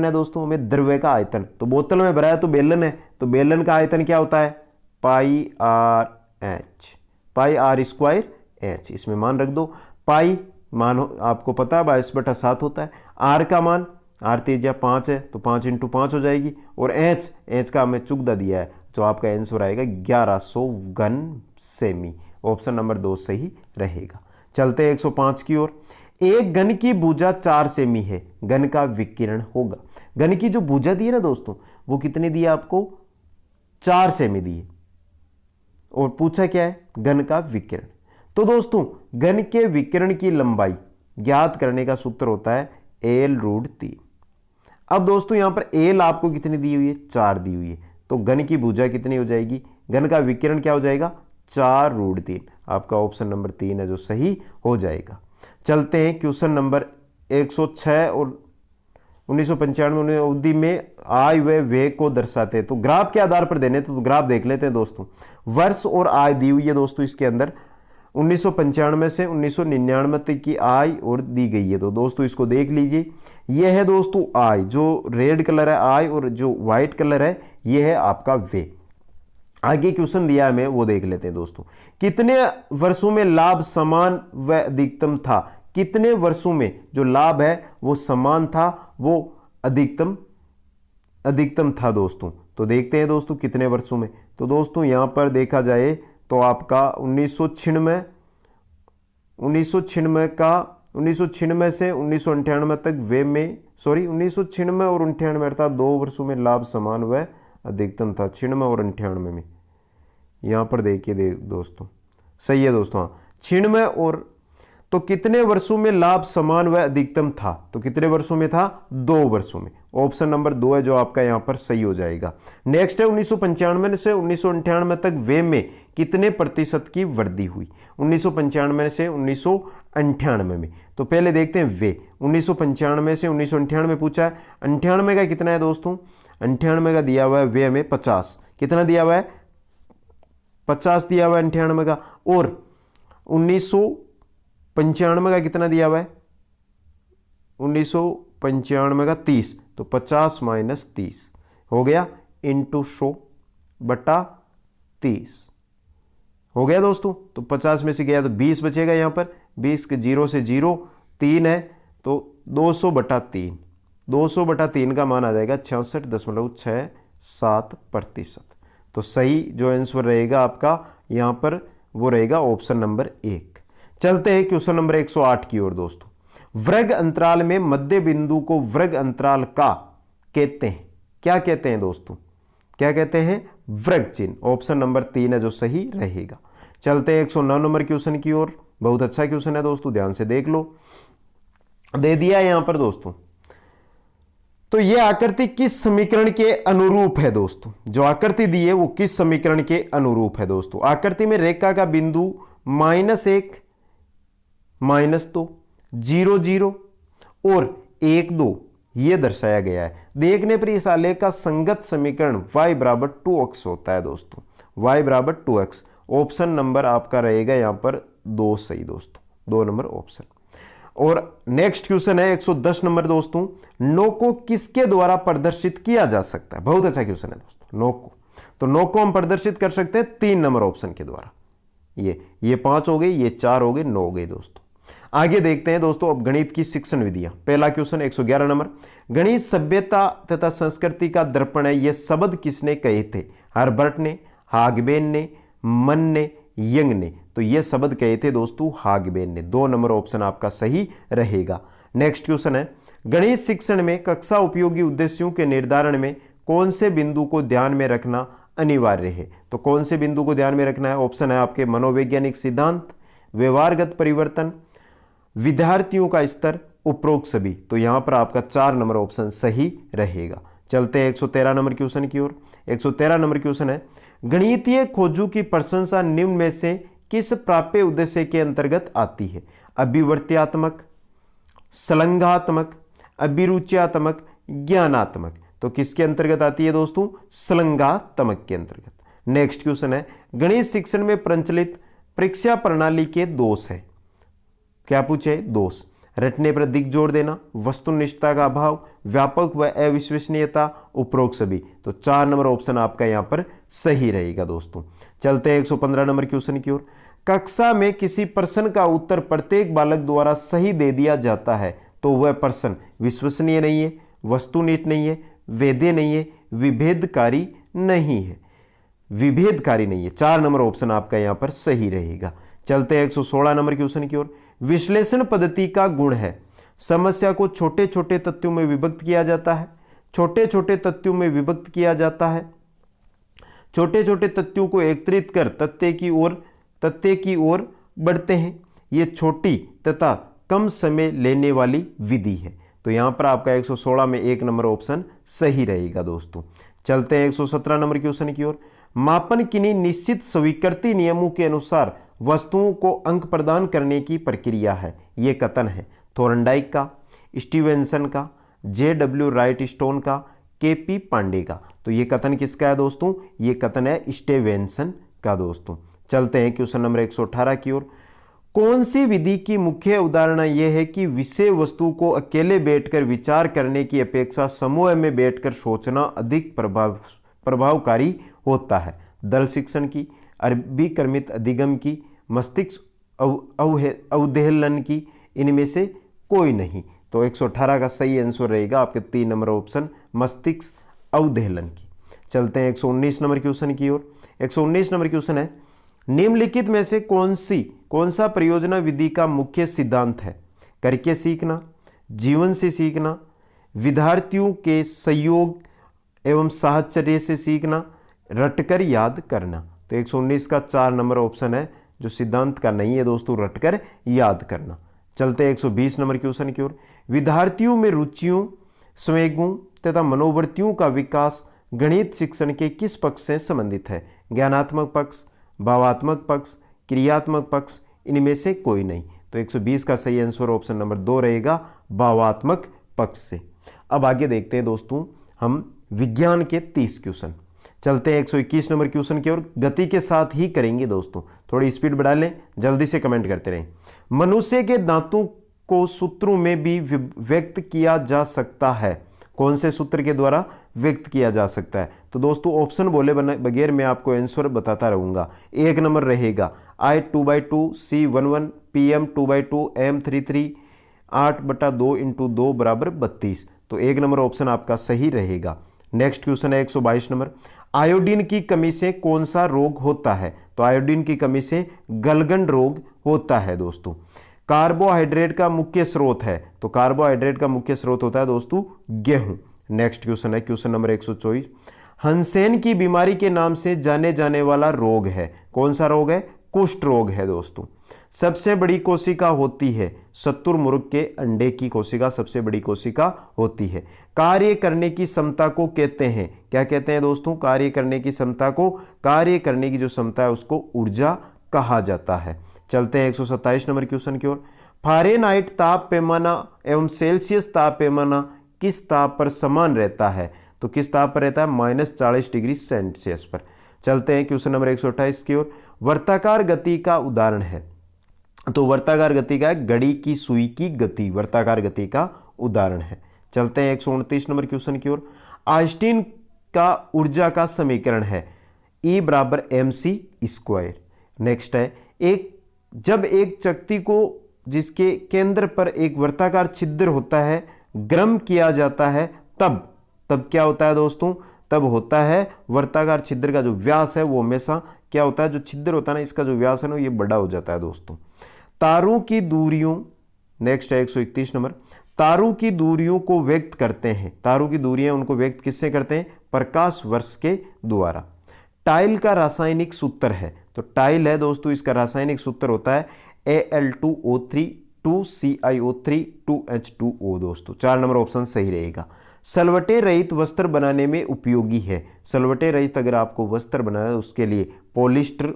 है दोस्तों, हमें द्रव्य का आयतन। तो बोतल में भरा है तो बेलन है, तो बेलन का आयतन क्या होता है पाई आर स्क्वायर एच। इसमें मान रख दो, पाई मान आपको पता है 22/7 होता है, आर का मान आर त्रिज्या 5 है तो 5 × 5 हो जाएगी, और एच का हमें चुगदा दिया है, जो आपका आंसर आएगा 1100 घन सेमी। ऑप्शन नंबर 2 सही रहेगा। चलते हैं 105 की ओर। एक घन की भुजा 4 सेमी है, घन का विकिरण होगा। घन की जो भुजा दी है ना दोस्तों, वो कितनी दी है आपको 4 सेमी दी है, और पूछा क्या है घन का विकिरण। तो दोस्तों घन के विकिरण की लंबाई ज्ञात करने का सूत्र होता है L√3। अब दोस्तों यहां पर L आपको कितनी दी हुई है 4 दी हुई है, तो घन की भुजा कितनी हो जाएगी, घन का विकिरण क्या हो जाएगा 4√3। आपका ऑप्शन नंबर 3 है जो सही हो जाएगा। चलते हैं क्वेश्चन नंबर 106 और 1995 अवधि में आय व व्यय को दर्शाते हैं। तो ग्राफ के आधार पर देने, तो ग्राफ देख लेते हैं दोस्तों। वर्ष और आय दी हुई है दोस्तों, इसके अंदर 1995 से 1999 तक की आय और दी गई है। तो दोस्तों इसको देख लीजिए, यह है दोस्तों आय, जो रेड कलर है आय, और जो व्हाइट कलर है यह है आपका व्यय। आगे क्वेश्चन दिया है हमें, वो देख लेते हैं दोस्तों। कितने वर्षों में लाभ समान व अधिकतम था। कितने वर्षों में जो लाभ है वो समान था, वो अधिकतम था दोस्तों। तो देखते हैं दोस्तों कितने वर्षों में। तो दोस्तों यहां पर देखा जाए तो आपका 1996 से 1998 तक वे में 1996 और 98 अर्थात 2 वर्षों में लाभ समान व अधिकतम था। 96 और 98 में यहां पर देखिए दोस्तों, सही है दोस्तों। हाँ 96 और, तो कितने वर्षों में लाभ समान व अधिकतम था, तो कितने वर्षों में था 2 वर्षों में। ऑप्शन नंबर 2 है जो आपका यहां पर सही हो जाएगा। नेक्स्ट है 1995 से 1998 तक वे में कितने प्रतिशत की वृद्धि हुई। 1995 से 1998 में, तो पहले देखते हैं वे। 1995 से 1998 पूछा है, 98 का कितना है दोस्तों, 98 का दिया हुआ है वे हमें 50। कितना दिया हुआ है 50 दिया हुआ है 98 का, और 1995 का कितना दिया हुआ है 1995 का 30, तो 50 - 30 हो गया इंटू 100/30 हो गया दोस्तों। तो 50 में से गया तो 20 बचेगा, यहाँ पर 20 के 0 से 0 3 है, तो 200/3, 200/3 का मान आ जाएगा 66.67%। तो सही जो आंसर रहेगा आपका यहाँ पर वो रहेगा ऑप्शन नंबर 1। चलते हैं क्वेश्चन नंबर 108 की ओर दोस्तों। वर्ग अंतराल में मध्य बिंदु को वर्ग अंतराल का कहते हैं, क्या कहते हैं दोस्तों, क्या कहते हैं वर्ग चिन्ह। ऑप्शन नंबर 3 है जो सही रहेगा। चलते हैं 109 नंबर क्वेश्चन की ओर। बहुत अच्छा क्वेश्चन है दोस्तों, ध्यान से देख लो। दे दिया है यहां पर दोस्तों, तो यह आकृति किस समीकरण के अनुरूप है दोस्तों। जो आकृति दी है वो किस समीकरण के अनुरूप है दोस्तों। आकृति में रेखा का बिंदु -1 -2 0 0 और 1 2 ये दर्शाया गया है। देखने पर इस आलेख का संगत समीकरण y = 2x होता है दोस्तों, y = 2x। ऑप्शन नंबर आपका रहेगा यहां पर 2 सही दोस्तों, 2 नंबर ऑप्शन। और नेक्स्ट क्वेश्चन है 110 नंबर दोस्तों। नो को किसके द्वारा प्रदर्शित किया जा सकता है। बहुत अच्छा क्वेश्चन है दोस्तों, नो को। तो नो को हम प्रदर्शित कर सकते हैं 3 नंबर ऑप्शन के द्वारा। ये 5 हो गई, ये 4 हो गई, 9 हो गई दोस्तों। आगे देखते हैं दोस्तों अब गणित की शिक्षण विधियां। पहला क्वेश्चन 111 नंबर। गणित सभ्यता तथा संस्कृति का दर्पण है, यह शब्द किसने कहे थे। हर्बर्ट ने, हागबेन ने, मन ने, यंग ने। तो ये शब्द कहे थे दोस्तों हागबेन ने। 2 नंबर ऑप्शन आपका सही रहेगा। नेक्स्ट क्वेश्चन है गणित शिक्षण में कक्षा उपयोगी उद्देश्यों के निर्धारण में कौन से बिंदु को ध्यान में रखना अनिवार्य है? तो कौन से बिंदु को ध्यान में रखना है? ऑप्शन है आपके मनोवैज्ञानिक सिद्धांत, व्यवहारगत परिवर्तन, विद्यार्थियों का स्तर, उपरोक्त सभी। तो यहां पर आपका 4 नंबर ऑप्शन सही रहेगा। चलते हैं 113 नंबर क्वेश्चन की ओर। 113 नंबर क्वेश्चन है, गणितीय खोजों की प्रशंसा निम्न में से किस प्राप्य उद्देश्य के अंतर्गत आती है? अभिवर्त्यात्मक, संलग्नात्मक, अभिरुच्यात्मक, ज्ञानात्मक। तो किसके अंतर्गत आती है दोस्तों? संलग्नात्मक के अंतर्गत। नेक्स्ट क्वेश्चन है, गणित शिक्षण में प्रचलित परीक्षा प्रणाली के दोष है। क्या पूछे? दोष। रटने पर अधिक जोर देना, वस्तुनिष्ठता का अभाव, व्यापक व अविश्वसनीयता, उपरोक्त सभी। तो 4 नंबर ऑप्शन आपका यहां पर सही रहेगा दोस्तों। चलते हैं 115 नंबर क्वेश्चन की ओर। कक्षा में किसी प्रश्न का उत्तर प्रत्येक बालक द्वारा सही दे दिया जाता है तो वह प्रश्न विश्वसनीय नहीं है, वस्तुनिष्ठ नहीं है, वैध नहीं है, विभेदकारी नहीं है। विभेदकारी नहीं है। 4 नंबर ऑप्शन आपका यहां पर सही रहेगा। चलते हैं 116 नंबर क्वेश्चन की ओर। विश्लेषण पद्धति का गुण है समस्या को छोटे छोटे तथ्यों में विभक्त किया जाता है। छोटे छोटे तथ्यों में विभक्त किया जाता है। छोटे छोटे तथ्यों को एकत्रित कर तथ्य की ओर बढ़ते हैं। यह छोटी तथा कम समय लेने वाली विधि है। तो यहां पर आपका 116 में 1 नंबर ऑप्शन सही रहेगा दोस्तों। चलते हैं 117 नंबर क्वेश्चन की ओर। मापन किन्हीं निश्चित स्वीकृति नियमों के अनुसार वस्तुओं को अंक प्रदान करने की प्रक्रिया है। यह कथन है थोर्नडाइक का, स्टीवेंसन का, J.W. राइट स्टोन का, K.P. पांडे का। तो यह कथन किसका है दोस्तों? यह कथन है स्टीवेंसन का दोस्तों। चलते हैं क्वेश्चन नंबर 118 की ओर। कौन सी विधि की मुख्य उदाहरण यह है कि विषय वस्तु को अकेले बैठकर विचार करने की अपेक्षा समूह में बैठकर सोचना अधिक प्रभावकारी होता है? दल शिक्षण की, अभिक्रमित अधिगम की, मस्तिष्क अवधेलन की, इनमें से कोई नहीं। तो 118 का सही आंसर रहेगा आपके 3 नंबर ऑप्शन मस्तिष्क अवधेलन की। चलते हैं 119 नंबर क्वेश्चन की ओर। 119 नंबर क्वेश्चन है, निम्नलिखित में से कौन सा परियोजना विधि का मुख्य सिद्धांत है? करके सीखना, जीवन से सीखना, विद्यार्थियों के सहयोग एवं साहचर्य से सीखना, रटकर याद करना। तो 119 का 4 नंबर ऑप्शन है जो सिद्धांत का नहीं है दोस्तों, रटकर याद करना। चलते 120 नंबर क्वेश्चन की ओर। विद्यार्थियों में रुचियों, संवेगों तथा मनोवृत्तियों का विकास गणित शिक्षण के किस पक्ष से संबंधित है? ज्ञानात्मक पक्ष, भावात्मक पक्ष, क्रियात्मक पक्ष, इनमें से कोई नहीं। तो 120 का सही आंसर ऑप्शन नंबर 2 रहेगा, भावात्मक पक्ष से। अब आगे देखते हैं दोस्तों हम विज्ञान के 30 क्वेश्चन। चलते हैं 121 नंबर क्वेश्चन की ओर। गति के साथ ही करेंगे दोस्तों, थोड़ी स्पीड बढ़ा लें, जल्दी से कमेंट करते रहें। मनुष्य के दांतों को सूत्रों में भी व्यक्त किया जा सकता है। कौन से सूत्र के द्वारा व्यक्त किया जा सकता है? तो दोस्तों ऑप्शन बोले बगैर मैं आपको आंसर बताता रहूंगा। 1 नंबर रहेगा I/2/2, C11, PM 2/2, M33, 8/2 × 2 = 32। तो 1 नंबर ऑप्शन आपका सही रहेगा। नेक्स्ट क्वेश्चन है 122 नंबर। आयोडीन की कमी से कौन सा रोग होता है? तो आयोडीन की कमी से गलगंड रोग होता है दोस्तों। कार्बोहाइड्रेट का मुख्य स्रोत है, तो कार्बोहाइड्रेट का मुख्य स्रोत होता है दोस्तों गेहूं। नेक्स्ट क्वेश्चन है क्वेश्चन नंबर 124। हंसेन की बीमारी के नाम से जाने जाने वाला रोग है, कौन सा रोग है? कुष्ठ रोग है दोस्तों। सबसे बड़ी कोशिका होती है, शुतुरमुर्ग के अंडे की कोशिका सबसे बड़ी कोशिका होती है। कार्य करने की क्षमता को कहते हैं, क्या कहते हैं दोस्तों? कार्य करने की क्षमता को, कार्य करने की जो क्षमता है उसको ऊर्जा कहा जाता है। चलते हैं 127 नंबर क्वेश्चन की ओर। फारेनहाइट ताप पैमाना एवं सेल्सियस ताप पैमाना किस ताप पर समान रहता है? तो किस ताप पर रहता है? -40 डिग्री सेल्सियस पर। चलते हैं क्वेश्चन नंबर 128 की ओर। वर्ताकार गति का उदाहरण है, तो वर्ताकार गति का है घड़ी की सुई की गति, वर्ताकार गति का उदाहरण है। चलते हैं 129 नंबर क्वेश्चन की ओर। आइंस्टीन का ऊर्जा का समीकरण है E = mc²। नेक्स्ट है जब एक चकती को जिसके केंद्र पर एक वर्ताकार छिद्र होता है गर्म किया जाता है तब क्या होता है दोस्तों? तब होता है वर्ताकार छिद्र का जो व्यास है वो हमेशा क्या होता है, जो छिद्र होता है ना इसका जो व्यास है ना ये बड़ा हो जाता है दोस्तों। तारों की दूरियों, नेक्स्ट है 131 नंबर। तारों की दूरियों को व्यक्त करते हैं, तारों की दूरियां उनको व्यक्त किससे करते हैं, प्रकाश वर्ष के द्वारा। टाइल का रासायनिक सूत्र है, तो टाइल है दोस्तों, इसका रासायनिक सूत्र होता है Al2O3 2CiO3 2H2O दोस्तों। 4 नंबर ऑप्शन सही रहेगा। सलवटे रहित वस्त्र बनाने में उपयोगी है, सलवटे रहित अगर आपको वस्त्र बनाना है उसके लिए पॉलिस्टर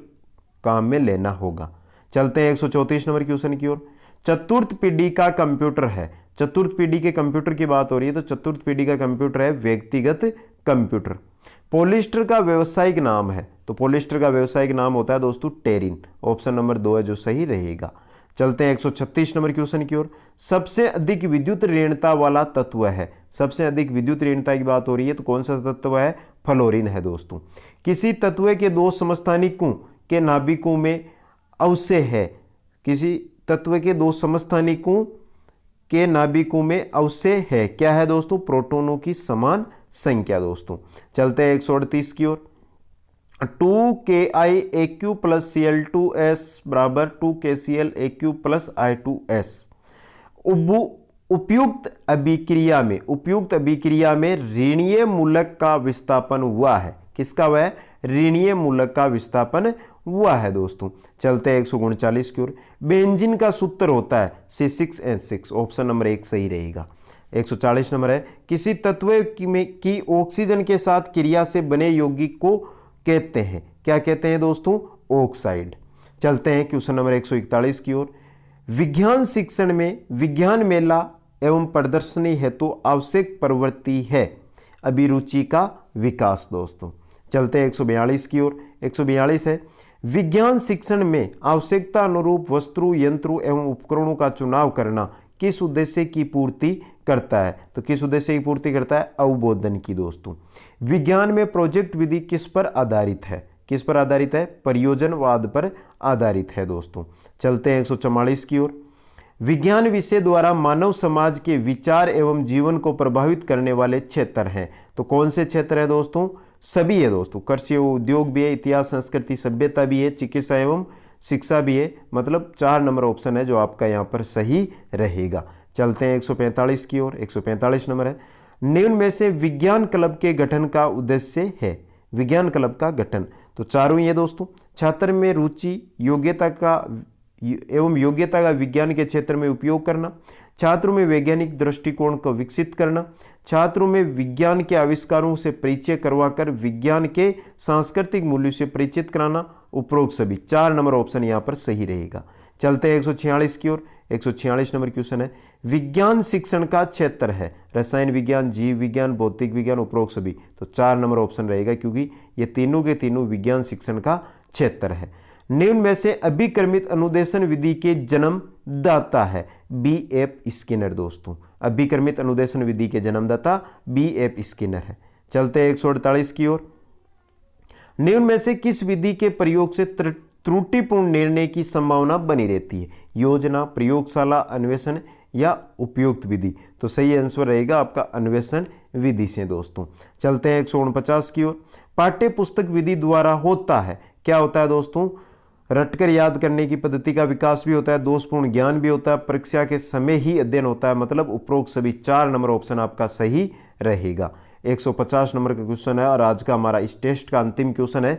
काम में लेना होगा। चलते हैं 134 नंबर क्वेश्चन की ओर। चतुर्थ पीढ़ी का कंप्यूटर है, चतुर्थ पीढ़ी के कंप्यूटर की बात हो रही है, तो चतुर्थ पीढ़ी का कंप्यूटर है व्यक्तिगत कंप्यूटर। पॉलिस्टर का व्यवसायिक नाम है, तो पॉलिस्टर का व्यवसायिक नाम होता है दोस्तों टेरिन। ऑप्शन नंबर 2 है जो सही रहेगा। चलते हैं 136 नंबर क्वेश्चन की ओर। सबसे अधिक विद्युत ऋणता वाला तत्व है, सबसे अधिक विद्युत ऋणता की बात हो रही है, तो कौन सा तत्व है, फ्लोरीन है दोस्तों। किसी तत्व के दो समस्थानिकों के नाभिकों में अवश्य है, किसी तत्व के दो समस्थानिकों के नाभिकों में अवश्य है, क्या है दोस्तों, प्रोटॉनों की समान संख्या दोस्तों। चलते हैं 138 की ओर। 2KiAq प्लस Cl2s बराबर 2KClAq प्लस I2s। उपयुक्त अभिक्रिया में, उपयुक्त अभिक्रिया में ऋणीय मूलक का विस्थापन हुआ है, किसका हुआ है, ऋणीय मूलक का विस्थापन हुआ है दोस्तों। चलते हैं 139 की ओर। बेंजीन का सूत्र होता है C6H6। ऑप्शन नंबर 1 सही रहेगा। 140 नंबर है, किसी तत्व की ऑक्सीजन के साथ क्रिया से बने यौगिक को कहते हैं, क्या कहते हैं दोस्तों, ऑक्साइड। चलते हैं क्वेश्चन नंबर 141 की ओर। विज्ञान शिक्षण में विज्ञान मेला एवं प्रदर्शनी हेतु आवश्यक प्रवृत्ति है अभिरुचि का विकास दोस्तों। चलते हैं 142 की ओर। 142 है, विज्ञान शिक्षण में आवश्यकता अनुरूप वस्तु यंत्रों एवं उपकरणों का चुनाव करना किस उद्देश्य की पूर्ति करता है, तो किस उद्देश्य की पूर्ति करता है, अवबोधन की दोस्तों। विज्ञान में प्रोजेक्ट विधि किस पर आधारित है, किस पर आधारित है, प्रयोजनवाद पर आधारित है दोस्तों। चलते हैं 144 की ओर। विज्ञान विषय द्वारा मानव समाज के विचार एवं जीवन को प्रभावित करने वाले क्षेत्र हैं, तो कौन से क्षेत्र है दोस्तों, सभी है दोस्तों। कृषि एवं उद्योग भी है, इतिहास संस्कृति सभ्यता भी है, चिकित्सा एवं शिक्षा भी है, मतलब 4 नंबर ऑप्शन है जो आपका यहाँ पर सही रहेगा। चलते हैं 145 की ओर। 145 नंबर है, निम्न में से विज्ञान क्लब के गठन का उद्देश्य है, विज्ञान क्लब का गठन, तो चारों ही है दोस्तों। छात्र में रुचि योग्यता का एवं योग्यता का विज्ञान के क्षेत्र में उपयोग करना, छात्रों में वैज्ञानिक दृष्टिकोण को विकसित करना, छात्रों में विज्ञान के आविष्कारों से परिचय करवाकर विज्ञान के सांस्कृतिक मूल्यों से परिचित कराना, उपरोक्त सभी। 4 नंबर ऑप्शन यहाँ पर सही रहेगा। चलते हैं 146 की ओर। 146 नंबर क्वेश्चन है, विज्ञान शिक्षण का क्षेत्र है रसायन विज्ञान, जीव विज्ञान, भौतिक विज्ञान, उपरोक्त सभी, तो 4 नंबर ऑप्शन रहेगा क्योंकि ये तीनों के तीनों विज्ञान शिक्षण का क्षेत्र है। निम्न में से अभिक्रमित अनुदेशन विधि के जन्मदाता है B.F. स्किनर दोस्तों। अभिक्रमित अनुदेशन विधि के जन्मदाता B.F. स्किनर है। चलते हैं 148 की ओर। निम्न में से किस विधि के प्रयोग से त्रुटिपूर्ण निर्णय की संभावना बनी रहती है, योजना, प्रयोगशाला, अन्वेषण या उपयुक्त विधि, तो सही आंसर रहेगा आपका अन्वेषण विधि से दोस्तों। चलते हैं 149 की ओर। पाठ्य पुस्तक विधि द्वारा होता है, क्या होता है दोस्तों, रटकर याद करने की पद्धति का विकास भी होता है, दोषपूर्ण ज्ञान भी होता है, परीक्षा के समय ही अध्ययन होता है, मतलब उपरोक्त सभी। 4 नंबर ऑप्शन आपका सही रहेगा। 150 नंबर का क्वेश्चन है और आज का हमारा इस टेस्ट का अंतिम क्वेश्चन है,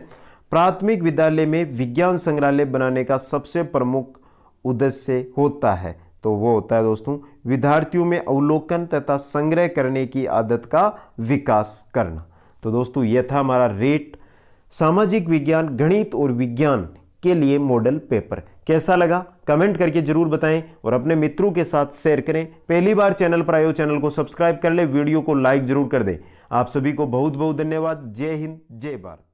प्राथमिक विद्यालय में विज्ञान संग्रहालय बनाने का सबसे प्रमुख उद्देश्य होता है, तो वो होता है दोस्तों विद्यार्थियों में अवलोकन तथा संग्रह करने की आदत का विकास करना। तो दोस्तों यह था हमारा रेट सामाजिक विज्ञान, गणित और विज्ञान के लिए मॉडल पेपर। कैसा लगा कमेंट करके जरूर बताएं और अपने मित्रों के साथ शेयर करें। पहली बार चैनल पर आए हो चैनल को सब्सक्राइब कर ले, वीडियो को लाइक जरूर कर दें। आप सभी को बहुत बहुत धन्यवाद। जय हिंद, जय भारत।